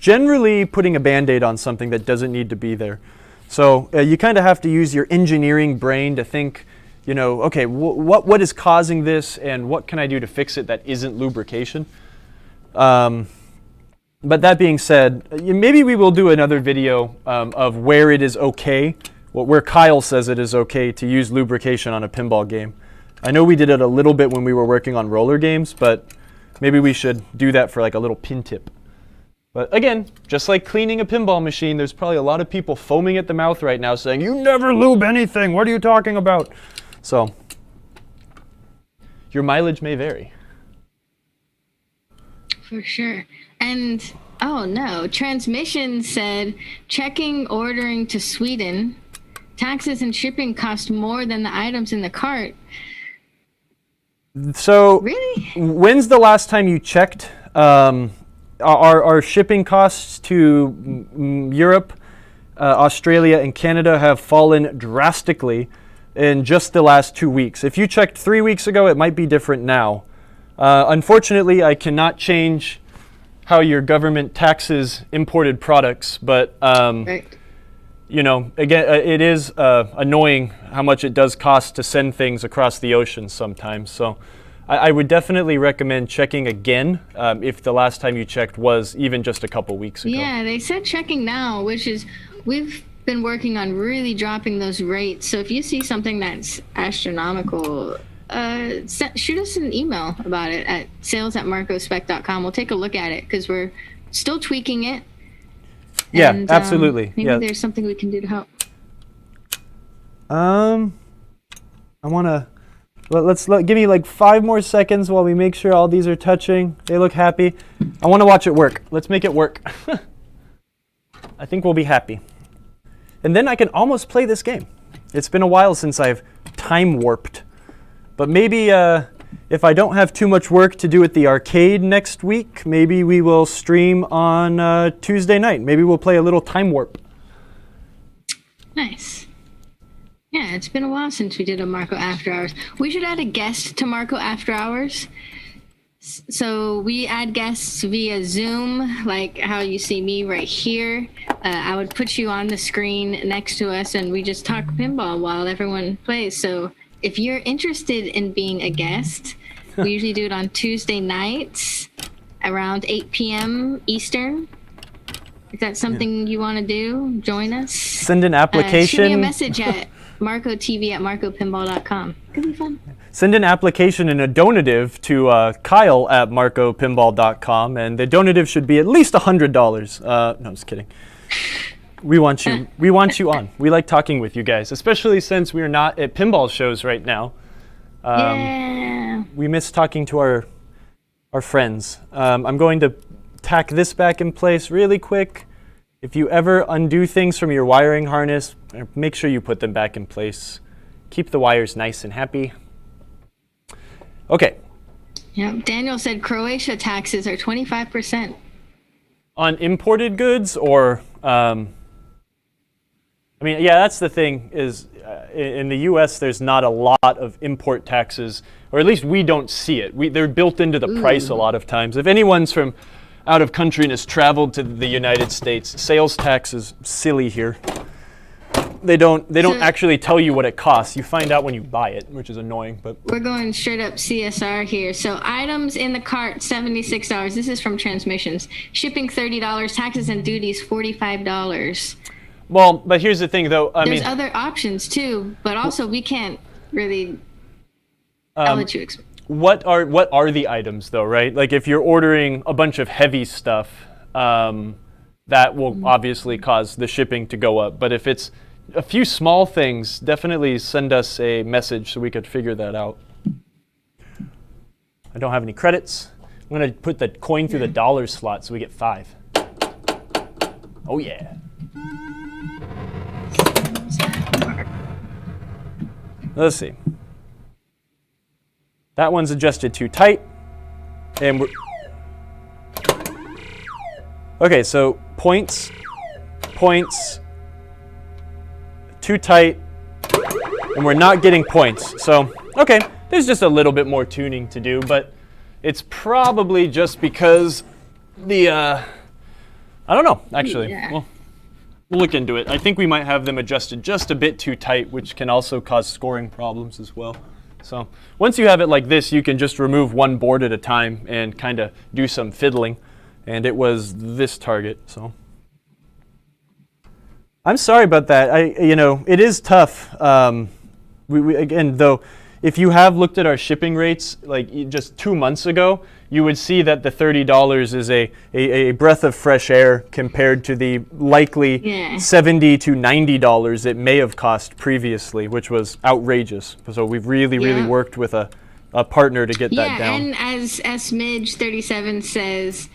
Speaker 1: generally putting a Band-Aid on something that doesn't need to be there. So you kind of have to use your engineering brain to think, you know, okay, what is causing this and what can I do to fix it that isn't lubrication? But that being said, maybe we will do another video of where it is okay, where Kyle says it is okay to use lubrication on a pinball game. I know we did it a little bit when we were working on roller games, but maybe we should do that for like a little pin tip. But again, just like cleaning a pinball machine, there's probably a lot of people foaming at the mouth right now saying, you never lube anything, what are you talking about? So, your mileage may vary.
Speaker 2: For sure. And, oh no, Transmission said, checking ordering to Sweden, taxes and shipping cost more than the items in the cart.
Speaker 1: So,
Speaker 2: really?
Speaker 1: When's the last time you checked? Our shipping costs to Europe, Australia, and Canada have fallen drastically in just the last 2 weeks. If you checked 3 weeks ago, it might be different now. Unfortunately, I cannot change how your government taxes imported products, but
Speaker 2: Right.
Speaker 1: you know, again, it is annoying how much it does cost to send things across the ocean sometimes. So I would definitely recommend checking again if the last time you checked was even just a couple weeks ago.
Speaker 2: Yeah, they said checking now, which is, we've been working on really dropping those rates. So if you see something that's astronomical, shoot us an email about it at sales@marcospec.com. We'll take a look at it because we're still tweaking it.
Speaker 1: Yeah,
Speaker 2: and,
Speaker 1: absolutely.
Speaker 2: Maybe there's something we can do to help.
Speaker 1: I want to, give me like 5 more seconds while we make sure all these are touching. They look happy. I want to watch it work. Let's make it work. I think we'll be happy. And then I can almost play this game. It's been a while since I've time warped. But maybe if I don't have too much work to do at the arcade next week, maybe we will stream on Tuesday night. Maybe we'll play a little time warp.
Speaker 2: Nice. Yeah, it's been a while since we did a Marco After Hours. We should add a guest to Marco After Hours. So we add guests via Zoom, like how you see me right here. I would put you on the screen next to us, and we just talk pinball while everyone plays. So if you're interested in being a guest, we usually do it on Tuesday nights around 8 p.m. Eastern. Is that something you want to do? Join us.
Speaker 1: Send an application.
Speaker 2: Shoot me a message at marcotv@marcopinball.com. Could be fun.
Speaker 1: Send an application and a donative to Kyle at marcopinball.com, and the donative should be at least $100. No, I'm just kidding. We want you. We want you on. We like talking with you guys, especially since we are not at pinball shows right now.
Speaker 2: Yeah.
Speaker 1: We miss talking to our friends. I'm going to tack this back in place really quick. If you ever undo things from your wiring harness, make sure you put them back in place. Keep the wires nice and happy. Okay.
Speaker 2: Yep. Daniel said Croatia taxes are 25%.
Speaker 1: On imported goods, or I mean, yeah, that's the thing is in the U.S. there's not a lot of import taxes, or at least we don't see it. They're built into the price a lot of times. If anyone's from out of country and has traveled to the United States, sales tax is silly here. They don't actually tell you what it costs. You find out when you buy it, which is annoying. But
Speaker 2: we're going straight up CSR here. So items in the cart, $76. This is from Transmissions. Shipping $30. Taxes and duties $45.
Speaker 1: Well, but here's the thing, though.
Speaker 2: There's other options too, but also we can't really. I'll let you explain.
Speaker 1: What are the items though, right? Like if you're ordering a bunch of heavy stuff, that will obviously cause the shipping to go up. But if it's a few small things, definitely send us a message so we could figure that out. I don't have any credits. I'm gonna put the coin through the dollar slot so we get 5. Oh yeah. Let's see. That one's adjusted too tight, and we're okay. So points, too tight, and we're not getting points. So okay, there's just a little bit more tuning to do, but it's probably just because the I don't know actually.
Speaker 2: Yeah.
Speaker 1: Well, we'll look into it. I think we might have them adjusted just a bit too tight, which can also cause scoring problems as well. So once you have it like this, you can just remove one board at a time and kind of do some fiddling. And it was this target, so. I'm sorry about that. It is tough. Again, though, if you have looked at our shipping rates, like just 2 months ago, you would see that the $30 is a breath of fresh air compared to the likely $70 to $90 it may have cost previously, which was outrageous. So we've really worked with a partner to get that down.
Speaker 2: Yeah, and as Smidge37 says,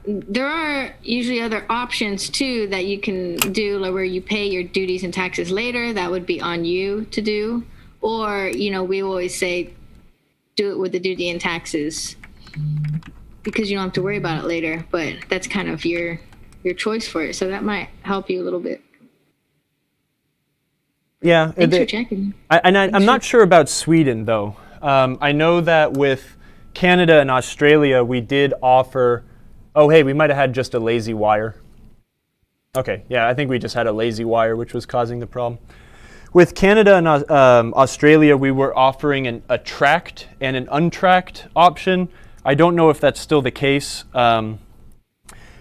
Speaker 2: there are usually other options too that you can do, like where you pay your duties and taxes later. That would be on you to do. Or, we always say, do it with the duty and taxes because you don't have to worry about it later. But that's kind of your choice for it. So that might help you a little bit.
Speaker 1: Yeah.
Speaker 2: Thanks for checking.
Speaker 1: I'm not sure about Sweden, though. I know that with Canada and Australia, we did offer, we might have had just a lazy wire. Okay, yeah, I think we just had a lazy wire, which was causing the problem. With Canada and Australia, we were offering a tracked and an untracked option. I don't know if that's still the case.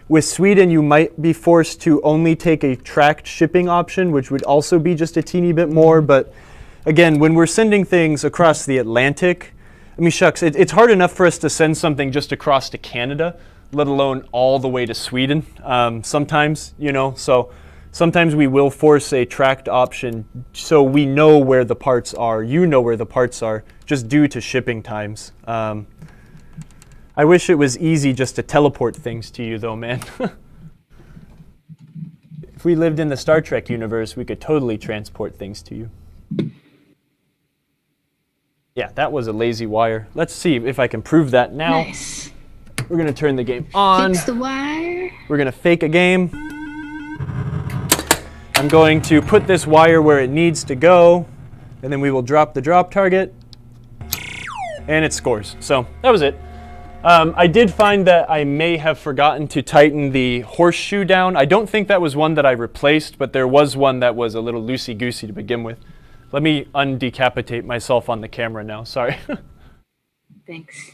Speaker 1: With Sweden, you might be forced to only take a tracked shipping option, which would also be just a teeny bit more. But again, when we're sending things across the Atlantic, I mean, shucks, it's hard enough for us to send something just across to Canada, let alone all the way to Sweden sometimes, so sometimes we will force a tracked option so we know where the parts are, where the parts are, just due to shipping times. I wish it was easy just to teleport things to you though, man. If we lived in the Star Trek universe, we could totally transport things to you. Yeah, that was a lazy wire. Let's see if I can prove that now.
Speaker 2: Nice.
Speaker 1: We're going to turn the game on.
Speaker 2: Fix the wire.
Speaker 1: We're going to fake a game. I'm going to put this wire where it needs to go, and then we will drop the drop target, and it scores. So that was it. I did find that I may have forgotten to tighten the horseshoe down. I don't think that was one that I replaced, but there was one that was a little loosey-goosey to begin with. Let me undecapitate myself on the camera now. Sorry.
Speaker 2: Thanks.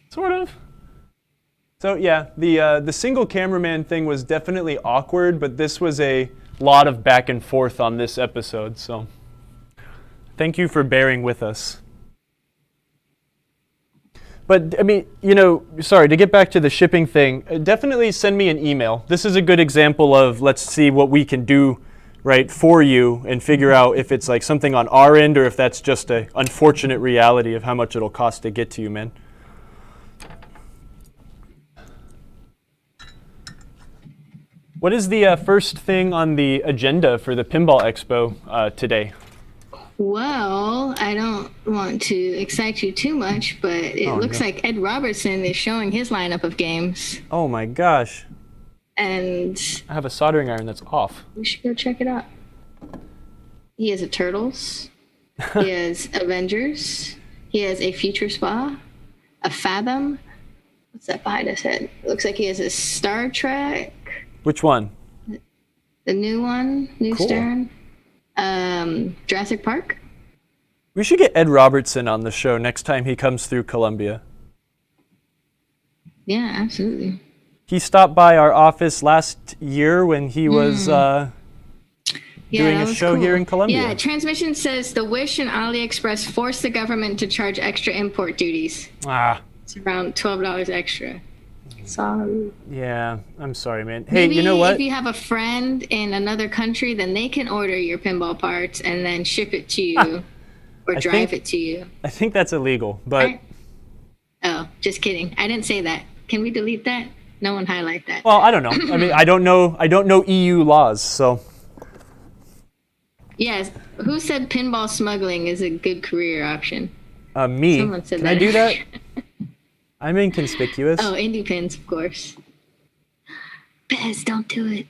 Speaker 1: Sort of. So yeah, the single cameraman thing was definitely awkward, but this was a lot of back and forth on this episode. So thank you for bearing with us. But I mean, you know, sorry, to get back to the shipping thing, definitely send me an email. This is a good example of let's see what we can do right for you and figure out if it's like something on our end or if that's just a unfortunate reality of how much it'll cost to get to you, man. What is the first thing on the agenda for the Pinball Expo today?
Speaker 2: Well, I don't want to excite you too much, but it looks like Ed Robertson is showing his lineup of games.
Speaker 1: Oh my gosh.
Speaker 2: And
Speaker 1: I have a soldering iron that's off.
Speaker 2: we should go check it out. He has a Turtles. He has Avengers. He has a Future Spa. A Fathom. What's that behind his head? It looks like he has a Star Trek.
Speaker 1: Which one?
Speaker 2: The new one. New
Speaker 1: Cool.
Speaker 2: Stern. Jurassic Park.
Speaker 1: We should get Ed Robertson on the show next time he comes through Columbia.
Speaker 2: Yeah, absolutely.
Speaker 1: He stopped by our office last year when he was doing
Speaker 2: that
Speaker 1: a
Speaker 2: was
Speaker 1: show
Speaker 2: cool.
Speaker 1: here in Columbia.
Speaker 2: Yeah, transmission says the Wish and AliExpress forced the government to charge extra import duties.
Speaker 1: Ah,
Speaker 2: It's around $12 extra. Sorry.
Speaker 1: yeah, I'm sorry, man. Hey,
Speaker 2: Maybe
Speaker 1: you know what?
Speaker 2: if you have a friend in another country, then they can order your pinball parts and then ship it to you or drive it to you.
Speaker 1: I think that's illegal, but
Speaker 2: Oh, just kidding. I didn't say that. Can we delete that? No one highlight that.
Speaker 1: well, I don't know. I mean, I don't know EU laws, so
Speaker 2: Yes. Who said pinball smuggling is a good career option?
Speaker 1: me.
Speaker 2: Someone said
Speaker 1: Can
Speaker 2: that.
Speaker 1: I do that? I'm inconspicuous.
Speaker 2: Oh, indie pins, of course. Bez, don't do it.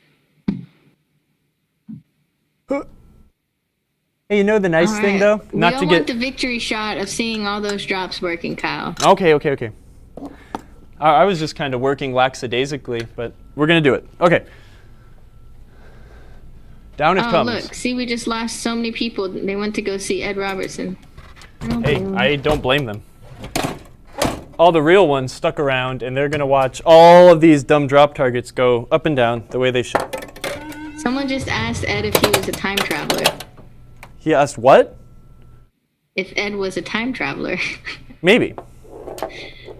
Speaker 1: Hey, you know the nice thing though,
Speaker 2: We all want the victory shot of seeing all those drops working, Kyle.
Speaker 1: Okay. I was just kind of working lackadaisically, but we're gonna do it. Okay. Down it comes.
Speaker 2: Look, see, we just lost so many people. They went to go see Ed Robertson.
Speaker 1: Hey, I don't blame them. All the real ones stuck around, and they're gonna watch all of these dumb drop targets go up and down the way they should.
Speaker 2: Someone just asked Ed if he was a time traveler.
Speaker 1: He asked what?
Speaker 2: If Ed was a time traveler.
Speaker 1: Maybe.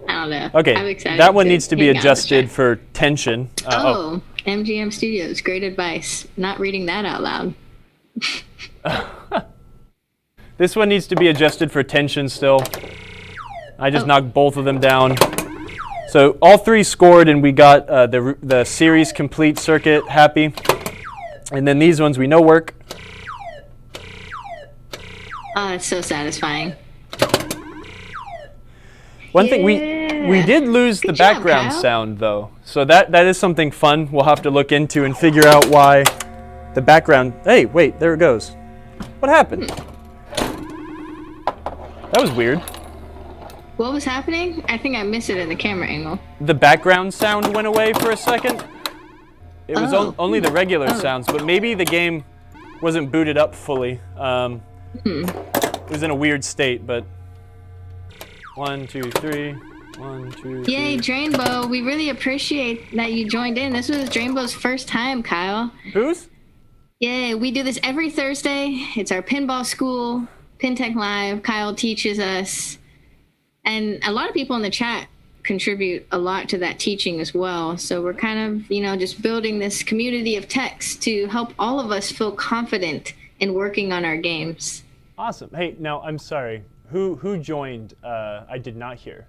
Speaker 2: I don't know.
Speaker 1: Okay,
Speaker 2: I'm excited
Speaker 1: that one needs to be
Speaker 2: hang out with
Speaker 1: adjusted
Speaker 2: Jack.
Speaker 1: for tension.
Speaker 2: MGM Studios, great advice. Not reading that out loud.
Speaker 1: This one needs to be adjusted for tension still. I just knocked both of them down. So all three scored, and we got the series complete circuit happy. And then these ones we know work.
Speaker 2: Oh, it's so satisfying.
Speaker 1: One thing we did lose the
Speaker 2: Good job,
Speaker 1: background
Speaker 2: Kyle.
Speaker 1: sound though, so that is something fun. We'll have to look into and figure out why the background. Hey, wait, there it goes. What happened? That was weird.
Speaker 2: What was happening? I think I missed it in the camera angle.
Speaker 1: The background sound went away for a second. It was only the regular sounds, but maybe the game wasn't booted up fully. It was in a weird state, but 1, 2, 3. 1, 2, 3.
Speaker 2: Yay, Drainbow. We really appreciate that you joined in. This was Drainbow's first time, Kyle.
Speaker 1: Whose?
Speaker 2: Yay, we do this every Thursday. It's our pinball school, PinTech Live. Kyle teaches us. And a lot of people in the chat contribute a lot to that teaching as well. So we're kind of, just building this community of techs to help all of us feel confident in working on our games.
Speaker 1: Awesome. Hey, now I'm sorry. Who joined? I did not hear.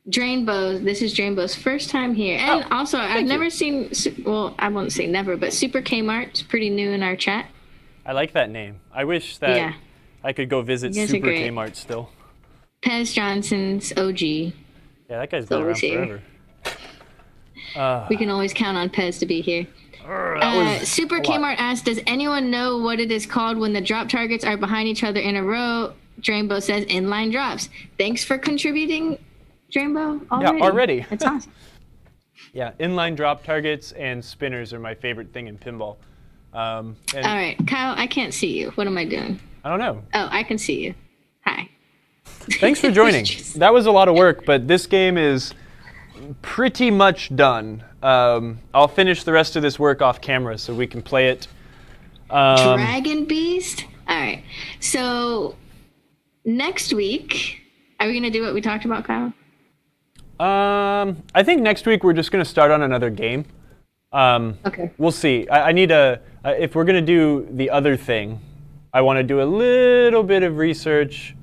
Speaker 2: Drainbow, this is Drainbow's first time here. And also, I've never seen, well, I won't say never, but Super Kmart's pretty new in our chat.
Speaker 1: I like that name. I wish that I could go visit Super Kmart still.
Speaker 2: Pez Johnson's OG.
Speaker 1: Yeah, that guy's been around forever.
Speaker 2: We can always count on Pez to be here. Super Kmart asked, does anyone know what it is called when the drop targets are behind each other in a row? Drainbow says inline drops. Thanks for contributing, Drainbow, already.
Speaker 1: Yeah, already.
Speaker 2: That's awesome.
Speaker 1: Yeah, inline drop targets and spinners are my favorite thing in pinball.
Speaker 2: All right, Kyle, I can't see you. What am I doing?
Speaker 1: I don't know.
Speaker 2: Oh, I can see you. Hi.
Speaker 1: Thanks for joining. That was a lot of work, but this game is pretty much done. I'll finish the rest of this work off camera so we can play it.
Speaker 2: Dragon Beast? All right. So next week, are we going to do what we talked about, Kyle?
Speaker 1: I think next week we're just going to start on another game.
Speaker 2: Okay.
Speaker 1: We'll see. I need if we're going to do the other thing, I want to do a little bit of research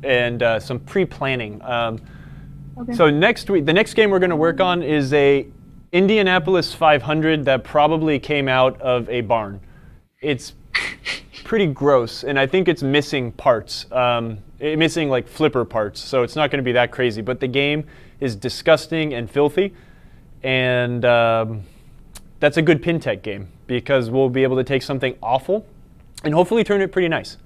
Speaker 1: and some pre-planning.
Speaker 2: Okay.
Speaker 1: So next week, the next game we're going to work on is a Indianapolis 500 that probably came out of a barn. It's pretty gross, and I think it's missing parts, missing like flipper parts, so it's not going to be that crazy. But the game is disgusting and filthy, and that's a good PinTech game because we'll be able to take something awful and hopefully turn it pretty nice.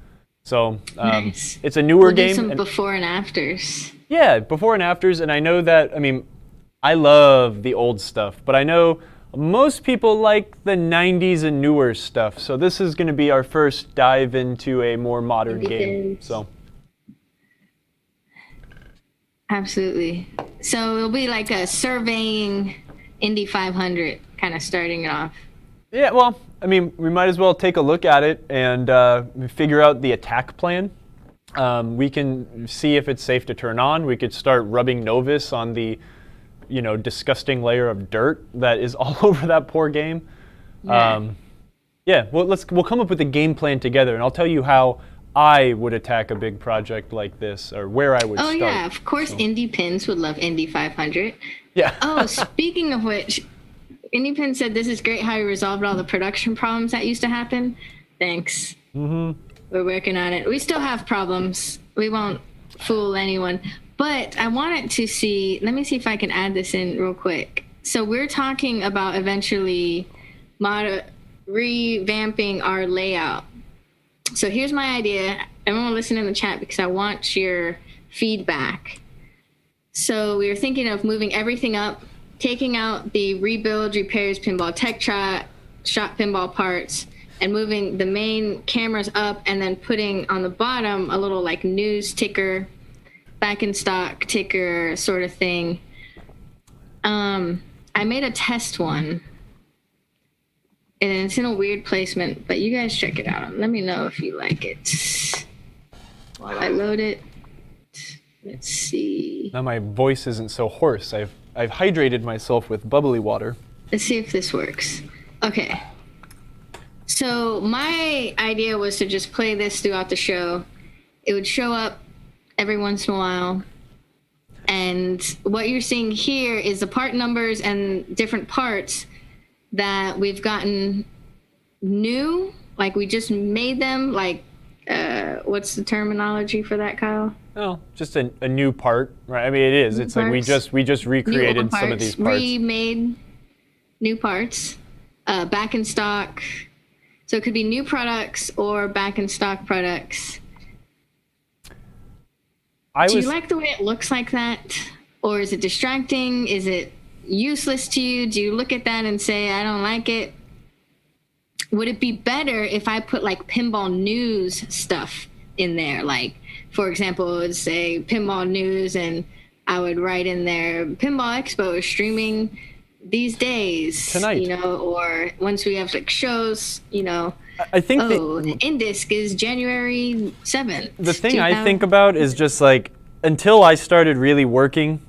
Speaker 1: So
Speaker 2: nice.
Speaker 1: It's a newer game.
Speaker 2: Do some before and afters.
Speaker 1: Yeah, before and afters, and I know that, I mean, I love the old stuff, but I know most people like the 90s and newer stuff, so this is going to be our first dive into a more modern game. So.
Speaker 2: Absolutely. So it'll be like a surveying Indy 500, kind of starting it off.
Speaker 1: Yeah, well, I mean, we might as well take a look at it and figure out the attack plan. We can see if it's safe to turn on. We could start rubbing Novus on the, disgusting layer of dirt that is all over that poor game. Well, we'll come up with a game plan together, and I'll tell you how I would attack a big project like this, or where I would start.
Speaker 2: Oh yeah, of course, Indy Pins would love Indy 500.
Speaker 1: Yeah.
Speaker 2: Oh, speaking of which, Indy Pin said this is great how you resolved all the production problems that used to happen. Thanks. Mm-hmm. We're working on it. We still have problems. We won't fool anyone. But I wanted to see, let me see if I can add this in real quick. So we're talking about eventually revamping our layout. So here's my idea. Everyone listen in the chat because I want your feedback. So we were thinking of moving everything up, taking out the rebuild, repairs, pinball tech shot pinball parts, and moving the main cameras up, and then putting on the bottom a little like news ticker, back in stock ticker sort of thing. I made a test one, and it's in a weird placement, but you guys check it out. Let me know if you like it. While I load it, let's see.
Speaker 1: Now my voice isn't so hoarse. I've hydrated myself with bubbly water.
Speaker 2: Let's see if this works. Okay. So my idea was to just play this throughout the show. It would show up every once in a while. And what you're seeing here is the part numbers and different parts that we've gotten new. Like we just made them, like, what's the terminology for that, Kyle?
Speaker 1: Oh, just a new part, right? I mean, it is. It's like we just recreated some of these parts.
Speaker 2: Remade new parts, back in stock. So it could be new products or back in stock products. Do you like the way it looks like that? Or is it distracting? Is it useless to you? Do you look at that and say, I don't like it? Would it be better if I put like pinball news stuff in there? Like, for example, it would say pinball news, and I would write in there, Pinball Expo is streaming these days.
Speaker 1: Tonight.
Speaker 2: Or once we have like shows,
Speaker 1: I think
Speaker 2: the Indisc is January 7th.
Speaker 1: The thing I think about is just like, until I started really working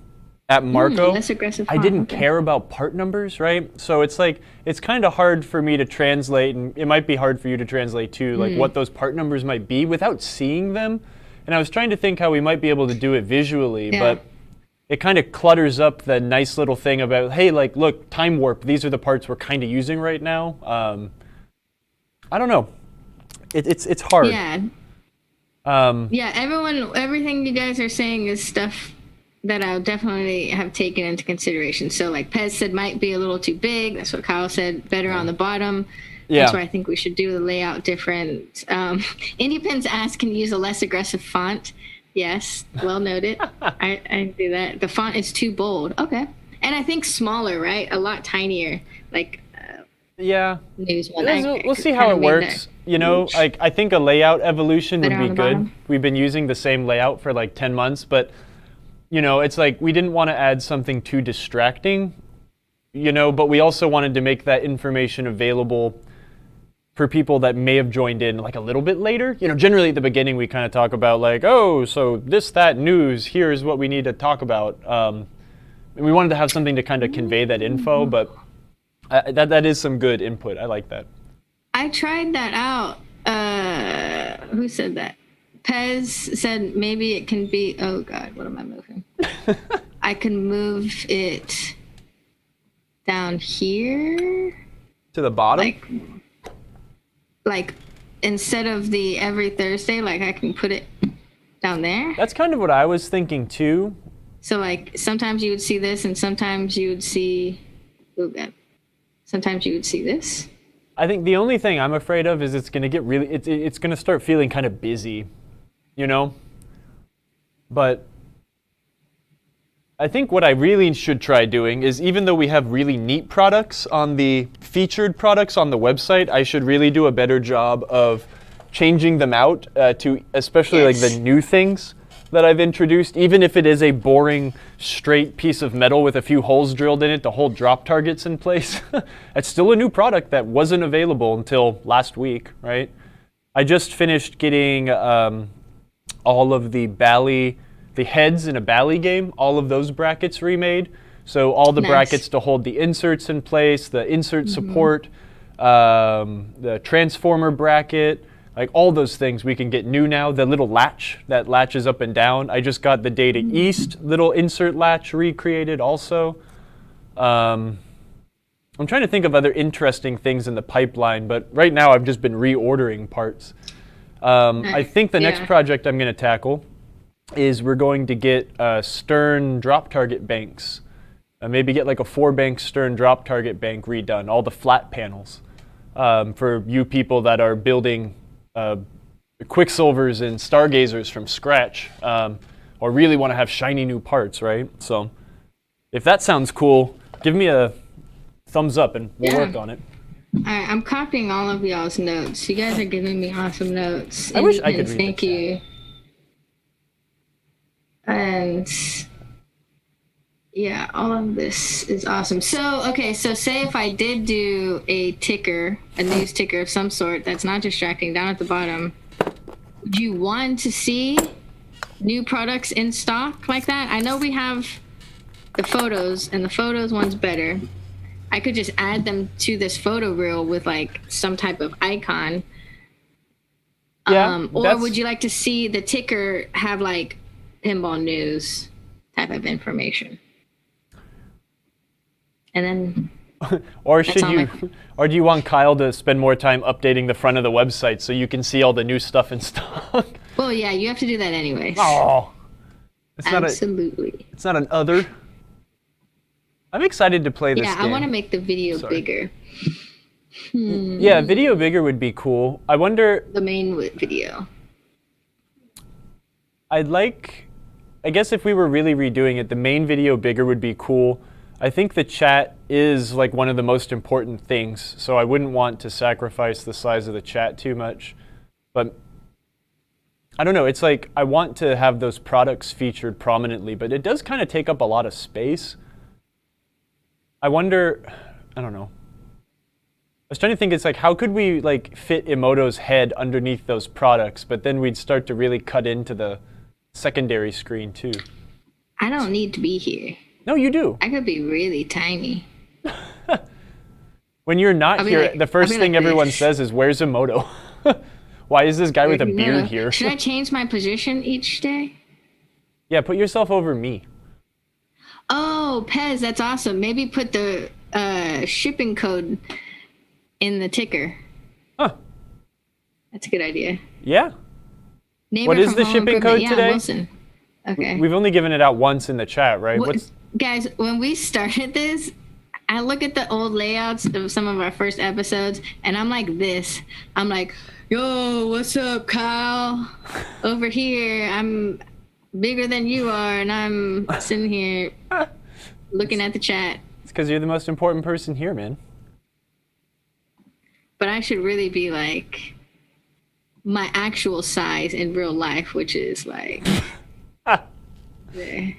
Speaker 1: at Marco,
Speaker 2: less aggressive
Speaker 1: I didn't care about part numbers, right? So it's like, it's kind of hard for me to translate, and it might be hard for you to translate too, like what those part numbers might be without seeing them. And I was trying to think how we might be able to do it visually, but it kind of clutters up the nice little thing about, hey, like, look, time warp. These are the parts we're kind of using right now. I don't know. It's hard.
Speaker 2: Yeah. Yeah, everything you guys are saying is stuff that I'll definitely have taken into consideration. So like Pez said, might be a little too big. That's what Kyle said, better on the bottom.
Speaker 1: Yeah.
Speaker 2: That's why I think we should do the layout different. IndiePins asked, can you use a less aggressive font? Yes, well noted. I do that. The font is too bold. Okay. And I think smaller, right? A lot tinier. Like,
Speaker 1: yeah.
Speaker 2: News one.
Speaker 1: We'll see how it works. You know, like I think a layout evolution would be good.
Speaker 2: Bottom.
Speaker 1: We've been using the same layout for like 10 months, but you know, it's like we didn't want to add something too distracting, you know, but we also wanted to make that information available for people that may have joined in like a little bit later. You know, generally at the beginning we kind of talk about like, oh, so this, that, news, here's what we need to talk about. And we wanted to have something to kind of convey that info, but that is some good input. I like that.
Speaker 2: I tried that out. Who said that? Pez said maybe it can be, oh God, what am I moving? I can move it down here.
Speaker 1: To the bottom?
Speaker 2: Like instead of the every Thursday, like I can put it down there.
Speaker 1: That's kind of what I was thinking too.
Speaker 2: So like sometimes you would see this and sometimes you would see, sometimes you would see this.
Speaker 1: I think the only thing I'm afraid of is it's going to get really, it's going to start feeling kind of busy, you know? But I think what I really should try doing is, even though we have really neat products on the featured products on the website, I should really do a better job of changing them out to especially like the new things that I've introduced, even if it is a boring straight piece of metal with a few holes drilled in it to hold drop targets in place. It's still a new product that wasn't available until last week, right? I just finished getting all of the heads in a Bally game, all of those brackets remade. So all the brackets to hold the inserts in place, the insert support, the transformer bracket, like all those things we can get new now. The little latch that latches up and down. I just got the Data East little insert latch recreated also. I'm trying to think of other interesting things in the pipeline, but right now I've just been reordering parts. I think the next project I'm going to tackle is we're going to get stern drop target banks. Maybe get like a 4-bank stern drop target bank redone, all the flat panels, for you people that are building Quicksilvers and Stargazers from scratch, or really want to have shiny new parts, right? So if that sounds cool, give me a thumbs up and we'll work on it.
Speaker 2: I'm copying all of y'all's notes. You guys are giving me awesome notes.
Speaker 1: I wish I could read
Speaker 2: Thank you. And yeah, all of this is awesome. So, okay, so say if I did do a ticker, a news ticker of some sort that's not distracting down at the bottom, would you want to see new products in stock like that? I know we have the photos, and the photos one's better. I could just add them to this photo reel with like some type of icon.
Speaker 1: Yeah,
Speaker 2: or would you like to see the ticker have like pinball news type of information? And then
Speaker 1: or do you want Kyle to spend more time updating the front of the website so you can see all the new stuff in stock?
Speaker 2: Well, yeah, you have to do that anyways.
Speaker 1: Oh,
Speaker 2: absolutely.
Speaker 1: It's not an other. I'm excited to play this
Speaker 2: game. Yeah, I want to make the video bigger.
Speaker 1: Yeah, video bigger would be cool. I wonder.
Speaker 2: The main video.
Speaker 1: I guess if we were really redoing it, the main video bigger would be cool. I think the chat is like one of the most important things, so I wouldn't want to sacrifice the size of the chat too much. But I don't know, it's like I want to have those products featured prominently, but it does kind of take up a lot of space. I wonder, I don't know. I was trying to think, it's like, how could we like fit Emoto's head underneath those products, but then we'd start to really cut into the secondary screen too.
Speaker 2: I don't need to be here.
Speaker 1: No, you do.
Speaker 2: I could be really tiny.
Speaker 1: When you're not here, the first thing everyone says is, where's Emoto? Why is this guy with a beard here?
Speaker 2: Should I change my position each day?
Speaker 1: Yeah, put yourself over me.
Speaker 2: Oh, Pez, that's awesome. Maybe put the shipping code in the ticker.
Speaker 1: Huh.
Speaker 2: That's a good idea.
Speaker 1: Yeah.
Speaker 2: Neighbor
Speaker 1: What is
Speaker 2: from
Speaker 1: the
Speaker 2: Home
Speaker 1: shipping
Speaker 2: Improvement.
Speaker 1: code today?
Speaker 2: Wilson. Okay.
Speaker 1: We've only given it out once in the chat, right?
Speaker 2: Guys, when we started this, I look at the old layouts of some of our first episodes, and I'm like this. I'm like, yo, what's up, Kyle? Over here, I'm bigger than you are, and I'm sitting here looking at the chat.
Speaker 1: It's because you're the most important person here, man.
Speaker 2: But I should really be like my actual size in real life, which is like there.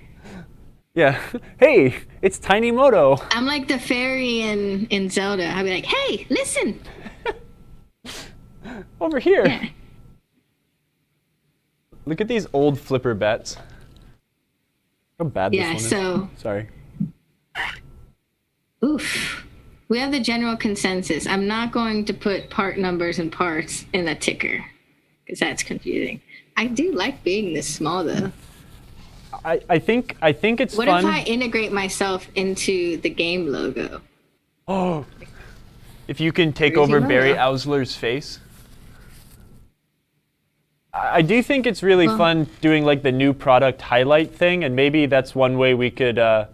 Speaker 1: Yeah. Hey, it's Tiny Moto.
Speaker 2: I'm like the fairy in Zelda. I'll be like, hey, listen.
Speaker 1: Over here.
Speaker 2: Yeah.
Speaker 1: Look at these old flipper bats. How bad this one is.
Speaker 2: So
Speaker 1: Sorry.
Speaker 2: oof. We have the general consensus. I'm not going to put part numbers and parts in the ticker because that's confusing. I do like being this small though.
Speaker 1: I think it's
Speaker 2: What
Speaker 1: fun.
Speaker 2: if I integrate myself into the game logo?
Speaker 1: Oh, if you can take
Speaker 2: Crazy
Speaker 1: over Barry
Speaker 2: logo.
Speaker 1: Ausler's face. I do think it's really fun doing like the new product highlight thing, and maybe that's one way we could, or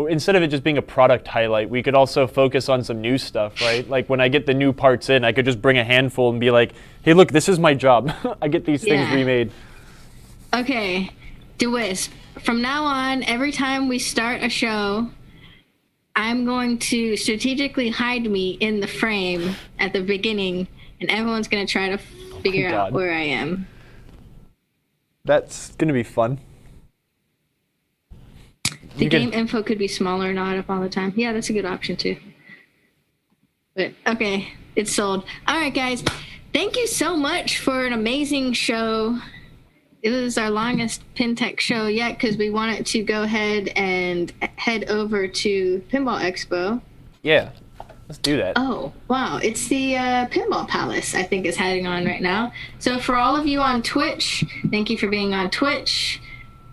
Speaker 1: instead of it just being a product highlight, we could also focus on some new stuff, right? Like when I get the new parts in, I could just bring a handful and be like, hey, look, this is my job. I get these things
Speaker 2: Yeah.
Speaker 1: remade.
Speaker 2: Okay, DeWisp. From now on, every time we start a show, I'm going to strategically hide me in the frame at the beginning, and everyone's going to try to figure out
Speaker 1: God.
Speaker 2: where I am.
Speaker 1: That's gonna be fun.
Speaker 2: The
Speaker 1: You
Speaker 2: game
Speaker 1: can-
Speaker 2: info could be smaller, not up all the time. Yeah, that's a good option too. But okay, it's sold. All right, guys. Thank you so much for an amazing show. It was our longest PinTech show yet because we wanted to go ahead and head over to Pinball Expo.
Speaker 1: Yeah, let's do that.
Speaker 2: Oh, wow. It's the Pinball Palace, I think, is heading on right now. So for all of you on Twitch, thank you for being on Twitch.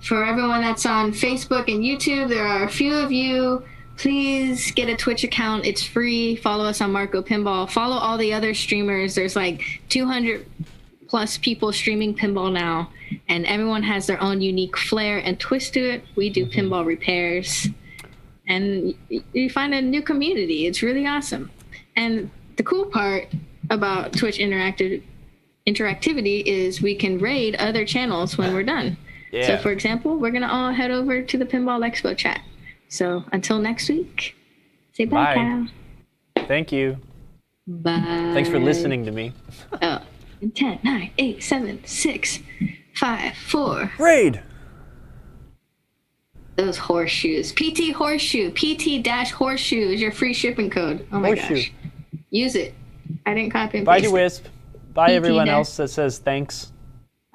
Speaker 2: For everyone that's on Facebook and YouTube, there are a few of you. Please get a Twitch account. It's free. Follow us on Marco Pinball. Follow all the other streamers. There's like 200 plus people streaming pinball now, and everyone has their own unique flair and twist to it. We do pinball repairs, and you find a new community. It's really awesome. And the cool part about Twitch interactivity is we can raid other channels when we're done.
Speaker 1: Yeah.
Speaker 2: So for example, we're gonna all head over to the Pinball Expo chat. So until next week, say bye,
Speaker 1: Bye.
Speaker 2: Kyle.
Speaker 1: Thank you.
Speaker 2: Bye.
Speaker 1: Thanks for listening to me.
Speaker 2: Oh, in 10, 9, 8, 7, 6, 5, 4.
Speaker 1: Raid.
Speaker 2: Those horseshoes. PT-HORSESHOE. PT-HORSESHOE is your free shipping code. Oh my
Speaker 1: Horseshoe.
Speaker 2: gosh. Use it. I didn't copy and
Speaker 1: Bye,
Speaker 2: paste it.
Speaker 1: DeWisp. Bye, everyone
Speaker 2: PT-.
Speaker 1: else that says thanks.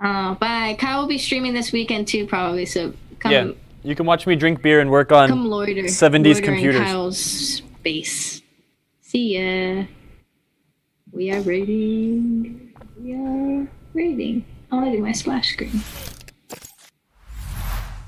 Speaker 2: Bye. Kyle will be streaming this weekend too, probably. So come,
Speaker 1: Yeah, you can watch me drink beer and work
Speaker 2: come
Speaker 1: on
Speaker 2: loiter.
Speaker 1: 70s
Speaker 2: loiter in
Speaker 1: computers.
Speaker 2: Kyle's space. See ya. We are rating. I want to do my splash screen.